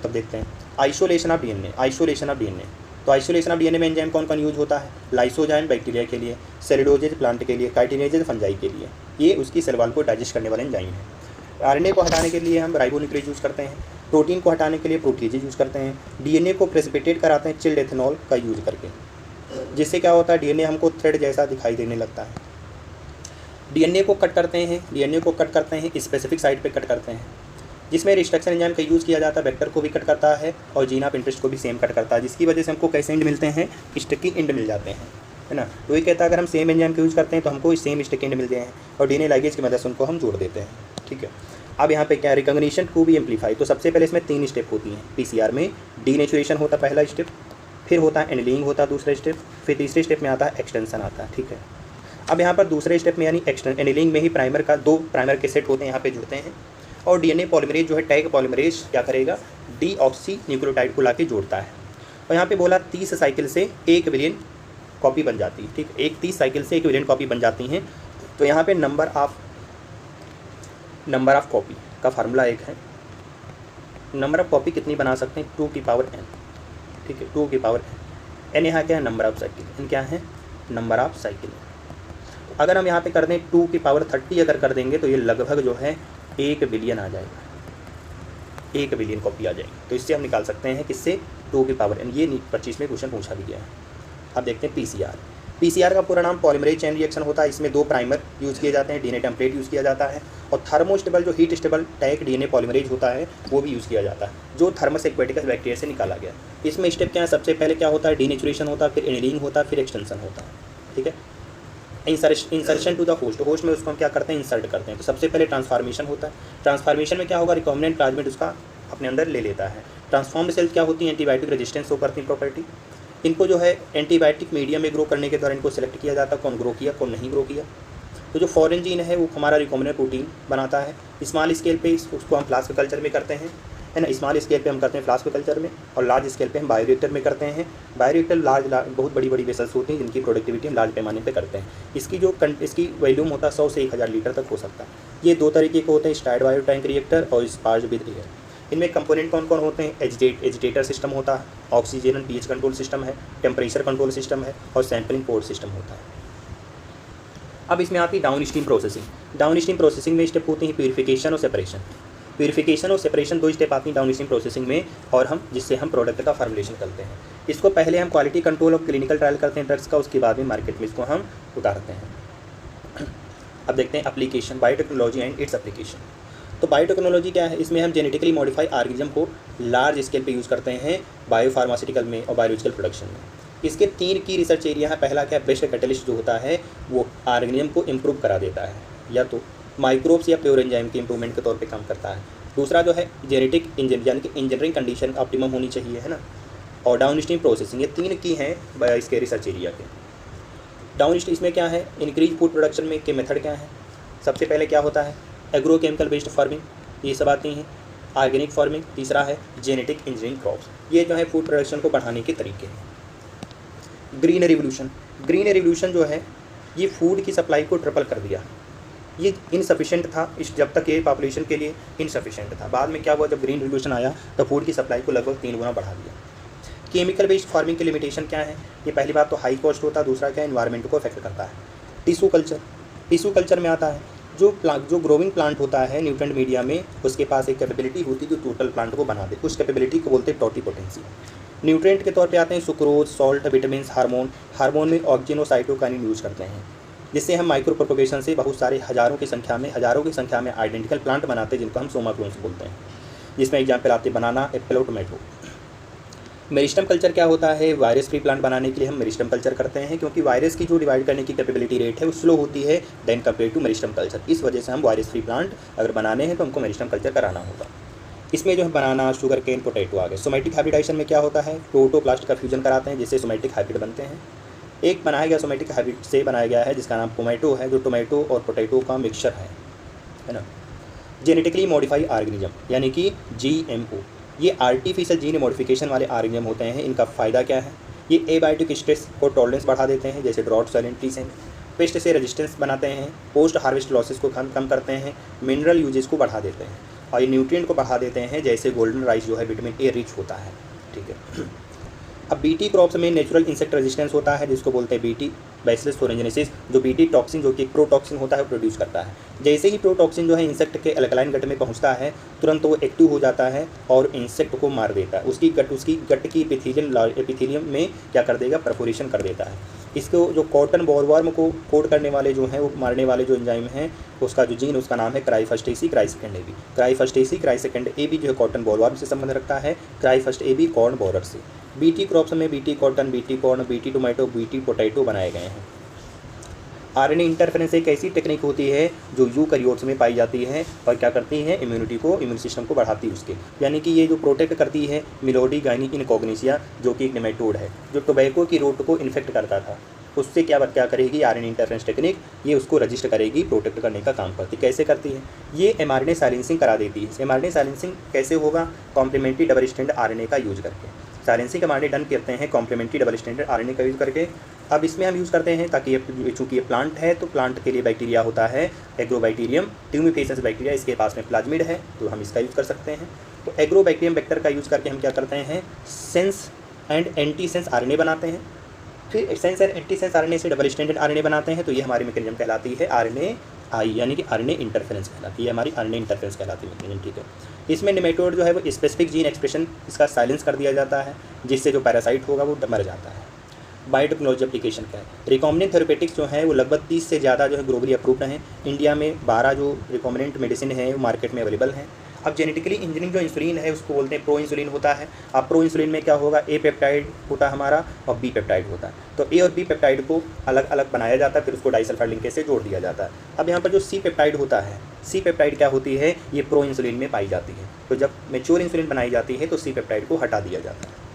तब देखते हैं isolation of DNA। Isolation of DNA, तो आइसोलेशन ऑफ DNA में एंजाइम कौन कौन यूज होता है? लाइसोजाइम बैक्टीरिया के लिए, सेलिडोजेज प्लांट के लिए, काइटिनेजेज फंजाई के लिए। ये उसकी सेल वॉल को डाइजेस्ट करने वाले एंजाइम है। RNA को हटाने के लिए हम राइबोन्यूक्लियोटाइड यूज़ करते हैं। प्रोटीन को हटाने के लिए प्रोटीजेज यूज़ करते हैं। DNA को प्रेसिपिटेट कराते हैं चिल्ड एथेनॉल का यूज़ करके, जिससे क्या होता है? DNA हमको थ्रेड जैसा दिखाई देने लगता है। DNA को कट करते हैं, स्पेसिफिक साइट पे कट करते हैं, जिसमें रिस्ट्रक्शन एंजाइम का यूज़ किया जाता है। वेक्टर को भी कट करता है और जीन ऑफ इंटरेस्ट को भी सेम कट करता है, जिसकी वजह से हमको कैसे एंड मिलते हैं? स्टिकी एंड मिल जाते हैं, है ना। तो ये कहता है अगर हम सेम एंजाइम का यूज़ करते हैं तो हमको सेम स्टिकी एंड मिलते हैं और DNA लाइगेज की मदद से उनको हम जोड़ देते हैं, ठीक है। अब यहाँ पे क्या? Recognition to be amplify. तो सबसे पहले इसमें 3 स्टेप होती हैं। PCR में डीनेचुरेशन होता है पहला स्टेप, फिर होता है एनिलिंग होता है दूसरा स्टेप, फिर तीसरे स्टेप में आता है एक्सटेंशन आता है, ठीक है। अब यहाँ पर दूसरे स्टेप में यानी एनिलिंग में ही प्राइमर का 2 प्राइमर के सेट होते हैं, यहाँ पे जुड़ते हैं और DNA पॉलीमरेज जो है टैग पॉलीमरेज क्या करेगा? डीऑक्सी न्यूक्लियोटाइड को लाके जोड़ता है। और यहाँ पे बोला 30 साइकिल से 1 बिलियन कॉपी बन जाती है, ठीक। 30 साइकिल से 1 बिलियन कॉपी बन जाती हैं। तो यहाँ पे नंबर ऑफ कॉपी का फार्मूला एक है। नंबर ऑफ कॉपी कितनी बना सकते हैं? 2 की पावर n, ठीक है। 2 की पावर n यहाँ क्या है? Number of cycle. n क्या है? Number of cycle. अगर हम यहाँ पे कर दें 2 की पावर 30 अगर कर देंगे तो ये लगभग जो है 1 बिलियन आ जाएगा, 1 बिलियन कॉपी आ जाएगी। तो इससे हम निकाल सकते हैं किससे? 2 की पावर n। ये 25 में क्वेश्चन पूछा भी गया है। अब देखते हैं PCR का पूरा नाम पॉलीमरेज चेन रिएक्शन होता है। इसमें 2 प्राइमर यूज़ किए जाते हैं, DNA टेम्पलेट यूज़ किया जाता है और थर्मोस्टेबल जो heat stable tag DNA polymerase होता है वो भी यूज़ किया जाता है, जो थर्मस एक्वेटिकस बैक्टीरिया से निकाला गया। इसमें स्टेप क्या है? सबसे पहले क्या होता है? डीनेचुरेशन होता है, फिर एनिलिंग होता है, फिर एक्सटेंशन होता है, ठीक है। इंसर्शन टू द होस्ट में उसको हम क्या करते हैं? इंसर्ट करते हैं। तो सबसे पहले ट्रांसफॉर्मेशन होता है। ट्रांसफॉर्मेशन में क्या होगा? रिकॉम्बिनेंट प्लाज्मिड उसका अपने अंदर ले लेता है। ट्रांसफॉर्म्ड सेल्स क्या होती हैं? एंटीबायोटिक रेजिस्टेंस शो करती हैं प्रॉपर्टी। इनको जो है एंटीबायोटिक मीडियम में ग्रो करने के द्वारा इनको सेलेक्ट किया जाता है, कौन ग्रो किया कौन नहीं ग्रो किया। तो जो फॉरेन जीन है वो हमारा रिकॉम्बिनेंट प्रोटीन बनाता है। स्मॉल स्केल पे उसको हम फ्लास्क कल्चर में करते हैं, है ना। स्मॉल स्केल पे हम करते हैं फ्लास्क कल्चर में और लार्ज स्केल पे हम बायोरिएक्टर में करते हैं। बायोरिएक्टर लार्ज बहुत बड़ी बड़ी वेसल्स होती हैं जिनकी प्रोडक्टिविटी हम लार्ज पैमाने पे करते हैं। इसकी वॉल्यूम होता है 100 से 1000 लीटर तक हो सकता है। ये 2 तरीके के होते हैं, स्टार्ड बायो टैंक रिएक्टर और स्पार्ज विद एयर। इनमें कंपोनेंट कौन कौन होते हैं? एजिटेटर सिस्टम होता है, ऑक्सीजन पीएच कंट्रोल सिस्टम है, टेम्परेचर कंट्रोल सिस्टम है और सैंपलिंग पोर्ट सिस्टम होता है। अब इसमें आती है down stream processing. Down stream processing में स्टेप होते हैं प्यूरिफिकेशन और सेपरेशन। प्यूरिफिकेशन और सेपरेशन 2 स्टेप आती हैं डाउनस्ट्रीम प्रोसेसिंग में, और हम जिससे हम प्रोडक्ट का फार्मुलेशन करते हैं। इसको पहले हम क्वालिटी कंट्रोल और क्लिनिकल ट्रायल करते हैं ड्रग्स का, उसके बाद में मार्केट में इसको हम उतारते हैं। अब देखते हैं application, biotechnology and its application. तो बायोटेक्नोलॉजी क्या है, इसमें हम जेनेटिकली मॉडिफाइड ऑर्गेनिज्म को लार्ज स्केल पे यूज़ करते हैं बायोफार्मास्यूटिकल में और बायोलॉजिकल प्रोडक्शन में। इसके 3 की रिसर्च एरिया है। पहला क्या है, बेस्ट कैटलिस्ट जो होता है वो ऑर्गेनिज्म को इम्प्रूव करा देता है, या तो माइक्रोब्स या प्योर एंजाइम के इंप्रूवमेंट के तौर पे काम करता है। दूसरा जो है जेनेटिक इंजीनियरिंग, यानी कि इंजीनियरिंग कंडीशन ऑप्टिमम होनी चाहिए, है ना। और डाउनस्ट्रीम प्रोसेसिंग, ये 3 की हैं इसके रिसर्च एरिया के। डाउनस्ट्रीम इसमें क्या है, इंक्रीज फूड प्रोडक्शन में के मेथड क्या है। सबसे पहले क्या होता है, एग्रोकेमिकल बेस्ड फार्मिंग, ये सब आती हैं। ऑर्गेनिक फार्मिंग, तीसरा है जेनेटिक इंजीनियरिंग क्रॉप्स, ये जो है फूड प्रोडक्शन को बढ़ाने के तरीके हैं। ग्रीन रिवोल्यूशन, ग्रीन रिवोल्यूशन जो है ये फूड की सप्लाई को ट्रिपल कर दिया। ये इनसफिशेंट था इस जब तक ये पॉपुलेशन के लिए इनसफिशेंट था। बाद में क्या हुआ, जब ग्रीन रिवोल्यूशन आया तो फूड की सप्लाई को लगभग 3 गुना बढ़ा दिया। केमिकल बेस्ड फार्मिंग की लिमिटेशन क्या है, ये पहली बात तो हाई कॉस्ट होता है, दूसरा क्या है एनवायरनमेंट को अफेक्ट करता है। टिश्यू कल्चर, टिश्यू कल्चर में आता है जो ग्रोविंग प्लांट होता है न्यूट्रेंट मीडिया में, उसके पास एक कैपेबिलिटी होती है जो टोटल प्लांट को बना दे, उस कैपेबिलिटी को बोलते हैं टोटिपोटेंसी। न्यूट्रिएंट के तौर पे आते हैं सुक्रोज, सॉल्ट, विटामिन, हार्मोन में ऑक्सीजन और साइटोकाइनिन यूज़ करते हैं, जिससे हम माइक्रो प्रोपोगेशन से बहुत सारे हज़ारों की संख्या में आइडेंटिकल प्लांट बनाते हैं, जिनको हम सोमा क्लोन्स बोलते हैं। जिसमें एग्जाम्पल आते हैं बनाना, एप्पल और टोमेटो। मेरिस्टम कल्चर क्या होता है, वायरस फ्री प्लांट बनाने के लिए हम मेरिस्टम कल्चर करते हैं, क्योंकि वायरस की जो डिवाइड करने की कैपेबिलिटी रेट है वो स्लो होती है then compare to meristem culture. इस वजह से हम वायरस फ्री प्लांट अगर बनाने हैं तो हमको मेरिस्टम कल्चर कराना होगा। इसमें जो है बनाना, शुगर केन, पोटैटो आ गए। सोमैटिक हाइब्रिडाइजेशन में क्या होता है, प्रोटोप्लास्ट का फ्यूजन कराते हैं जिससे सोमैटिक हाइब्रिड बनते हैं। एक बनाया गया सोमैटिक हाइब्रिड से बनाया गया है जिसका नाम टोमेटो है, जो टोमेटो और पोटैटो का मिक्सचर है ना। जेनेटिकली मॉडिफाइड ऑर्गेनिज्म यानी कि GMO, ये आर्टिफिशियल जीन मॉडिफिकेशन वाले ऑर्गेनिज्म होते हैं। इनका फ़ायदा क्या है, ये एबायोटिक स्ट्रेस को टॉलरेंस बढ़ा देते हैं, जैसे ड्रॉट, सैलिनिटी, पेस्ट से रेजिस्टेंस बनाते हैं, पोस्ट हार्वेस्ट लॉसेस को कम करते हैं, मिनरल यूजेस को बढ़ा देते हैं, और ये न्यूट्रिएंट को बढ़ा देते हैं, जैसे गोल्डन राइस जो है विटामिन A रिच होता है, ठीक है। अब BT क्रॉप्स में नेचुरल इंसेक्ट रेजिस्टेंस होता है, जिसको बोलते हैं BT, बैसिलस थोरेंजेनेसिस, जो BT टॉक्सिन जो कि प्रोटॉक्सिन होता है वो प्रोड्यूस करता है। जैसे ही प्रोटॉक्सिन जो है इंसेक्ट के अल्कलाइन गट में पहुंचता है, तुरंत वो एक्टिव हो जाता है और इंसेक्ट को मार देता है। उसकी गट की एपिथेलियम में क्या कर देगा, परफोरेशन कर देता है। इसको जो कॉटन बॉलवर्म को कोड करने वाले जो हैं, वो मारने वाले जो एंजाइम हैं, उसका जो जीन उसका नाम है क्राइफस्टेसी क्राइसेकेंड AB। क्राइफस्टेसी क्राइसेकेंड AB जो है कॉटन बॉलवर्म से संबंध रखता है, क्राइफस्ट AB कॉर्न बोरर से। BT क्रॉप्स में BT cotton, BT corn, BT tomato, BT potato बनाए गए हैं। RNA इंटरफेरेंस एक ऐसी टेक्निक होती है जो यूकैरियोट्स में पाई जाती है और क्या करती है, इम्यून सिस्टम को बढ़ाती है उसके, यानी कि ये जो प्रोटेक्ट करती है मिलोडी गाइनी इनकॉग्निसिया, जो कि एक नेमेटोड है जो टोबैको की रूट को इन्फेक्ट करता था, उससे क्या करेगी RNA इंटरफेरेंस टेक्निक, ये उसको रजिस्टर करेगी, प्रोटेक्ट करने का काम करती है। कैसे करती है, ये mRNA साइलेंसिंग करा देती है। mRNA साइलेंसिंग कैसे होगा, कॉम्प्लीमेंट्री डबल स्ट्रैंड RNA का यूज़ करके। साइलेंसिंग mRNA डन करते हैं कॉम्प्लीमेंट्री डबल स्ट्रैंड RNA का यूज़ करके। अब इसमें हम यूज़ करते हैं ताकि चूँकि ये प्लांट है तो प्लांट के लिए बैक्टीरिया होता है एग्रोबैक्टीरियम ट्यूमिफेसियस बैक्टीरिया, इसके पास में प्लाज्मिड है तो हम इसका यूज़ कर सकते हैं। तो एग्रोबैक्टीरियम वेक्टर का यूज़ करके हम क्या करते हैं, sense and anti sense RNA बनाते हैं। फिर sense and anti sense RNA से डबल स्ट्रैंडेड RNA बनाते हैं, तो ये हमारी मैकेनिज्म कहलाती है RNAi, यानी कि RNA इंटरफेरेंस कहलाती है, हमारी RNA इंटरफेरेंस कहलाती है मैकेनिज्म, ठीक है। इसमें नेमेटोड जो है वो स्पेसिफिक जीन एक्सप्रेशन इसका साइलेंस कर दिया जाता है, जिससे जो पैरासाइट होगा वो मर जाता है। बायोटेक्नोलॉजी एप्लीकेशन क्या है, रिकॉम्बिनेंट थेरेपेटिक्स जो है वो लगभग 30 से ज़्यादा जो है ग्लोबली अप्रूव्ड हैं। इंडिया में 12 जो रिकॉम्बिनेंट मेडिसिन है वो मार्केट में अवेलेबल हैं। अब जेनेटिकली इंजीनियरिंग जो इंसुलिन है उसको बोलते हैं प्रो इंसुलिन होता है। अब प्रो इंसुलिन में क्या होगा, A पेप्टाइड होता है हमारा और B पेप्टाइड होता है, तो A और B पेप्टाइड को अलग अलग बनाया जाता है, फिर उसको डाइसल्फाइड लिंकेज से जोड़ दिया जाता है। अब यहाँ पर जो C पेप्टाइड होता है, C पेप्टाइड क्या होती है, ये प्रो इंसुलिन में पाई जाती है। तो जब मेच्योर इंसुलिन बनाई जाती है तो C पेप्टाइड को हटा दिया जाता है।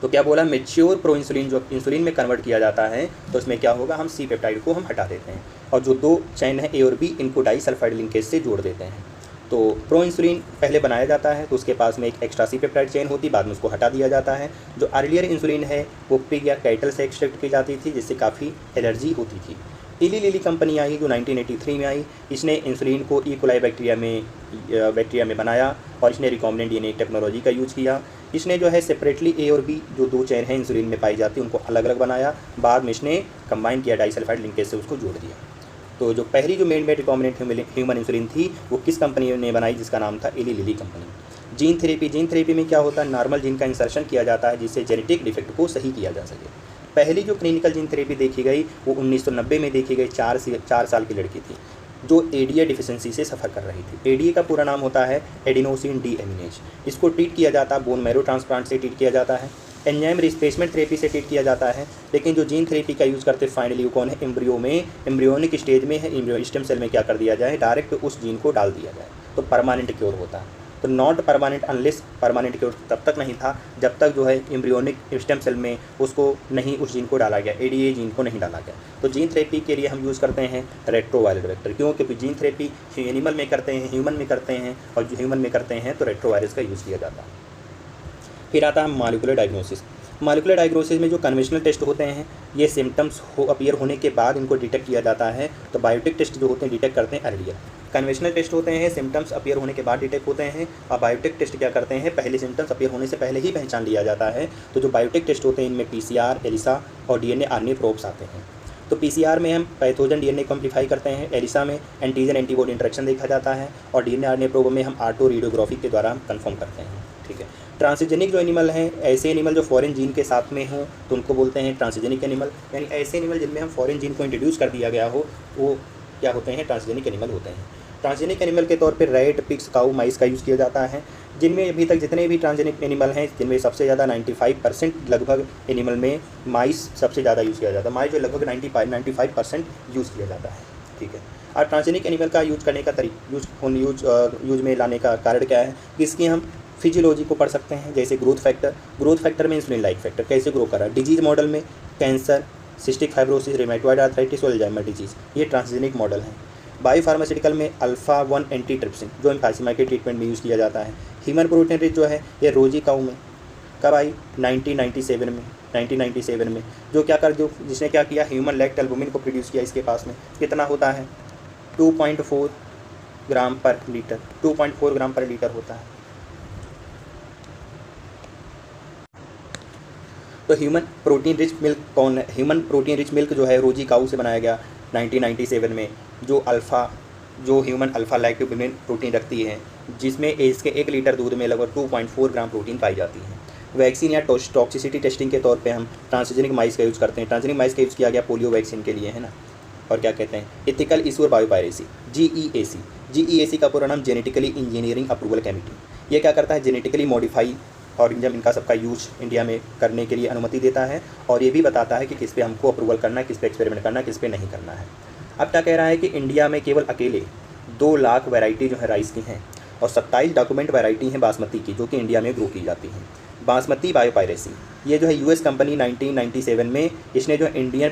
तो क्या बोला, मेच्योर प्रो इंसुलिन जो इंसुलिन में कन्वर्ट किया जाता है तो इसमें क्या होगा, हम C पेप्टाइड को हम हटा देते हैं और जो 2 चैन है A और B इनको डाइसल्फाइड लिंकेज से जोड़ देते हैं। तो प्रो इंसुलिन पहले बनाया जाता है तो उसके पास में एक एक्स्ट्रा C पेप्टाइड चेन होती, बाद में उसको हटा दिया जाता है। जो अर्लियर इंसुलिन है वो पिग या कैटल से एक्सट्रैक्ट की जाती थी, जिससे काफ़ी एलर्जी होती थी। इली लिली कंपनी आई जो 1983 में आई, इसने इंसुलिन को ई कोलाई बैक्टीरिया में बनाया और इसने रिकॉम्बिनेंट DNA टेक्नोलॉजी का यूज़ किया। इसने जो है सेपरेटली A और B जो 2 चेन हैं इंसुलिन में पाई जाती है उनको अलग अलग बनाया, बाद में इसने कंबाइन किया डाइसल्फाइड लिंकेज से उसको जोड़ दिया। तो जो पहली जो मेन रिकॉम्बिनेंट ह्यूमन इंसुलिन थी वो किस कंपनी ने बनाई, जिसका नाम था Eli Lilly company. Gene therapy में क्या होता है, नॉर्मल जीन का इंसर्शन किया जाता है जिससे जेनेटिक डिफेक्ट को सही किया जा सके। पहली जो क्लिनिकल जीन थेरेपी देखी गई वो 1990 में देखी गई। 4 साल की लड़की थी जो एडीए डिफिशिएंसी से सफ़र कर रही थी। एडीए का पूरा नाम होता है एडिनोसिन डीएमिनेज। इसको ट्रीट किया जाता है बोन मैरो ट्रांसप्लांट से ट्रीट किया जाता है, एंजाइम रिप्लेसमेंट थेरेपी से ट्रीट किया जाता है। लेकिन जो जीन थेरेपी का यूज़ करते फाइनली वो कौन है, एम्ब्रियो में, एम्ब्रियोनिक स्टेज में है, एम्ब्रियो स्टेम सेल में क्या कर दिया जाए, डायरेक्ट उस जीन को डाल दिया जाए तो परमानेंट क्योर होता है। तो not permanent unless permanent cure तब तक नहीं था जब तक जो है एम्ब्रियोनिक स्टेम सेल में उसको नहीं, उस जीन को डाला गया, एडीए जीन को नहीं डाला गया। तो जीन थेरेपी के लिए हम यूज़ करते हैं रेट्रोवायरस वेक्टर। क्यों? क्योंकि जीन थेरेपी एनिमल में करते हैं, ह्यूमन में करते हैं, और जो ह्यूमन में करते हैं तो रेट्रोवायरस का यूज़ किया जाता है। फिर आता है मॉलिक्यूलर डायग्नोसिस। मॉलिक्यूलर डायग्नोसिस में जो कन्वेंशनल टेस्ट होते हैं ये सिम्टम्स अपीयर होने के बाद इनको डिटेक्ट किया जाता है। तो बायोटिक टेस्ट जो होते हैं डिटेक्ट करते हैं अर्लियर। कन्वेंशनल टेस्ट होते हैं सिम्टम्स अपीयर होने के बाद डिटेक्ट होते हैं, और बायोटिक टेस्ट क्या करते हैं, पहले सिम्टम्स अपीयर होने से पहले ही पहचान लिया जाता है। तो जो बायोटिक टेस्ट होते हैं इनमें पीसीआर, एलिसा और डीएनए आरएनए प्रोब्स आते हैं। तो पीसीआर में हम पैथोजन डीएनए को एम्प्लीफाई करते हैं, एलिसा में एंटीजन एंटीबॉडी इंटरेक्शन देखा जाता है, और डीएनए आरएनए प्रोब में हम आर्टो रेडियोग्राफी के द्वारा हम कन्फर्म करते हैं। ठीक है। ट्रांसजेनिक जो एनिमल हैं, ऐसे एनिमल जो फॉरेन जीन के साथ में हों तो उनको बोलते हैं ट्रांसजेनिक एनिमल, यानी ऐसे एनिमल जिनमें हम फॉरेन जीन को इंट्रोड्यूस कर दिया गया हो वो क्या होते हैं, ट्रांसजेनिक एनिमल होते हैं। ट्रांसजेनिक एनिमल के तौर पे रैट, पिग्स, काऊ, माइस का यूज़ किया जाता है। जिनमें अभी तक जितने भी ट्रांसजेनिक एनिमल हैं जिनमें सबसे ज़्यादा 95% लगभग एनिमल में माइस सबसे ज़्यादा यूज़ किया जाता है। माइस जो लगभग 95% यूज़ किया जाता है। ठीक है। और ट्रांसजेनिक एनिमल का यूज़ करने का यूज़ में लाने का कारण क्या है कि इसकी हम फिजियोलॉजी को पढ़ सकते हैं। जैसे ग्रोथ फैक्टर में इंसुलिन लाइक फैक्टर कैसे ग्रो कर रहा है। डिजीज मॉडल में cancer, cystic fibrosis, rheumatoid arthritis और अल्जाइमर डिजीज़, ये ट्रांसजेनिक मॉडल हैं। बायोफार्मास्यूटिकल में अल्फा-1 एंटीट्रिप्सिन जो एम्फाइसीमा के ट्रीटमेंट में यूज़ किया जाता है। ह्यूमन प्रोटीन रिच जो है ये रोजी काऊ में कब आई, 1997 में जो जिसने क्या किया, ह्यूमन लैक्ट एल्बुमिन को प्रोड्यूस किया। इसके पास में कितना होता है, 2.4 ग्राम पर लीटर, 2.4 ग्राम पर लीटर होता है। तो ह्यूमन प्रोटीन रिच मिल्क कौन है, ह्यूमन प्रोटीन रिच मिल्क जो है रोजी काऊ से बनाया गया 1997 में, जो ह्यूमन अल्फ़ा लैक्टोबिनिन प्रोटीन रखती है, जिसमें इसके 1 लीटर दूध में लगभग 2.4 ग्राम प्रोटीन पाई जाती है। वैक्सीन या टॉक्सिसिटी टेस्टिंग के तौर पे हम ट्रांसजेनिक माइस का यूज़ करते हैं। ट्रांसजेनिक माइस का यूज़ किया गया पोलियो वैक्सीन के लिए, है ना। और क्या कहते हैं, एथिकल इशू और बायोपायरेसी, जीईएसी का पूरा नाम जेनेटिकली इंजीनियरिंग अप्रूवल कमेटी। ये क्या करता है, जेनेटिकली मॉडिफाई ऑर्गेनिज्म इनका सबका यूज इंडिया में करने के लिए अनुमति देता है, और ये भी बताता है कि किस पे हमको अप्रूवल करना है, किस पे एक्सपेरिमेंट करना है, किस पे नहीं करना है। अब क्या कह रहा है कि इंडिया में केवल अकेले 2 लाख वैरायटी जो है राइस की हैं, और 27 डॉक्यूमेंट वैरायटी हैं बासमती की जो कि इंडिया में ग्रो की जाती हैं। बासमती बायोपायरेसी ये जो है यूएस कंपनी 1997 में इसने जो इंडियन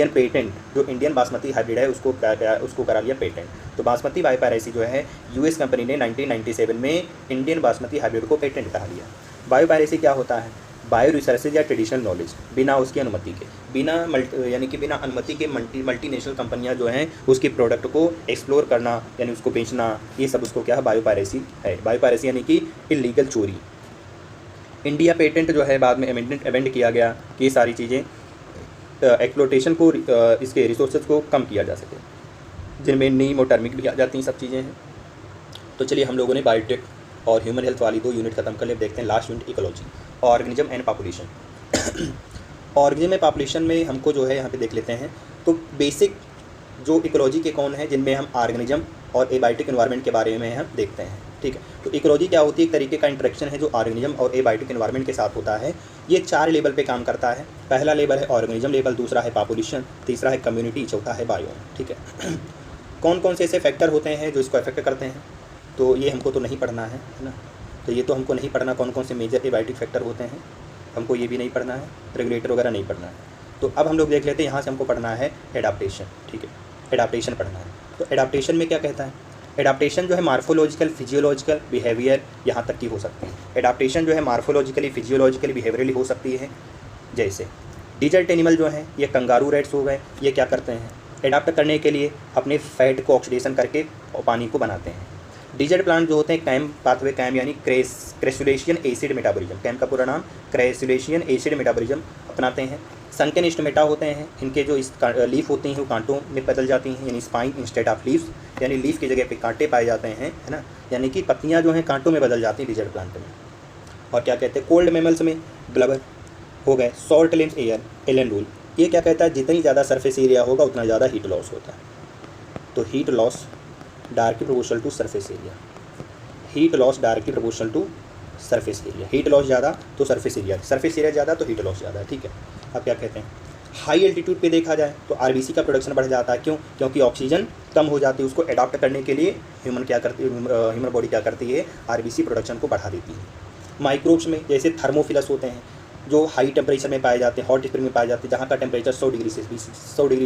पेटेंट जो इंडियन बासमती हाइब्रिड है उसको करा लिया पेटेंट। तो बासमती बायोपायरेसी जो है यूएस कंपनी ने 1997 में इंडियन बासमती हाइब्रिड को पेटेंट करा लिया। बायोपायरेसी क्या होता है, बायो रिसर्चेज या ट्रेडिशनल नॉलेज बिना उसकी अनुमति के, बिना अनुमति के मल्टीनेशनल कंपनियां जो हैं उसके प्रोडक्ट को एक्सप्लोर करना यानी उसको बेचना, ये सब उसको क्या है, बायोपायरेसी है। बायोपायरेसी यानी कि इलीगल चोरी। इंडिया पेटेंट जो है बाद में अमेंड किया गया कि ये सारी चीज़ें एक्सप्लोटेशन को इसके रिसोर्सेज को कम किया जा सके, जिनमें नीम और टर्मिक भी आ जाती हैं, सब चीज़ें हैं। तो चलिए हम लोगों ने बायोटेक और ह्यूमन हेल्थ वाली 2 यूनिट खत्म कर लिए। देखते हैं last unit ecology, organism and population. Organism and population में हमको जो है यहाँ पे देख लेते हैं। तो बेसिक जो इकोलॉजी के कौन है, जिनमें हम ऑर्गेनिज्म और एबायोटिक एनवायरनमेंट के बारे में हम देखते हैं। ठीक है। तो इकोलॉजी क्या होती है, एक तरीके का इंटरेक्शन है जो ऑर्गेनिज्म और एबायोटिक एनवायरनमेंट के साथ होता है। ये 4 लेवल पे काम करता है। पहला लेवल है ऑर्गेनिज्म लेवल, दूसरा है पॉपुलेशन, तीसरा है कम्युनिटी, चौथा है बायोम। ठीक है। कौन कौन से ऐसे फैक्टर होते हैं जो इसको अफेक्ट करते हैं, तो ये हमको तो नहीं पढ़ना है ना। तो ये तो हमको नहीं पढ़ना कौन कौन से मेजर एबायोटिक फैक्टर होते हैं, हमको ये भी नहीं पढ़ना है, रेगुलेटर वगैरह नहीं पढ़ना है। तो अब हम लोग देख लेते हैं, यहाँ से हमको पढ़ना है एडाप्टेशन। ठीक है, एडाप्टेशन पढ़ना है। तो एडाप्टेशन में क्या कहता है, एडाप्टेशन जो है मार्फोलॉजिकल, फिजियोलॉजिकल, बिहेवियर यहाँ तक की हो सकती है। एडाप्टेशन जो है मार्फोलॉजिकली, फिजियोलॉजिकली, बिहेवियरली हो सकती है। जैसे डिजर्ट एनिमल जो है ये कंगारू रेट्स हो गए, ये क्या करते हैं, एडाप्ट करने के लिए अपने फैट को ऑक्सीडेशन करके और पानी को बनाते हैं। डिजर्ट प्लांट जो होते हैं कैम पाथवे, कैम यानी क्रेसुलेशियन एसिड मेटाबॉलिज्म, कैम का पूरा नाम क्रेसुलेशियन एसिड मेटाबॉलिज्म अपनाते हैं। सनकेन स्टोमेटा होते हैं, इनके जो इस लीफ होती हैं वो कांटों में बदल जाती हैं, यानी स्पाइन इंस्टेड ऑफ लीव्स, यानी लीफ की जगह पे कांटे पाए जाते हैं, है ना, यानी कि पत्तियां जो हैं कांटों में बदल जाती हैं लिजर्ड प्लांट में। और क्या कहते हैं, कोल्ड मेमल्स में ब्लबर हो गए, short limbs ear, Allen rule, ये क्या कहता है, जितनी ज़्यादा सरफेस एरिया होगा उतना ज़्यादा हीट लॉस होता है। तो heat loss directly proportional to surface area, heat loss directly proportional to surface area, heat loss ज़्यादा तो सरफेस एरिया ज़्यादा तो हीट लॉस ज़्यादा, ठीक है। अब क्या कहते हैं, हाई एल्टीट्यूड पे देखा जाए तो आरबीसी का प्रोडक्शन बढ़ जाता है, क्यों, क्योंकि ऑक्सीजन कम हो जाती है, उसको अडॉप्ट करने के लिए ह्यूमन बॉडी क्या करती है, आरबीसी प्रोडक्शन को बढ़ा देती है। माइक्रोब्स में जैसे थर्मोफिलस होते हैं जो हाई टेम्परेचर में पाए जाते हैं, हॉट स्प्रिंग में पाए जाते हैं, जहाँ का टेम्परेचर 100 डिग्री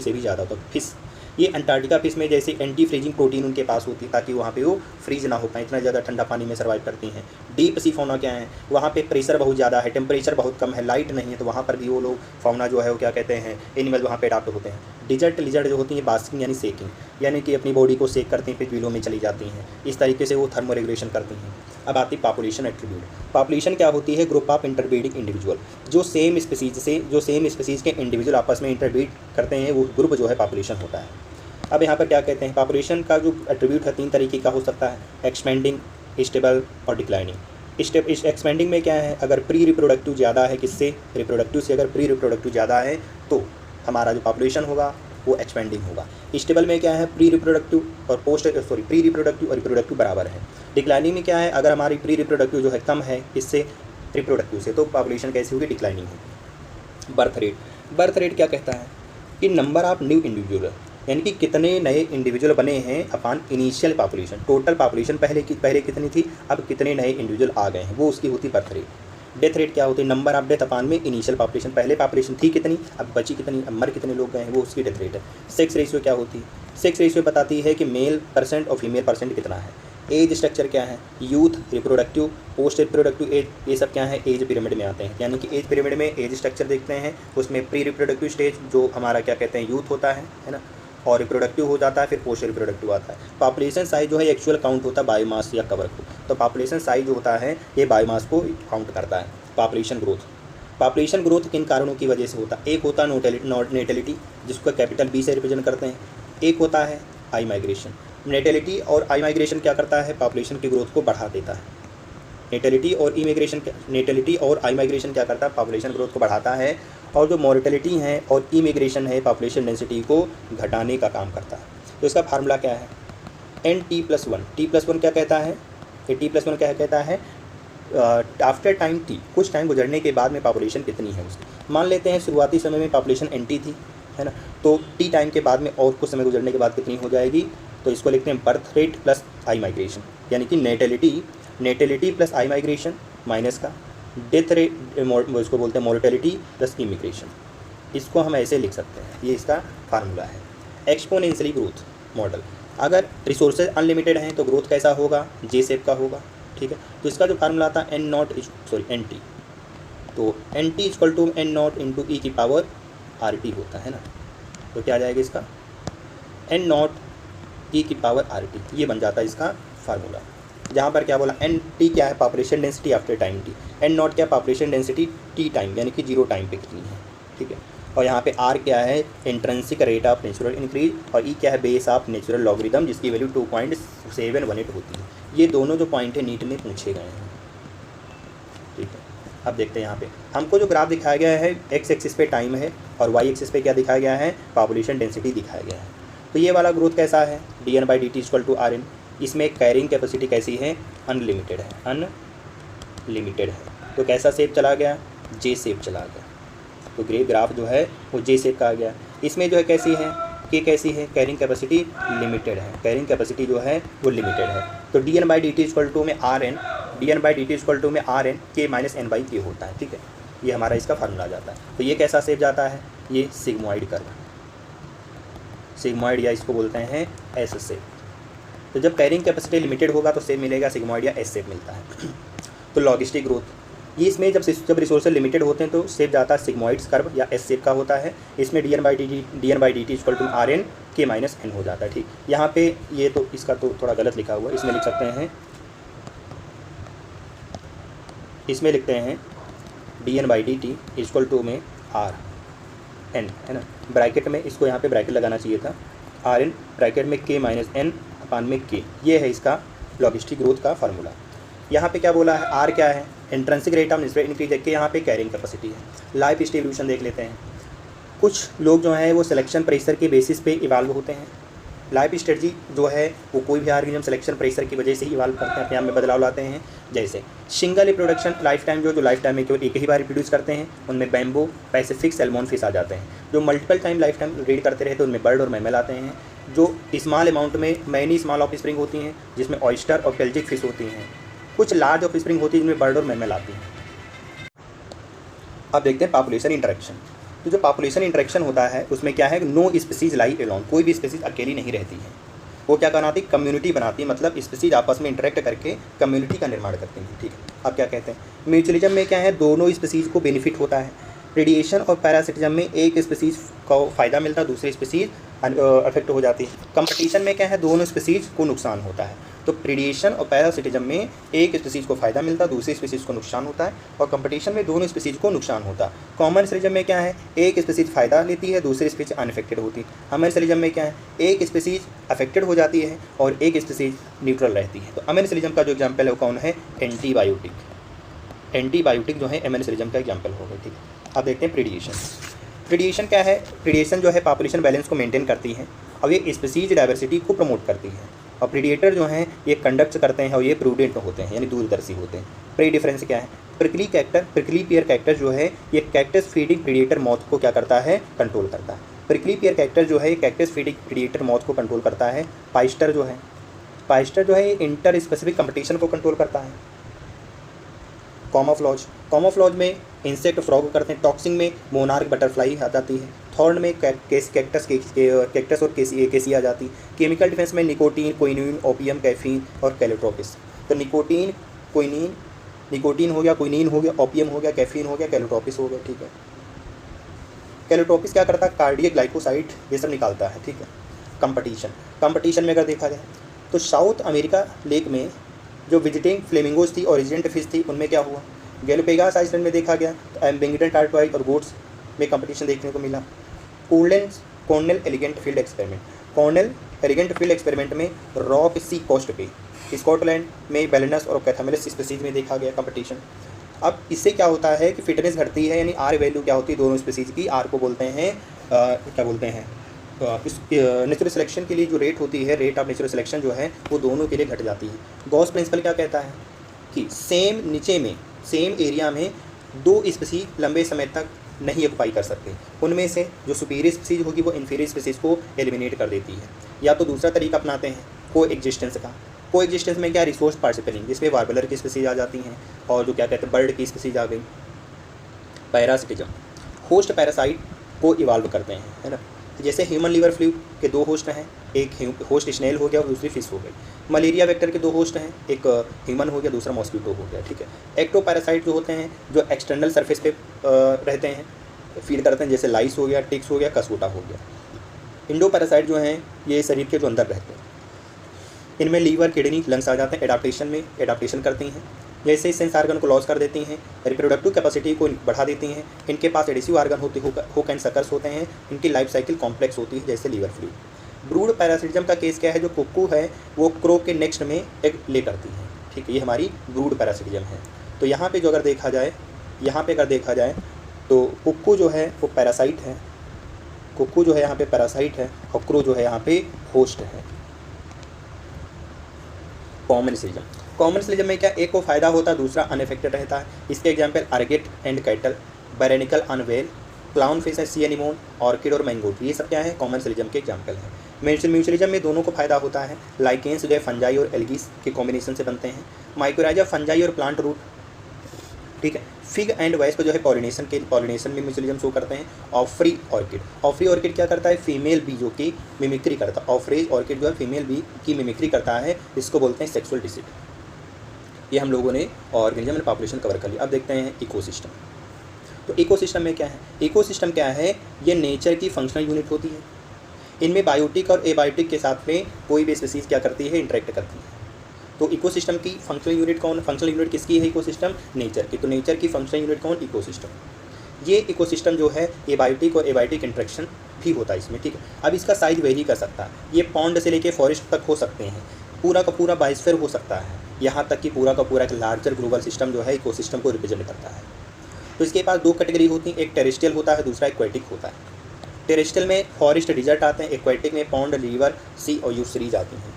से भी ज़्यादा होता है। फिश, ये अंटार्कटिका फिश में जैसे एंटी फ्रीजिंग प्रोटीन उनके पास होती है ताकि वहाँ पे वो फ्रीज ना हो पाए, इतना ज़्यादा ठंडा पानी में सर्वाइव करती हैं। डीप सी फौना क्या है, वहाँ पे प्रेशर बहुत ज़्यादा है, टेम्परेचर बहुत कम है, लाइट नहीं है, तो वहाँ पर भी वो लोग फौना जो है वो क्या कहते हैं, एनिमल वहाँ पे अडॉप्ट होते हैं। डिजर्ट लिजर्ड जो होती हैं बास्किंग यानी सेकिंग, यानी कि अपनी बॉडी को सेक करती हैं फिर बिलों में चली जाती हैं, इस तरीके से वो थर्मो रेगुलेशन करती हैं। अब आती पॉपुलेशन एट्रीब्यूट। पॉपुलेशन क्या होती है, ग्रुप ऑफ इंटरब्रीडिंग इंडिविजुअल, जो सेम स्पीसीज़ के इंडिविजुअल आपस में इंटरब्रीड करते हैं, वो ग्रुप जो है पॉपुलेशन होता है। अब यहाँ पर क्या कहते हैं, पॉपुलेशन का जो एट्रीब्यूट है 3 तरीके का हो सकता है, एक्सपेंडिंग, स्टेबल और डिक्लाइनिंग। इस एक्सपेंडिंग में क्या है, अगर प्री रिप्रोडक्टिव ज़्यादा है, किससे, रिप्रोडक्टिव से, अगर प्री रिप्रोडक्टिव ज़्यादा है तो हमारा जो पॉपुलेशन होगा वो एक्सपेंडिंग होगा। स्टेबल में क्या है, प्री रिप्रोडक्टिव और रिप्रोडक्टिव बराबर है। डिक्लाइनिंग में क्या है, अगर हमारी प्री रिप्रोडक्टिव जो है कम है इससे, रिप्रोडक्टिव से, तो पॉपुलेशन कैसी होगी, डिक्लाइनिंग होगी। बर्थ रेट क्या कहता है कि नंबर ऑफ न्यू इंडिविजुअल, यानी कि कितने नए इंडिविजुअल बने हैं upon initial population, total population पहले कितनी थी, अब कितने नए इंडिविजुअल आ गए हैं, वो उसकी होती बर्थ रेट। डेथ रेट क्या होती है, नंबर ऑफ डेथ अपॉन में इनिशियल पॉपुलेशन, पहले पॉपुलेशन थी कितनी, अब बची कितनी, अब मर कितने लोग गए हैं, वो उसकी डेथ रेट है। सेक्स रेशियो क्या होती है, सेक्स रेशियो बताती है कि मेल परसेंट और फीमेल परसेंट कितना है। एज स्ट्रक्चर क्या है, youth, reproductive, post reproductive age, ये सब क्या है, एज पिरामिड में आते हैं, यानी कि एज पिरामिड में एज स्ट्रक्चर देखते हैं, उसमें प्री रिप्रोडक्टिव स्टेज जो हमारा क्या कहते हैं यूथ होता है ना, और रिप्रोडक्टिव हो जाता है, फिर पोस्ट रिप्रोडक्टिव आता है। पॉपुलेशन साइज जो है एक्चुअल काउंट होता है बायोमास या कवर को, तो पॉपुलेशन साइज जो होता है ये बायोमास को काउंट करता है। पॉपुलेशन ग्रोथ किन कारणों की वजह से होता है, एक होता है नेटेलिटी जिसको कैपिटल बी से रिप्रेजेंट करते हैं, एक होता है आई माइग्रेशन। नेटेलिटी और आई माइग्रेशन क्या करता है, पॉपुलेशन की ग्रोथ को बढ़ा देता है। नेटेलिटी और आई माइग्रेशन क्या करता है, पॉपुलेशन ग्रोथ को बढ़ाता है, और जो मॉर्टेलिटी है और इमिग्रेशन है पॉपुलेशन डेंसिटी को घटाने का काम करता है। तो इसका फार्मूला क्या है, N+1, T+1 क्या कहता है, ये T+1 क्या कहता है, आफ्टर टाइम टी, कुछ टाइम गुजरने के बाद में पॉपुलेशन कितनी है उसकी। मान लेते हैं शुरुआती समय में पॉपुलेशन NT थी, है ना, तो टी टाइम के बाद में और कुछ समय गुजरने के बाद कितनी हो जाएगी, तो इसको लिखते हैं बर्थ रेट प्लस आई माइग्रेशन, यानी कि नेटेलिटी प्लस आई माइग्रेशन माइनस का डेथ रेट, इसको बोलते हैं मॉर्टेलिटी प्लस इमिग्रेशन। इसको हम ऐसे लिख सकते हैं, ये इसका फार्मूला है। एक्सपोनेंशियली ग्रोथ मॉडल, अगर रिसोर्सेज अनलिमिटेड हैं तो ग्रोथ कैसा होगा, जे शेप का होगा, ठीक है। तो इसका जो फार्मूला था NT, तो NT = N0 × e की पावर RT होता है ना, तो क्या आ जाएगा इसका N0 e की पावर RT, ये बन जाता है इसका फार्मूला। जहाँ पर क्या बोला, NT क्या है, population density after time T, N0 क्या, पॉपुलेशन डेंसिटी टी टाइम यानी कि 0 टाइम पे कितनी है, ठीक है। और यहाँ पे R क्या है, intrinsic rate of natural increase, और E क्या है, बेस ऑफ नेचुरल लॉगरिदम, जिसकी वैल्यू 2.718 होती है। ये दोनों जो पॉइंट है नीट में पूछे गए हैं, ठीक है। अब देखते हैं यहाँ पे हमको जो ग्राफ दिखाया गया है, एक्स एक्सिस पे टाइम है और वाई एक्सिस पे क्या दिखाया गया है, पॉपुलेशन डेंसिटी दिखाया गया है। तो ये वाला ग्रोथ कैसा है, dN/dt = Rn, इसमें कैरिंग कैपेसिटी कैसी है, अनलिमिटेड है, तो कैसा शेप चला गया, जे शेप चला गया, तो ग्राफ जो है वो जे शेप का आ गया। इसमें जो है कैसी है, कैरिंग कैपेसिटी लिमिटेड है, कैरिंग कैपेसिटी जो है वो लिमिटेड है। तो dN/dt = में Rn, dN/dt = में Rn k - n/k होता है, ठीक है। ये हमारा इसका फार्मूला आ जाता है। तो ये कैसा शेप जाता है, ये सिग्मॉइड कर्व, सिग्मॉइड या इसको बोलते हैं एस शेप। तो जब कैरिंग कैपेसिटी लिमिटेड होगा तो शेप मिलेगा सिग्मॉइड या एस शेप मिलता है। तो लॉगिस्टिक ग्रोथ, ये इसमें जब रिसोर्सेज लिमिटेड होते हैं तो शेप जाता है सिग्मॉइड्स कर्व या एस शेप का होता है। इसमें dN/dt = Rn k - n हो जाता है, ठीक। यहाँ पे ये तो इसका तो थोड़ा गलत लिखा हुआ है, इसमें लिख सकते हैं, इसमें लिखते हैं dN/dt = में R, एन, है ना, ब्रैकेट में इसको यहाँ पे ब्रैकेट लगाना चाहिए था, आर एन ब्रैकेट में के माइनस एन अपान में के, ये है इसका लॉजिस्टिक ग्रोथ का फार्मूला। यहाँ पे क्या बोला है, आर क्या है, इंट्रिंसिक रेट ऑफ इंक्रीज है, के यहाँ पे कैरिंग कैपेसिटी है। लाइफ डिस्ट्रीब्यूशन देख लेते हैं। कुछ लोग जो हैं वो सिलेक्शन प्रेशर के बेसिस पे इवाल्व होते हैं। लाइफ स्ट्रेटजी जो है वो कोई भी ऑर्गेनिज्म सिलेक्शन प्रेशर की वजह से ही इवाल्व करते हैं, अपने आप में बदलाव लाते हैं। जैसे सिंगल रिप्रोडक्शन लाइफ टाइम जो लाइफ टाइम में केवल एक ही बार रिप्रोड्यूस करते हैं, उनमें बैम्बो, पैसिफिक, सैल्मन फिश आ जाते हैं। जो multiple time life time read करते रहते हैं उनमें बर्ड और मैमल आते हैं। जो स्मॉल अमाउंट में मैनी स्मॉल ऑफ स्प्रिंग होती हैं जिसमें ऑयस्टर और पेल्जिक फिश होती हैं। कुछ लार्ज ऑफ स्प्रिंग होती है जिनमें बर्ड और मैमल आती हैं। अब देखते हैं पॉपुलेशन इंटरेक्शन। तो जो पॉपुलेशन इंटरेक्शन होता है उसमें क्या है, नो स्पीसीज लाई एलोन, कोई भी स्पीसीज अकेली नहीं रहती है। वो क्या बनाती है, कम्युनिटी बनाती है, मतलब स्पीसीज आपस में इंटरेक्ट करके कम्युनिटी का निर्माण करती हैं। ठीक है, अब क्या कहते हैं, म्यूचुअलिज्म में क्या है, दोनों स्पीसीज को बेनिफिट होता है। प्रेडिएशन और पैरासिटिज्म में एक स्पीसीज को फ़ायदा मिलता है, दूसरी स्पीसीज अफेक्ट हो जाती है। कंपटीशन में क्या है, दोनों स्पीसीज को नुकसान होता है। तो प्रेडिएशन और पैरासिटिज्म में एक स्पीसीज को फ़ायदा मिलता है, दूसरी स्पीसीज को नुकसान होता है, और कंपटीशन में दोनों स्पीसीज को नुकसान होता है। कॉमर्शियलिज्म में क्या है, एक स्पीसीज फ़ायदा लेती है, दूसरी स्पीसीज अनफेक्टेड होती है। कमर्शियलिज्म में क्या है, एक स्पीसीज अफेक्टेड हो जाती है और एक स्पीसीज न्यूट्रल रहती है। तो कमर्शियलिज्म का जो एग्जाम्पल है वो कौन है, एंटीबायोटिक। एंटीबायोटिक जो है कमर्शियलिज्म का एग्जाम्पल होगा। ठीक है, अब देखते हैं प्रेडिएशन। प्रेडिएशन क्या है, प्रेडिएशन जो है पॉपुलेशन बैलेंस को मेंटेन करती है और ये स्पीसीज डाइवर्सिटी को प्रमोट करती है। और प्रेडिएटर जो हैं ये कंडक्ट करते हैं और ये प्रूडेंट होते हैं, यानी दूरदर्शी होते हैं। प्रे डिफरेंस क्या है, प्रिकली पियर कैक्टर जो है ये कैक्टस फीडिंग प्रेडिएटर मॉथ को क्या करता है, कंट्रोल करता है। प्रिकली पियर कैक्टर जो है ये कैक्टस फीडिंग प्रेडिएटर मॉथ को कंट्रोल करता है। पाइस्टर जो है ये इंटर स्पेसिफिक कंपटीशन को कंट्रोल करता है। कॉमोफ्लॉज में इंसेक्ट फ्रॉग करते हैं। टॉक्सिन में मोनार्क बटरफ्लाई आ जाती है। थॉर्न में कैक्टस और केसी आ जाती है। केमिकल डिफेंस में निकोटीन, क्विनीन, ओपियम, कैफीन और कैलोट्रोपिस। तो निकोटीन हो गया, क्विनीन हो गया, ओपियम हो गया, कैफीन हो गया, कैलोट्रोपिस हो गया। ठीक है, कैलोट्रोपिस क्या करता है, कार्डियक ग्लाइकोसाइड ये सब निकालता है। ठीक है, कंपटीशन में अगर देखा जाए तो साउथ अमेरिका लेक में जो विजिटिंग फ्लेमिंगोज थी और रेजिडेंट फिश थी उनमें क्या हुआ, गैलोपेगास आइलैंड में देखा गया तो एम्बिंगटन टार्टवाइज और गोट्स में कंपटीशन देखने को मिला। कॉर्नेल एलिगेंट फील्ड एक्सपेरिमेंट में रॉक सी कोस्ट पे स्कॉटलैंड में बैलेनस और कैथामेलिस स्पीसीज में देखा गया कंपटीशन। अब इससे क्या होता है कि फिटनेस घटती है, यानी आर वैल्यू क्या होती है दोनों स्पीसीज की, आर को बोलते हैं इस नेचुरल सिलेक्शन के लिए जो रेट होती है, रेट ऑफ नेचुरल सिलेक्शन जो है वो दोनों के लिए घट जाती है। गॉस प्रिंसिपल क्या कहता है कि सेम एरिया में दो स्पीसीज लंबे समय तक नहीं ऑक्युपाई कर सकते, उनमें से जो सुपीरियर स्पीसीज होगी वो इन्फीरियर स्पीसीज को एलिमिनेट कर देती है। या तो दूसरा तरीका अपनाते हैं को एग्जिस्टेंस का। को एग्जिस्टेंस में क्या, रिसोर्स पार्टिसिपेटिंग, जिसमें वार्बलर की स्पीसीज आ जाती हैं और जो क्या कहते हैं बर्ड की स्पीसीज आ गई। पैरासिटिज्म, होस्ट पैरासाइट को इवाल्व करते हैं, है ना। जैसे ह्यूमन लीवर फ्लू के दो होस्ट हैं, एक होस्ट स्नेल हो गया और दूसरी फिश हो गई। मलेरिया वेक्टर के दो होस्ट हैं, एक ह्यूमन हो गया दूसरा मॉस्किटो हो गया। ठीक है, एक्टोपैरासाइट जो होते हैं जो एक्सटर्नल सरफेस पे रहते हैं, फीड करते हैं, जैसे लाइस हो गया, टिक्स हो गया, कसूटा हो गया। इंडो पैरासाइट जो हैं ये शरीर के जो अंदर रहते हैं, इनमें लीवर, किडनी, लंग्स आ जाते हैं। एडाप्टेशन करती हैं, जैसे सेंस आर्गन को लॉस कर देती हैं, रिप्रोडक्टिव कैपेसिटी को बढ़ा देती हैं। इनके पास एडिसिव आर्गन होते हुक एंड सकर्स होते हैं। इनकी लाइफ साइकिल कॉम्प्लेक्स होती है, जैसे लीवर फ्लू। ब्रूड पैरासिटिज्म का केस क्या है, जो कुक्कू है वो क्रो के नेक्स्ट में एग ले करती है। ठीक है, ये हमारी ब्रूड पैरासिटिज्म है। तो यहाँ पे जो अगर देखा जाए तो कुक्कू जो है वो पैरासाइट है, कुक्कू जो है यहाँ पे पैरासाइट है और क्रो जो है यहाँ पे होस्ट है। कॉमर्शियलिज्म में क्या, एक को फ़ायदा होता है दूसरा अनएफेक्टेड रहता है। इसके एग्जाम्पल आर्गेट and cattle, barnacle and whale, clown fish है, सी एनिमोन, ऑर्किड और मैंगो, ये सब क्या है कॉमर्शियलिज्म के एग्जाम्पल हैं। म्यूचुअलिज्म में दोनों को फ़ायदा होता है। लाइकेंस जो है फंजाई और एल्गीस के कॉम्बिनेशन से बनते हैं। माइकोराइजा फंजाई और प्लांट रूट। ठीक है, फिग एंड वाइस को जो है पॉलिनेशन में म्यूचुअलिज्म शो करते हैं। ऑफ्री ऑर्किड क्या करता है, फीमेल बी जो कि मिमिक्री करता है। ऑफ्रेज ऑर्किड जो है फीमेल बी की मिमिक्री करता है, इसको बोलते हैं सेक्सुअल डिसिट। ये हम लोगों ने ऑर्गेनिज्म एंड पॉपुलेशन कवर कर लिया। अब देखते हैं इकोसिस्टम। तो इकोसिस्टम में क्या है, इकोसिस्टम क्या है, ये नेचर की फंक्शनल यूनिट होती है। इनमें बायोटिक और एबायोटिक के साथ में कोई भी स्पीसीज क्या करती है, इंटरेक्ट करती है। तो इकोसिस्टम की फंक्शनल यूनिट कौन, फंक्शनल यूनिट किसकी है, इकोसिस्टम नेचर की। तो नेचर की फंक्शनल यूनिट कौन, इकोसिस्टम। ये इकोसिस्टम जो है एबायोटिक और एबायोटिक इंटरेक्शन भी होता है इसमें, ठीक है। अब इसका साइज वेरी कर सकता है, ये पॉन्ड से लेके फॉरेस्ट तक हो सकते हैं, पूरा का पूरा बायोस्फीयर हो सकता है, यहाँ तक कि पूरा का पूरा एक लार्जर ग्लोबल सिस्टम जो है इकोसिस्टम को रिप्रेजेंट करता है। तो इसके पास दो कैटेगरी होती हैं, एक टेरेस्ट्रियल होता है, दूसरा एक्वेटिक होता है। टेरेस्ट्रियल में फॉरेस्ट डिजर्ट आते हैं, एक्वेटिक में पॉन्ड, रिवर, सी और यूसरीज आती हैं।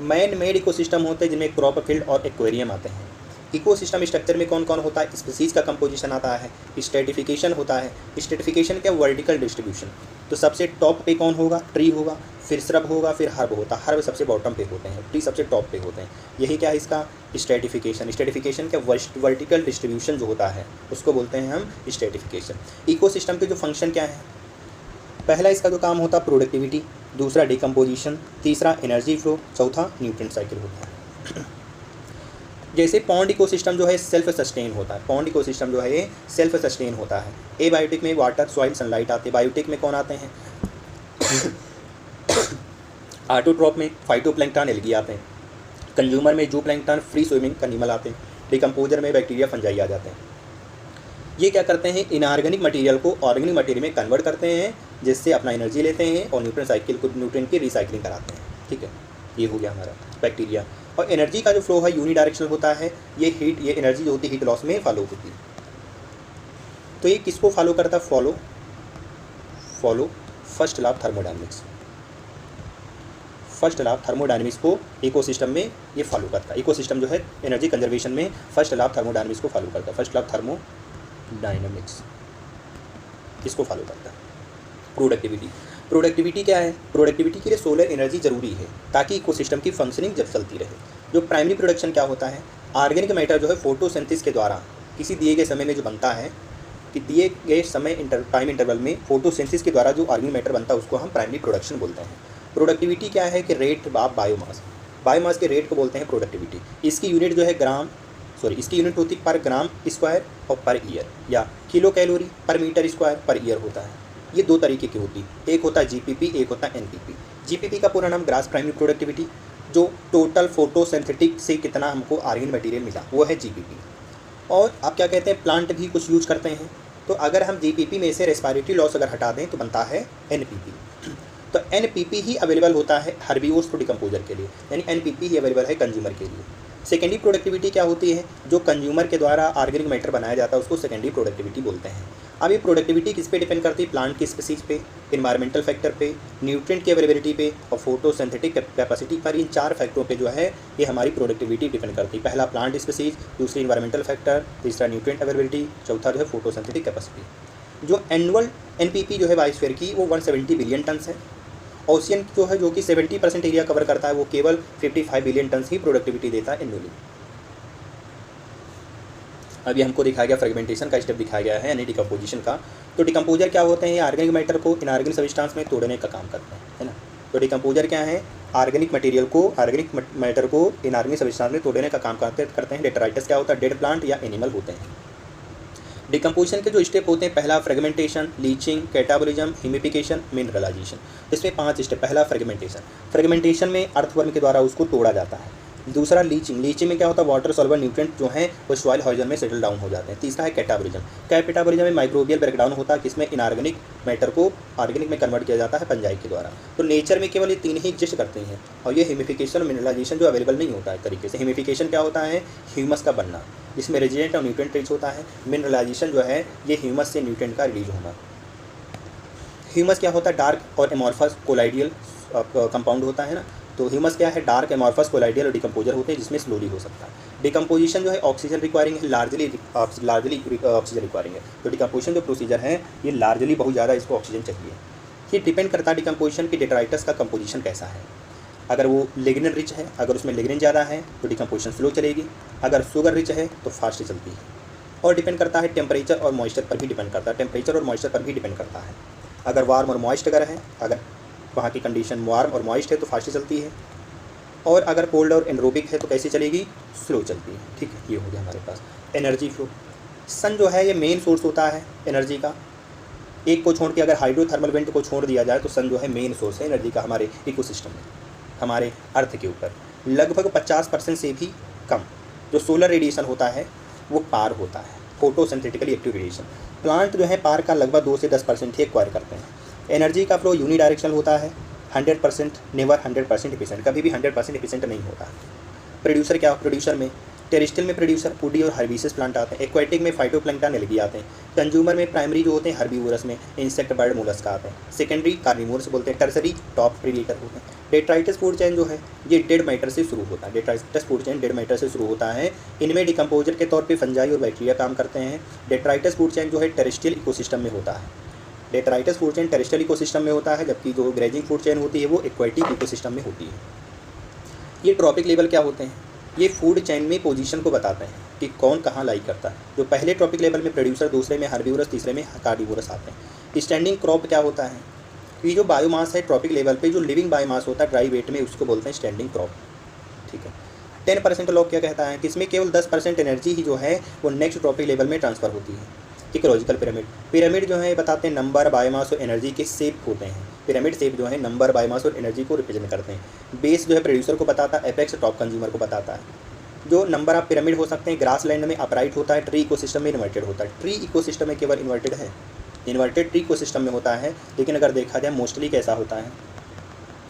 मैन मेड इकोसिस्टम होते हैं जिनमें क्रॉप फील्ड और एक्वेरियम आते हैं। इकोसिस्टम स्ट्रक्चर में कौन कौन होता है, स्पीसीज का कंपोजिशन आता है, स्ट्रेटिफिकेशन होता है। स्ट्रेटिफिकेशन क्या, वर्टिकल डिस्ट्रीब्यूशन। तो सबसे टॉप पे कौन होगा, ट्री होगा, फिर श्रब होगा, फिर हर्ब होता है। हर्ब सबसे बॉटम पे होते हैं, ट्री सबसे टॉप पे होते हैं। यही क्या है इसका स्ट्रेटिफिकेशन। स्ट्रेटिफिकेशन क्या, वर्टिकल डिस्ट्रीब्यूशन जो होता है उसको बोलते हैं हम स्ट्रेटिफिकेशन। इकोसिस्टम के जो फंक्शन क्या है, पहला इसका जो काम होता है प्रोडक्टिविटी, दूसरा डिकम्पोजिशन, तीसरा एनर्जी फ्लो, चौथा न्यूट्रिएंट साइकिल होता है। जैसे पॉन्ड इकोसिस्टम जो है सेल्फ सस्टेन होता है, पॉन्ड इकोसिस्टम जो है ये सेल्फ सस्टेन होता है। एबायोटिक में वाटर, सॉइल, सनलाइट आते हैं। बायोटिक में कौन आते हैं ऑटोट्रॉप में फाइटोप्लैंक्टन, एल्गी आते हैं। कंज्यूमर में जूप्लैंक्टन, फ्री स्विमिंग एनिमल आते हैं। डिकम्पोजर में बैक्टीरिया, फंजाई आ जाते हैं। ये क्या करते हैं, इनऑर्गेनिक मटेरियल को ऑर्गेनिक मटेरियल में कन्वर्ट करते हैं, जिससे अपना एनर्जी लेते हैं और न्यूट्रिएंट साइकिल को, न्यूट्रिएंट की रिसाइकलिंग कराते हैं, ठीक है। ये हो गया हमारा बैक्टीरिया। और एनर्जी का जो फ्लो है यूनिडायरेक्शनल होता है। ये हीट, ये एनर्जी जो होती है हीट लॉस में फॉलो होती है। तो ये किसको फॉलो करता है, follow first law of thermodynamics. First law of thermodynamics को इकोसिस्टम में ये फॉलो करता है। इकोसिस्टम जो है एनर्जी कंजर्वेशन में फर्स्ट लॉ ऑफ थर्मोडायनेमिक्स को फॉलो करता है। फर्स्ट लॉ ऑफ थर्मोडायनेमिक्स किसको फॉलो करता है, प्रोडक्टिविटी क्या है, प्रोडक्टिविटी के लिए सोलर एनर्जी ज़रूरी है ताकि इकोसिस्टम की फंक्शनिंग जब चलती रहे। जो प्राइमरी प्रोडक्शन क्या होता है, ऑर्गेनिक मैटर जो है फोटोसिंथेसिस के द्वारा किसी दिए गए समय में जो बनता है, कि दिए गए समय टाइम इंटरवल में फोटोसिंथेसिस के द्वारा जो ऑर्गेनिक मैटर बनता है उसको हम प्राइमरी प्रोडक्शन बोलते हैं। प्रोडक्टिविटी क्या है कि रेट ऑफ बायोमास के रेट को बोलते हैं प्रोडक्टिविटी। इसकी यूनिट जो है इसकी यूनिट होती है पर ग्राम स्क्वायर और पर ईयर, या किलो कैलोरी पर मीटर स्क्वायर पर ईयर होता है। ये दो तरीके की होती है, एक होता है जीपीपी, एक होता है एनपीपी। जीपीपी का पूरा नाम ग्रास प्राइमरी प्रोडक्टिविटी, जो टोटल फोटोसिंथेटिक से कितना हमको ऑर्गेनिक मटेरियल मिला वो है जीपीपी। और आप क्या कहते हैं, प्लांट भी कुछ यूज करते हैं। तो अगर हम जीपीपी में से रेस्पिरेटरी लॉस अगर हटा दें तो बनता है एनपीपी। तो एनपीपी ही अवेलेबल होता है हर्बीवोर्स टू डिकम्पोजर के लिए, यानी एनपीपी ही अवेलेबल है कंज्यूमर के लिए। सेकेंडरी प्रोडक्टिविटी क्या होती है, जो कंज्यूमर के द्वारा ऑर्गेनिक मैटर बनाया जाता है उसको सेकेंडरी प्रोडक्टिविटी बोलते हैं। अब ये प्रोडक्टिविटी किस पे डिपेंड करती है, प्लांट की स्पीसीज पे, इन्वायरमेंटल फैक्टर पे, न्यूट्रिएंट की अवेलेबिलिटी पे और फोटोसिंथेटिक कैपेसिटी पर। इन चार फैक्टरों पे जो है ये हमारी प्रोडक्टिविटी डिपेंड करती है। पहला प्लांट स्पीसीज, दूसरी इन्वायरमेंटल फैक्टर, तीसरा न्यूट्रिएंट अवेलेबिलिटी, चौथा जो है फोटोसिंथेटिक कैपेसिटी। जो एनुअल एनपीपी जो है बायोस्फीयर की वो 170 बिलियन टन है। ओशियन जो है जो कि 70% एरिया कवर करता है वो केवल 55 बिलियन टन ही प्रोडक्टिविटी देता है एनुअली। अभी हमको दिखाया गया फ्रेगमेंटेशन का स्टेप दिखाया गया है, यानी डिकम्पोजिशन का। तो डिकम्पोजर क्या होते हैं, ऑर्गेनिक मैटर को इनऑर्गेनिक सब्सटेंस में तोड़ने का काम करते हैं, है ना। तो डिकम्पोजर क्या है, ऑर्गेनिक मटेरियल को, ऑर्गेनिक मैटर को इनऑर्गेनिक सब्सटेंस में तोड़ने का काम करते हैं। डेट्राइटस क्या होता है, डेड प्लांट या एनिमल होते हैं। डिकम्पोजिशन के जो स्टेप होते हैं, पहला फ्रेगमेंटेशन, लीचिंग, कैटाबोलिज्म, हिमिफिकेशन, मिनरलाइजेशन। इसमें 5 स्टेप। पहला फ्रेगमेंटेशन में अर्थवर्म के द्वारा उसको तोड़ा जाता है। दूसरा लीचिंग में क्या होता है, वाटर सॉल्वर न्यूट्रिएंट जो हैं वो सॉइल हाइड्रोजन में सेटल डाउन हो जाते हैं। तीसरा है कैटाबोलिज्म में माइक्रोबियल ब्रेकडाउन होता है, किसमें इनऑर्गेनिक मैटर को ऑर्गेनिक में कन्वर्ट किया जाता है फंजाई के द्वारा। तो नेचर में केवल ये 3 ही एग्जिस्ट करते हैं। और ये हिमिफिकेशन और मिनरलाइजेशन जो अवेलेबल नहीं होता है तरीके से। हिमिफिकेशन क्या होता है, ह्यूमस का बनना, जिसमें रेजिडेंट और न्यूट्रिएंट रिच होता है। मिनरलाइजेशन जो है ये ह्यूमस से न्यूट्रिएंट का रिलीज होना। ह्यूमस क्या होता है, डार्क और एमॉर्फस कोलाइडियल कंपाउंड होता है ना। तो ह्यूमस क्या है, डार्क एमॉर्फस कोलाइडियल और डिकम्पोजर होते हैं, जिसमें स्लोली हो सकता है। डिकम्पोजिशन जो है ऑक्सीजन रिक्वायरिंग है, लार्जली ऑक्सीजन रिक्वायरिंग है। तो डिकम्पोजिशन जो प्रोसीजर है ये लार्जली बहुत ज़्यादा इसको ऑक्सीजन चाहिए। ये डिपेंड करता है डिकम्पोजिशन की डेट्राइटस का कंपोजिशन कैसा है। अगर वो लिग्निन रिच है, अगर उसमें लिग्निन ज़्यादा है तो डिकम्पोजिशन स्लो चलेगी। अगर शुगर रिच है तो फास्ट चलती है। और डिपेंड करता है टेम्परेचर और मॉइस्चर पर भी डिपेंड करता है। टेम्परेचर और मॉइस्चर पर भी डिपेंड करता है। अगर वार्म और मॉइस्ट अगर वहाँ की कंडीशन वार्म और मॉइस्ट है तो फास्ट चलती है। और अगर कोल्ड और एनरोबिक है तो कैसे चलेगी, स्लो चलती है, ठीक है। ये हो गया हमारे पास एनर्जी फ्लो। सन जो है ये मेन सोर्स होता है एनर्जी का। एक को छोड़ के अगर हाइड्रोथर्मल वेंट को छोड़ दिया जाए तो सन जो है मेन सोर्स है एनर्जी का हमारे इकोसिस्टम में, हमारे अर्थ के ऊपर। लगभग 50% से भी कम जो सोलर रेडिएशन होता है वो पार होता है, फोटोसिंथेटिकली एक्टिव रेडिएशन। प्लांट जो है पार का लगभग 2 से 10% ही एक्वायर करते हैं। एनर्जी का फ्लो यूनिडायरेक्शनल होता है, 100%, नेवर 100% एफिशिएंट, कभी भी 100% एफिशिएंट नहीं होता। प्रोड्यूसर क्या, प्रोड्यूसर में टेरेस्ट्रियल में प्रोड्यूसर वुडी और हर्बीसेस प्लांट आते हैं, एक्वाटिक में फाइटोप्लैंक्टन एल्गी आते हैं, कंज्यूमर में प्राइमरी जो होते हैं हर्बीवोरस में इंसेक्ट बर्ड मोलस्क आते हैं, सेकेंडरी कार्निवोरस बोलते हैं, टर्सरी टॉप प्रीडेटर होते हैं। डेट्राइटस फूड चेन जो है ये डेड मैटर से शुरू होता है, detritus food chain dead matter से शुरू होता है। इनमें डिकम्पोजर के तौर पर फंजाई और बैक्टीरिया काम करते हैं। डेट्राइटस फूड चेन जो है टेरेस्ट्रियल इकोसिस्टम में होता है, detritus food chain terrestrial ecosystem में होता है, जबकि जो ग्रेजिंग फूड चेन होती है वो एक्वाटिक इकोसिस्टम में होती है। ये ट्रॉपिक लेवल क्या होते हैं, ये फूड चेन में पोजीशन को बताते हैं कि कौन कहाँ लाई करता है। जो पहले ट्रॉपिक लेवल में प्रोड्यूसर, दूसरे में हर्बीवोरस, तीसरे में कार्निवोरस आते हैं। स्टैंडिंग क्रॉप क्या होता है, ये जो बायोमास है ट्रॉपिक लेवल पे जो लिविंग बायोमास होता है ड्राई वेट में, उसको बोलते हैं स्टैंडिंग क्रॉप। ठीक है। 10% लॉग क्या कहता है कि इसमें केवल 10% एनर्जी ही जो है वो नेक्स्ट ट्रॉपिक लेवल में ट्रांसफ़र होती है। इकोलॉजिकल पिरामिड, पिरामिड जो है बताते हैं नंबर, बायोमास और एनर्जी के शेप होते हैं। पिरामिड शेप जो है नंबर, बायोमास और एनर्जी को रिप्रेजेंट करते हैं। बेस जो है प्रोड्यूसर को बताता है, एपेक्स टॉप कंज्यूमर को बताता है। जो नंबर ऑफ पिरामिड हो सकते हैं, ग्रास लैंड में अपराइट होता है, ट्री इकोसिस्टम में इन्वर्टेड होता है। ट्री इकोसिस्टम में केवल इन्वर्टेड है, इन्वर्टेड ट्री इकोसिस्टम में होता है। लेकिन अगर देखा जाए मोस्टली कैसा होता है,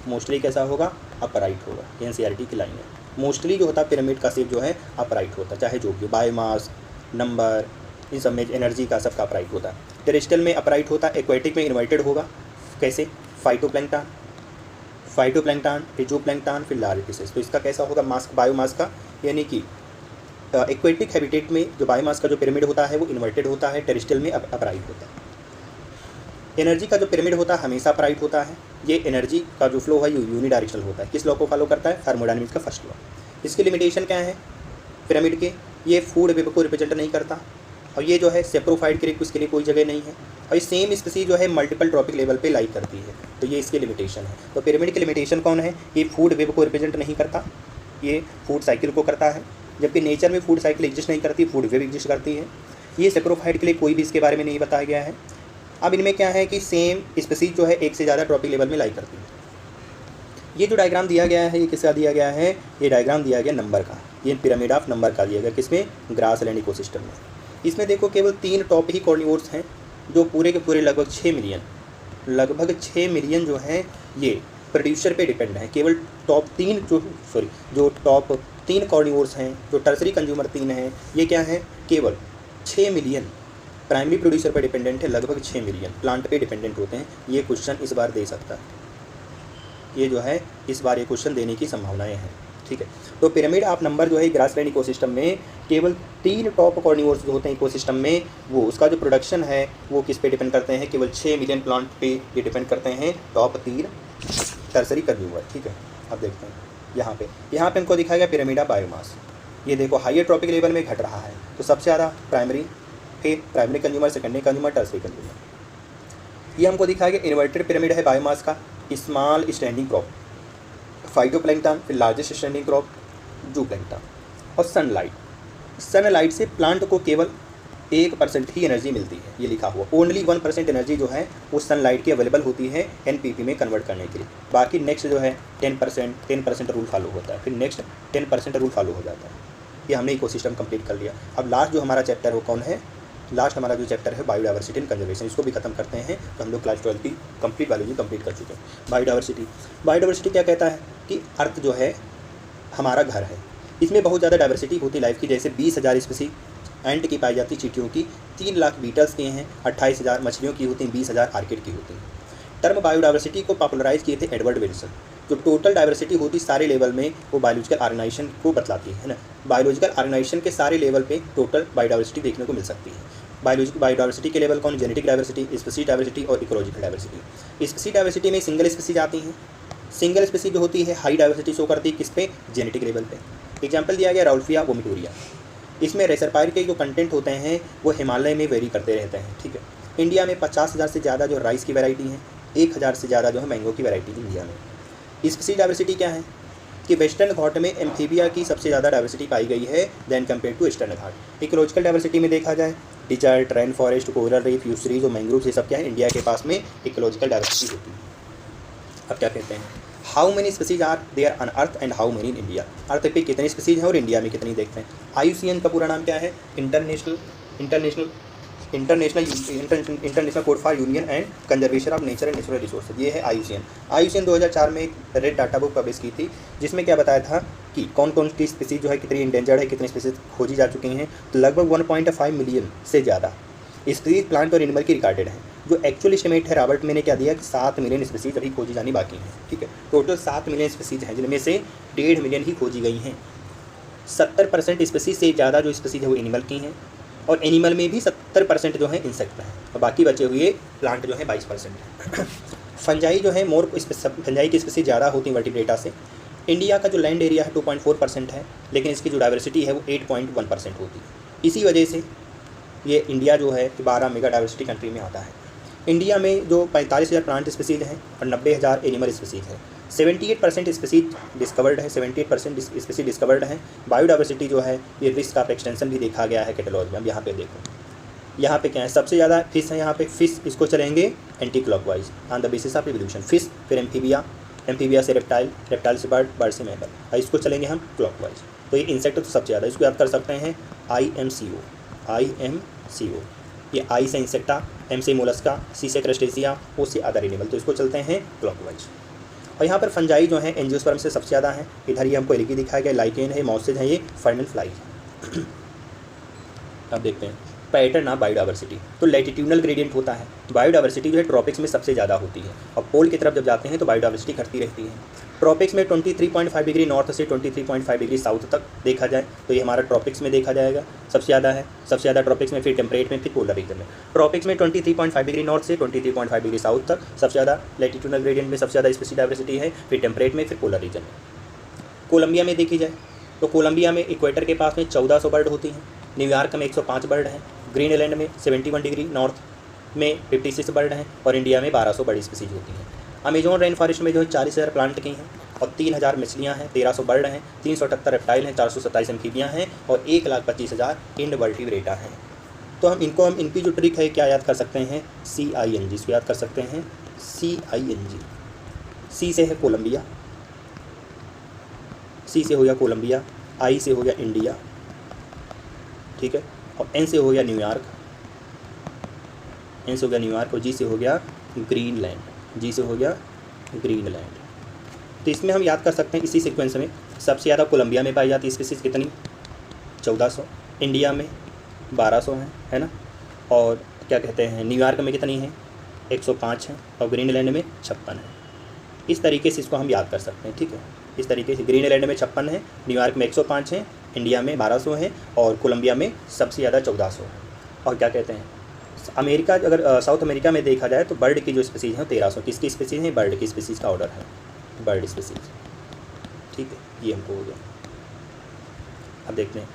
मोस्टली कैसा होगा, अपराइट होगा। एनसीईआरटी की लाइन है, मोस्टली जो होता है पिरामिड का शेप जो है अपराइट होता है, चाहे जो भी बायोमास, नंबर, इन सब में एनर्जी का सबका अपराइट होता है। टेरेस्ट्रियल में अपराइट होता है, एक्वाटिक में इन्वर्टेड होगा। कैसे, फाइटोप्लैंक्टन, फाइटोप्लैंक्टन, फिर जूप्लैंक्टन, फिर लार्ज फिशेस। तो इसका कैसा होगा, मास, बायोमास का, यानी कि एक्वाटिक हैबिटेट में जो बायोमास का जो पिरामिड होता है वो इन्वर्टेड होता है, टेरेस्ट्रियल में अपराइट होता है। एनर्जी का जो पिरामिड होता है हमेशा अपराइट होता है। ये एनर्जी का जो फ्लो है यूनिडायरेक्शनल होता है। किस लॉ को फॉलो करता है, थर्मोडायनामिक्स का फर्स्ट लॉ। इसकी लिमिटेशन क्या है पिरामिड के, ये फूड वेब को रिप्रेजेंट नहीं करता, और ये जो है सेप्रोफाइट के उसके लिए कोई जगह नहीं है, और ये सेम स्पीसीज जो है मल्टीपल ट्रॉपिक लेवल पे लाइक करती है। तो ये इसकी लिमिटेशन है। तो पिरामिड की लिमिटेशन कौन है, ये फूड वेब को रिप्रेजेंट नहीं करता, ये फूड साइकिल को करता है। जबकि नेचर में फूड साइकिल एग्जिस्ट नहीं करती, फूड वेब एग्जिस्ट करती है। ये सेप्रोफाइट के लिए कोई भी इसके बारे में नहीं बताया गया है। अब इनमें क्या है कि सेम स्पीसीज जो है एक से ज़्यादा ट्रॉपिक लेवल में लाइक करती है। ये जो डायग्राम दिया गया है ये किसका दिया गया है, ये डायग्राम दिया गया नंबर का, ये पिरामिड ऑफ नंबर का दिया गया, किसमें, ग्रास लैंड इकोसिस्टम में। इसमें देखो केवल 3 टॉप ही कॉर्निवोर्स हैं जो पूरे के पूरे लगभग 6 मिलियन जो हैं ये प्रोड्यूसर पे डिपेंड है। केवल टॉप 3 जो टॉप 3 कॉर्निवोर्स हैं, जो टर्सरी कंज्यूमर 3 हैं, ये क्या है, केवल 6 मिलियन प्राइमरी प्रोड्यूसर पर डिपेंडेंट है, लगभग 6 मिलियन प्लांट पे डिपेंडेंट होते हैं। ये क्वेश्चन इस बार दे सकता है, ये जो है इस बार ये क्वेश्चन देने की संभावनाएं हैं। ठीक है। तो पिरामिड ऑफ नंबर जो है ग्रासलैंड इकोसिस्टम में केवल 3 टॉप कॉर्निवोर्स जो होते हैं इकोसिस्टम में, वो उसका जो प्रोडक्शन है वो किस पे डिपेंड करते हैं, केवल 6 मिलियन प्लांट पे ये डिपेंड करते हैं, टॉप 3 टर्सरी कंज्यूमर। ठीक है। अब देखते हैं यहाँ पे हमको दिखाया गया पिरामिड ऑफ बायोमास। ये देखो हाइयर ट्रॉपिक लेवल में घट रहा है, तो सबसे ज़्यादा प्राइमरी, फिर primary consumer, secondary consumer, tertiary consumer. ये हमको दिखाया गया इन्वर्टेड पिरामिड है बायोमास का, स्मॉल स्टैंडिंग क्रॉप, फाइटोप्लैंक्टन, फिर लार्जेस्ट स्टैंडिंग क्रॉप जूप्लैंक्टन, और सनलाइट से प्लांट को केवल 1% ही एनर्जी मिलती है, ये लिखा हुआ। ओनली 1% एनर्जी जो है वो सनलाइट की अवेलेबल होती है एनपीपी में कन्वर्ट करने के लिए। बाकी नेक्स्ट जो है 10% रूल फॉलो होता है, फिर नेक्स्ट 10% रूल फॉलो हो जाता है। ये हमने इकोसिस्टम कंप्लीट कर लिया। अब लास्ट जो हमारा चैप्टर वो कौन है, लास्ट हमारा जो चैप्टर है बायोडाइवर्सिटी एंड कंजर्वेशन, इसको भी खत्म करते हैं। तो हम लोग क्लास 12 की कंप्लीट बायोलॉजी कंप्लीट कर चुके हैं। बायोडाइवर्सिटी क्या कहता है कि अर्थ जो है हमारा घर है, इसमें बहुत ज़्यादा डाइवर्सिटी होती है लाइफ की। जैसे 20,000 स्पीसी एंट की पाई जाती, चींटियों की 3 लाख बीटल्स के हैं, 28,000 मछलियों की होती हैं, 20,000 आर्किड की होती हैं। टर्म बायोडाइवर्सिटी को पॉपुलराइज किए थे एडवर्ड विल्सन। जो टोटल डाइवर्सिटी होती सारे लेवल में वो बायोलॉजिकल ऑर्गेनाइजेशन को बतलाती है ना। बायोलॉजिकल ऑर्गेनाइजेशन के सारे लेवल पे टोटल बायोडाइवर्सिटी देखने को मिल सकती है। बायोडाइवर्सिटी के लेवल कौन, जेनेटिक डाइवर्सिटी, स्पीसीज डाइवर्सिटी और इकोलॉजिकल डाइवर्सिटी। स्पीसीज डाइवर्सिटी में सिंगल स्पीसीज आती हैं। सिंगल स्पीसीज जो होती है हाई डाइवर्सिटी शो करती है किस पे, जेनेटिक लेवल पे। एग्जाम्पल दिया गया राउल्फिया वोमिटोरिया। इसमें रेसरपायर के जो कंटेंट होते हैं वो हिमालय में वेरी करते रहते हैं। ठीक है। इंडिया में 50,000 से ज़्यादा जो राइस की वैरायटी है, 1,000 से ज़्यादा जो है मैंगो की वैरायटी इंडिया में। स्पीसीज डाइवर्सिटी क्या है कि वेस्टर्न घाट में एम्फीबिया की सबसे ज़्यादा डाइवर्सिटी पाई गई है than compare to Eastern Ghat. Ecological diversity में देखा जाए desert, rain forest, coral reef, estuaries और मैंग्रोव, ये सब क्या है इंडिया के पास में इकोलॉजिकल डाइवर्सिटी होती है। अब क्या कहते हैं, how many species are there on earth and how many in India. Earth पे कितनी स्पीसीज हैं और इंडिया में कितनी देखते हैं। IUCN का पूरा नाम क्या है, international international code for union and conservation of nature and natural resources, ये है IUCN। IUCN 2004 में एक रेड डाटा बुक पब्लिश की थी, जिसमें क्या बताया था कि कौन कौन सी स्पीसीज जो है कितनी इंडेंजर्ड है, कितनी स्पीसीज खोजी जा चुकी हैं। तो लगभग 1.5 मिलियन से ज़्यादा स्पीसीज प्लांट और एनिमल की रिकॉर्डेड है। जो एक्चुअल एस्टिमेट है रॉबर्ट में ने क्या दिया कि 7 मिलियन स्पीसीज अभी खोजी जानी बाकी हैं। ठीक है, टोटल 7 मिलियन स्पीसीज हैं, जिनमें से 1.5 मिलियन ही खोजी गई हैं। 70% स्पीसीज से ज़्यादा जो स्पीसीज है वो एनिमल की हैं, और एनिमल में भी 70% जो है इंसेक्ट हैं, और बाकी बचे हुए प्लांट जो है 22% है। फंजाई जो है फंजाई की स्पीसीज ज़्यादा होती हैं वर्टिब्रेटा से। इंडिया का जो लैंड एरिया है 2.4% है, लेकिन इसकी जो डाइवर्सिटी है वो 8.1% होती है। इसी वजह से ये इंडिया जो है 12 मेगा डाइवर्सिटी कंट्री में आता है। इंडिया में जो 45,000 प्लांट स्पीसीज हैं और 90,000 एनिमल स्पीसीज है। 78% स्पीसीज डिस्कवर्ड है, 78% स्पीसीज डिस्कवर्ड हैं। बायोडाइवर्सिटी जो है ये रिस्क ऑफ एक्सटेंशन भी देखा गया है कैटलॉग में। अब यहाँ पे देखो, यहाँ पे क्या है, सबसे ज़्यादा फिश है। यहाँ पे फिश इसको चलेंगे anti clockwise on the basis of evolution. Fish, फिर एम्फीबिया से रेप्टाइल, रेप्टाइल से बर्ड, बर्ड से मैमल, और इसको चलेंगे हम क्लॉकवाइज। तो ये इंसेक्ट तो सबसे ज़्यादा, इसको याद कर सकते हैं IMCO। ये आई से इंसेक्टा, M से मोलस्का, C से क्रस्टेशिया, O से अदर एनिमल। तो इसको चलते हैं क्लॉकवाइज। और यहाँ पर फंजाई जो है एंजियोस्पर्म से सबसे ज़्यादा है। इधर ये हमको एरिकी दिखाया गया, लाइकेन है, मॉसेज है, ये फर्नल फ्लाई है। अब देखते हैं पैटर्न ऑफ बायोडाइवर्सिटी। तो लैटिट्यूडनल ग्रेडियंट होता है। बायोडाइवर्सिटी जो है ट्रॉपिक्स में सबसे ज़्यादा होती है, और पोल की तरफ जब जाते हैं तो बायोडाइवर्सिटी घटती रहती है। ट्रॉपिक्स में 23.5 डिग्री नॉर्थ से 23.5 डिग्री साउथ तक देखा जाए तो ये हमारा ट्रॉपिक्स में देखा जाएगा, सबसे ज़्यादा है। सबसे ज़्यादा ट्रॉपिक्स में, फिर टेम्परेट में, फिर पोलर रीजन में। ट्रॉपिक्स में 23.5 डिग्री नॉर्थ से 23.5 डिग्री साउथ तक सबसे ज़्यादा, लैटिट्यूडनल ग्रेडियंट में सबसे ज़्यादा स्पीसीज डाइवर्सिटी है, फिर टेम्परेट में, फिर पोलर रीजन में। कोलंबिया में देखी जाए तो कोलंबिया में इक्वेटर के पास में 1400 बर्ड होती हैं। न्यूयॉर्क में 105 बर्ड हैं। ग्रीनलैंड में 71 डिग्री नॉर्थ में 56 बर्ड हैं, और इंडिया में 1200 बड़ी स्पीसीज होती हैं। अमेजोन रेन फॉरेस्ट में जो है 40,000 प्लांट की हैं, और 3,000 मछलियाँ हैं, 1300 बर्ड हैं, 378 रेप्टाइल हैं, 427 एम्फीबियाँ हैं, और 1,25,000 इनवर्टिब्रेटा हैं। तो हम इनकी जो ट्रिक है क्या याद कर सकते हैं, CING, इसको याद कर सकते हैं CING। C से है कोलंबिया, C से हो गया कोलंबिया, I से हो गया इंडिया, ठीक है, और N से हो गया न्यूयॉर्क, और G से हो गया ग्रीनलैंड। तो इसमें हम याद कर सकते हैं इसी सीक्वेंस में सबसे ज़्यादा कोलंबिया में पाई जाती है स्पीसीज कितनी, 1400, इंडिया में 1200 है ना, और क्या कहते हैं न्यूयॉर्क में कितनी है, 105 है, और ग्रीनलैंड में 56 है। इस तरीके से इसको हम याद कर सकते हैं, ठीक है। इस तरीके से ग्रीनलैंड में 56 है, न्यूयॉर्क में 105 है, इंडिया में 1200 है, और कोलंबिया में सबसे ज़्यादा 1400 है। और क्या कहते हैं अमेरिका, अगर साउथ अमेरिका में देखा जाए तो बर्ड की जो स्पीसीज है 1300। किसकी स्पीसीज है, बर्ड की स्पीसीज का ऑर्डर है, बर्ड स्पीसीज, ठीक है। ये हमको हो गया। अब देखते हैं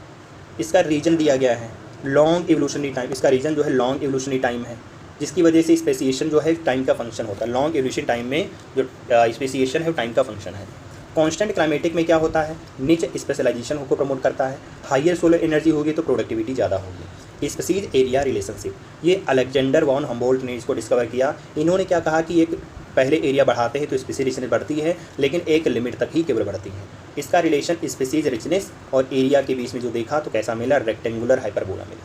इसका रीजन दिया गया है लॉन्ग एवोल्यूशनरी टाइम। इसका रीजन जो है लॉन्ग एवोल्यूशनरी टाइम है, जिसकी वजह से स्पेसिएशन जो है टाइम का फंक्शन होता है। लॉन्ग एवोल्यूशन टाइम में जो स्पेसिएशन है वो टाइम का फंक्शन है। कांस्टेंट क्लाइमेटिक में क्या होता है, नीच स्पेशलाइजेशन को प्रमोट करता है। हायर सोलर एनर्जी होगी तो प्रोडक्टिविटी ज़्यादा होगी। स्पीसीज एरिया रिलेशनशिप, ये अलेक्जेंडर वॉन हम्बोल्ट ने इसको डिस्कवर किया। इन्होंने क्या कहा कि एक पहले एरिया बढ़ाते हैं तो स्पीसीज रिचनेस बढ़ती है, लेकिन एक लिमिट तक ही केवल बढ़ती है। इसका रिलेशन स्पीसीज रिचनेस और एरिया के बीच में जो देखा तो कैसा मिला, रेक्टेंगुलर हाइपरबोला मिला।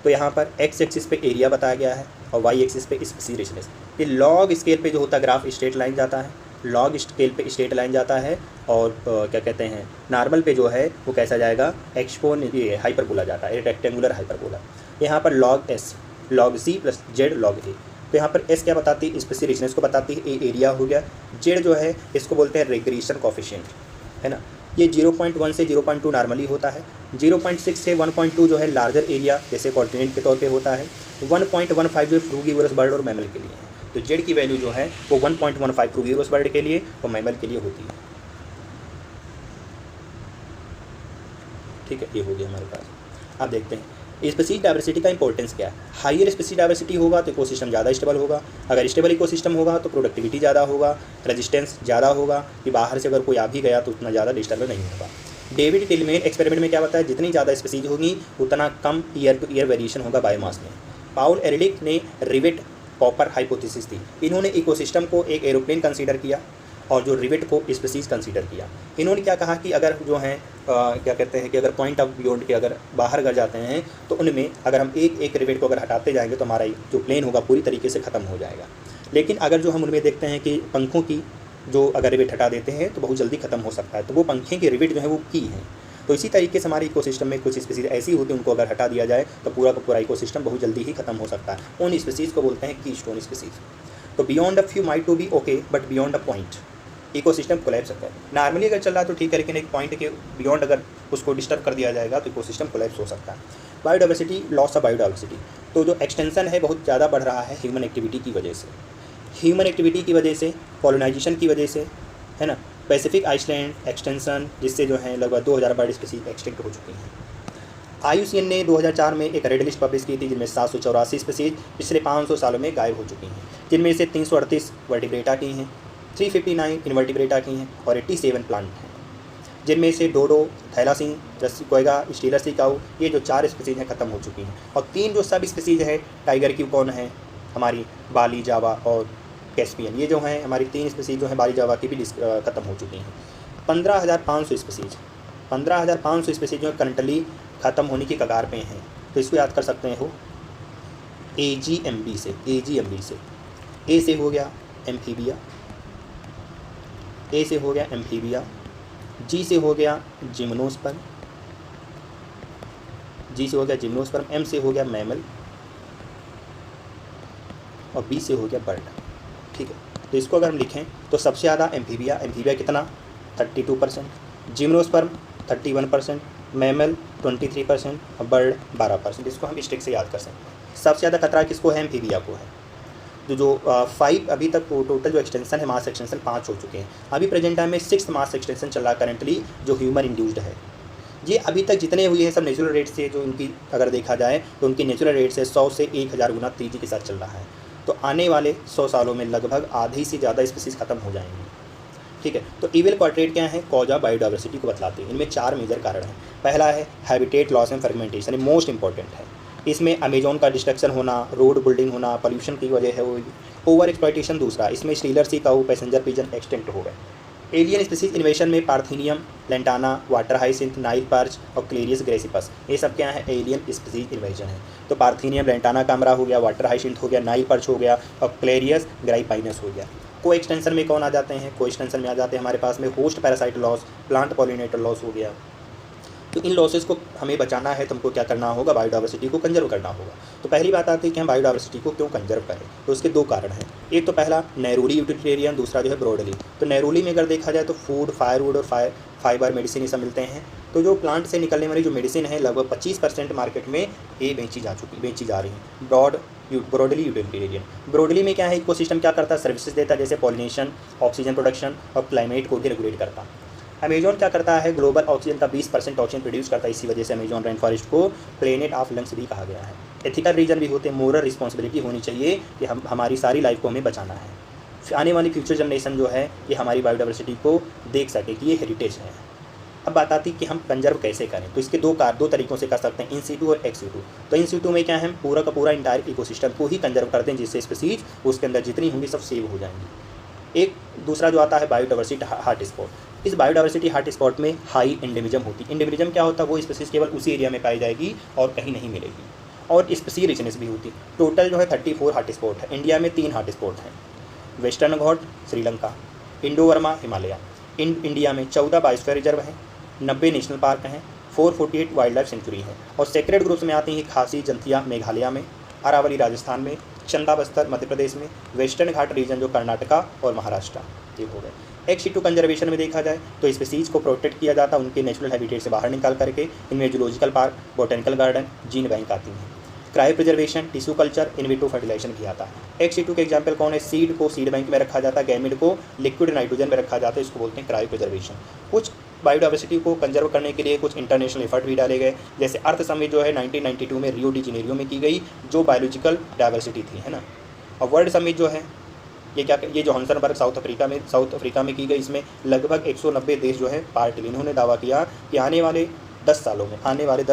तो यहाँ पर एक्स एक्सिस पे एरिया बताया गया है और वाई एक्सिस पे स्पीसीज रिचनेस। ये लॉग स्केल पे जो होता है ग्राफ स्ट्रेट लाइन जाता है, लॉग स्केल पे स्ट्रेट लाइन जाता है, और क्या कहते हैं नॉर्मल पे जो है वो कैसा जाएगा, ये हाइपरबोला जाता है, रेक्टेंगुलर हाइपरबोला। यहाँ पर log S, log C plus Z log A। तो यहाँ पर S क्या बताती है, स्पीसीज रिचनेस को बताती है, A एरिया हो गया, Z जो है इसको बोलते हैं रिग्रेशन कोफिशिएंट, है ना। ये 0.1 से 0.2 नॉर्मली होता है, 0.6 से 1.2 जो है लार्जर एरिया जैसे कॉन्टिनेंट के तौर पे होता है, 1.15 जो फ्रूगीवोरस बर्ड और मैमल के लिए है। तो जेड की वैल्यू जो है वो 1.15 फ्रूगीवोरस बर्ड के लिए और मैमल के लिए होती है, ठीक है। ये हो गया हमारे पास। अब देखते हैं स्पीसीज डाइवर्सिटी का इंपॉर्टेंस क्या है। हायर स्पीसीज डाइवर्सिटी होगा तो इकोसिस्टम ज़्यादा स्टेबल होगा, अगर स्टेबल इकोसिस्टम होगा तो प्रोडक्टिविटी ज़्यादा होगा, रेजिस्टेंस ज़्यादा होगा कि बाहर से अगर कोई आ भी गया तो उतना ज़्यादा डिस्टर्ब नहीं होगा। डेविड टिलमेन एक्सपेरिमेंट में क्या बताया, जितनी ज़्यादा स्पीसीज होगी उतना कम ईयर टू ईयर वेरिएशन होगा बायोमास में। पाउल एरिलिक ने रिवेट कॉपर हाइपोथेसिस दी। इन्होंने इकोसिस्टम को एक एरोप्लेन कंसीडर किया और जो रिवेट को स्पीसीज कंसीडर किया। इन्होंने क्या कहा कि अगर जो है क्या कहते हैं कि अगर पॉइंट ऑफ बियॉन्ड के अगर बाहर कर जाते हैं तो उनमें अगर हम एक एक रिवेट को अगर हटाते जाएंगे तो हमारा जो प्लेन होगा पूरी तरीके से ख़त्म हो जाएगा। लेकिन अगर जो हम उनमें देखते हैं कि पंखों की जो अगर रिवेट हटा देते हैं तो बहुत जल्दी ख़त्म हो सकता है, तो वो पंखे की रिवेट जो है वो की है। तो इसी तरीके से हमारे इकोसिस्टम में कुछ स्पीसीज ऐसी होती है उनको अगर हटा दिया जाए तो पूरा का पूरा इकोसिस्टम बहुत जल्दी ही खत्म हो सकता है। उन स्पीसीज को बोलते हैं कीस्टोन स्पीसीज। तो beyond a few might to be okay, but beyond a point ecosystem collapse होता है। नॉर्मली अगर चल रहा है तो ठीक है, लेकिन एक पॉइंट के बियॉन्ड अगर उसको डिस्टर्ब कर दिया जाएगा तो इकोसिस्टम कोलैप्स हो सकता है। बायोडाइवर्सिटी, लॉस ऑफ बायोडाइवर्सिटी, तो जो एक्सटेंशन है बहुत ज़्यादा बढ़ रहा है ह्यूमन एक्टिविटी की वजह से। ह्यूमन एक्टिविटी की वजह से, कॉलोनाइजेशन की वजह से, है ना, पैसिफिक आइसलैंड एक्सटेंशन, जिससे जो है लगभग 2000 बर्ड स्पीसीज एक्सटिंक्ट हो चुकी हैं। IUCN ने 2004 में एक रेड लिस्ट पब्लिश की थी जिनमें 784 स्पीसीज पिछले 500 सालों में गायब हो चुकी हैं, जिनमें से 338 वर्टिब्रेटा की हैं, 359 इनवर्टिब्रेटा की हैं और 87 प्लांट हैं, जिनमें से डोडो, थैलासिन, रस्सी कोयगा, स्टीलर सी काऊ, ये जो 4 स्पीसीज हैं ख़त्म हो चुकी हैं। और 3 जो सब स्पीसीज है टाइगर की कौन है, हमारी बाली, जावा और कैस्पियन, ये जो हैं हमारी 3 स्पीसीज जो हैं बाली जावा की भी ख़त्म हो चुकी हैं। 15,500 स्पीसीज जो करंटली ख़त्म होने की कगार पे हैं। तो इसको याद कर सकते हैं हो AGMB से। ए से हो गया एम्फीबिया, जी से हो गया जिम्नोस्पर्म, एम से हो गया मैमल और बी से हो गया बर्ड। ठीक है, तो इसको अगर हम लिखें तो सबसे ज़्यादा एम्फीबिया कितना 32%, जिम्नोस्पर्म 31%, मैमल 23% और बर्ड 12%। इसको हम स्टिक से याद कर सकते हैं। सबसे ज़्यादा खतरा किसको है, एम्फीबिया को है। जो 5 अभी तक टोटल जो एक्सटेंशन है, मास एक्सटेंशन 5 हो चुके हैं। अभी प्रेजेंट टाइम में 6th मास एक्सटेंशन चल रहा है करेंटली, जो ह्यूमन इंड्यूस्ड है। ये अभी तक जितने हुए हैं सब नेचुरल रेट से, जो उनकी अगर देखा जाए तो उनकी नेचुरल रेट से 100 से 1000 गुना तेज़ी के साथ चल रहा है। तो आने वाले 100 सालों में लगभग आधी से ज़्यादा स्पीसीज खत्म हो जाएंगी। ठीक है, तो इविल क्वाड्रेट क्या है, कॉज ऑफ बायोडाइवर्सिटी को बतलाते हैं। इनमें 4 मेजर कारण हैं। पहला है हैबिटेट लॉस एंड फ्रेगमेंटेशन, ये मोस्ट इंपॉर्टेंट है। इसमें अमेजोन का डिस्ट्रक्शन होना, रोड बिल्डिंग होना, पोल्यूशन की वजह है वो, ओवर एक्सप्लॉइटेशन दूसरा, इसमें स्टीलर सी काऊ, पैसेंजर पिजन एक्सटिंक्ट हो गए। एलियन स्पीसीज इन्वेशन में parthenium, lantana, water hyacinth, Nile perch और क्लेरियस ग्रेसिपस, ये सब क्या है, एलियन स्पीसीज इन्वेशन है। तो पार्थेनियम, लेंटाना कामरा हो गया, वाटर हाइसिंथ हो गया, नाइल पर्च हो गया और क्लेरियस ग्राइपाइनस हो गया। को एक्सटेंशन में कौन आ जाते हैं, को एक्सटेंशन में आ जाते हैं हमारे पास में host parasite loss, plant pollinator loss हो गया। तो इन लॉसेस को हमें बचाना है तो हमको क्या करना होगा, बायोडाइवर्सिटी को कंजर्व करना होगा। तो पहली बात आती है कि हम बायोडाइवर्सिटी को क्यों कंजर्व करें, तो उसके 2 कारण हैं। एक तो पहला नैरोली यूटिलिटेरियन, दूसरा जो है ब्रॉडली। तो नैरोली में अगर देखा जाए तो फूड, फायरवुड और फाइबर, मेडिसिन ये सब मिलते हैं। तो जो प्लांट से निकलने वाली जो मेडिसिन है लगभग 25% मार्केट में ये बेची जा रही हैं। ब्रॉडली यूटिलिटेरियन, ब्रॉडली में क्या है, इकोसिस्टम क्या करता है, सर्विसेज देता है, जैसे पॉलिनेशन, ऑक्सीजन प्रोडक्शन और क्लाइमेट को भी रेगुलेट करता है। अमेजोन क्या करता है, ग्लोबल ऑक्सीजन का 20% ऑक्सीजन प्रोड्यूस करता है। इसी वजह से अमेजोन रेन फॉरेस्ट को प्लेनेट ऑफ लंग्स भी कहा गया है। एथिकल रीजन भी होते हैं, मोरल रिस्पॉन्सिबिलिटी होनी चाहिए कि हमारी सारी लाइफ को हमें बचाना है। आने वाली फ्यूचर जनरेशन जो है ये हमारी बायोडाइवर्सिटी को देख सके कि ये हेरिटेज है। अब बात आती है कि हम कंजर्व कैसे करें, तो इसके 2 तरीक़ों से कर सकते हैं, इन सीटू और एक्स सीटू। तो इन सीटू में क्या है, पूरा का पूरा इंटायर इकोसिस्टम को ही कंजर्व करते हैं, जिससे स्पीसीज उसके अंदर जितनी होंगी सब सेव हो जाएंगी। एक दूसरा जो आता है बायोडाइवर्सिटी हॉट स्पॉट। इस बायोडाइवर्सिटी हॉट स्पॉट में हाई एंडेमिज्म होती है। एंडेमिज्म क्या होता है, वो स्पीसीज केवल उसी एरिया में पाई जाएगी और कहीं नहीं मिलेगी। और स्पीसी रिचनेस भी होती है। टोटल जो है 34 हॉट स्पॉट है। इंडिया में 3 हॉट स्पॉट हैं, Western Ghat Sri Lanka, Indo Burma Himalaya. India में 14 बायोस्फीयर रिजर्व हैं, 90 नेशनल पार्क हैं, 448 वाइल्ड लाइफ सेंचुरी हैं। और सेक्रेड ग्रुप्स में आती हैं खासी जंतिया मेघालय में, अरावली राजस्थान में, चंदा बस्तर मध्य प्रदेश में, वेस्टर्न घाट रीजन जो कर्नाटका और महाराष्ट्र, ये हो गए। एक्स सीटू कंजर्वेशन में देखा जाए तो स्पीसीज को प्रोटेक्ट किया जाता है उनके नेचुरल हैबिटेट से बाहर निकाल करके। इनमें zoological park, botanical garden, gene bank आती हैं। Cryopreservation, tissue culture, in vitro fertilization किया जाता है। एक्स सीटू के एग्जाम्पल कौन है, सीड को सीड बैंक में रखा जाता है, गैमिड को लिक्विड नाइट्रोजन में रखा जाता है, इसको बोलते हैं क्रायो प्रिजर्वेशन। कुछ बायोडाइवर्सिटी को कंजर्व करने के लिए कुछ इंटरनेशनल एफर्ट भी डाले गए, जैसे अर्थ समिट जो है 1992 में रियो डी जेनेरियो में की गई, जो बायोलॉजिकल डाइवर्सिटी थी, है ना। और वर्ल्ड समिट जो है ये जोहान्सबर्ग साउथ अफ्रीका में की गई। इसमें लगभग 190 देश जो है पार्ट लिए। इन्होंने दावा किया कि आने वाले 10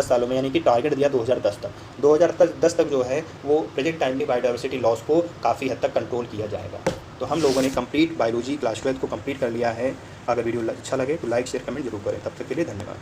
सालों में यानी कि टारगेट दिया 2010 तक जो है वो प्रेजेंट टाइम में बायोडाइवर्सिटी लॉस को काफ़ी हद तक कंट्रोल किया जाएगा। तो हम लोगों ने कंप्लीट बायोलॉजी क्लास 12 को कंप्लीट कर लिया है। अगर वीडियो अच्छा लगे तो लाइक शेयर कमेंट जरूर करें। तब तक के लिए धन्यवाद।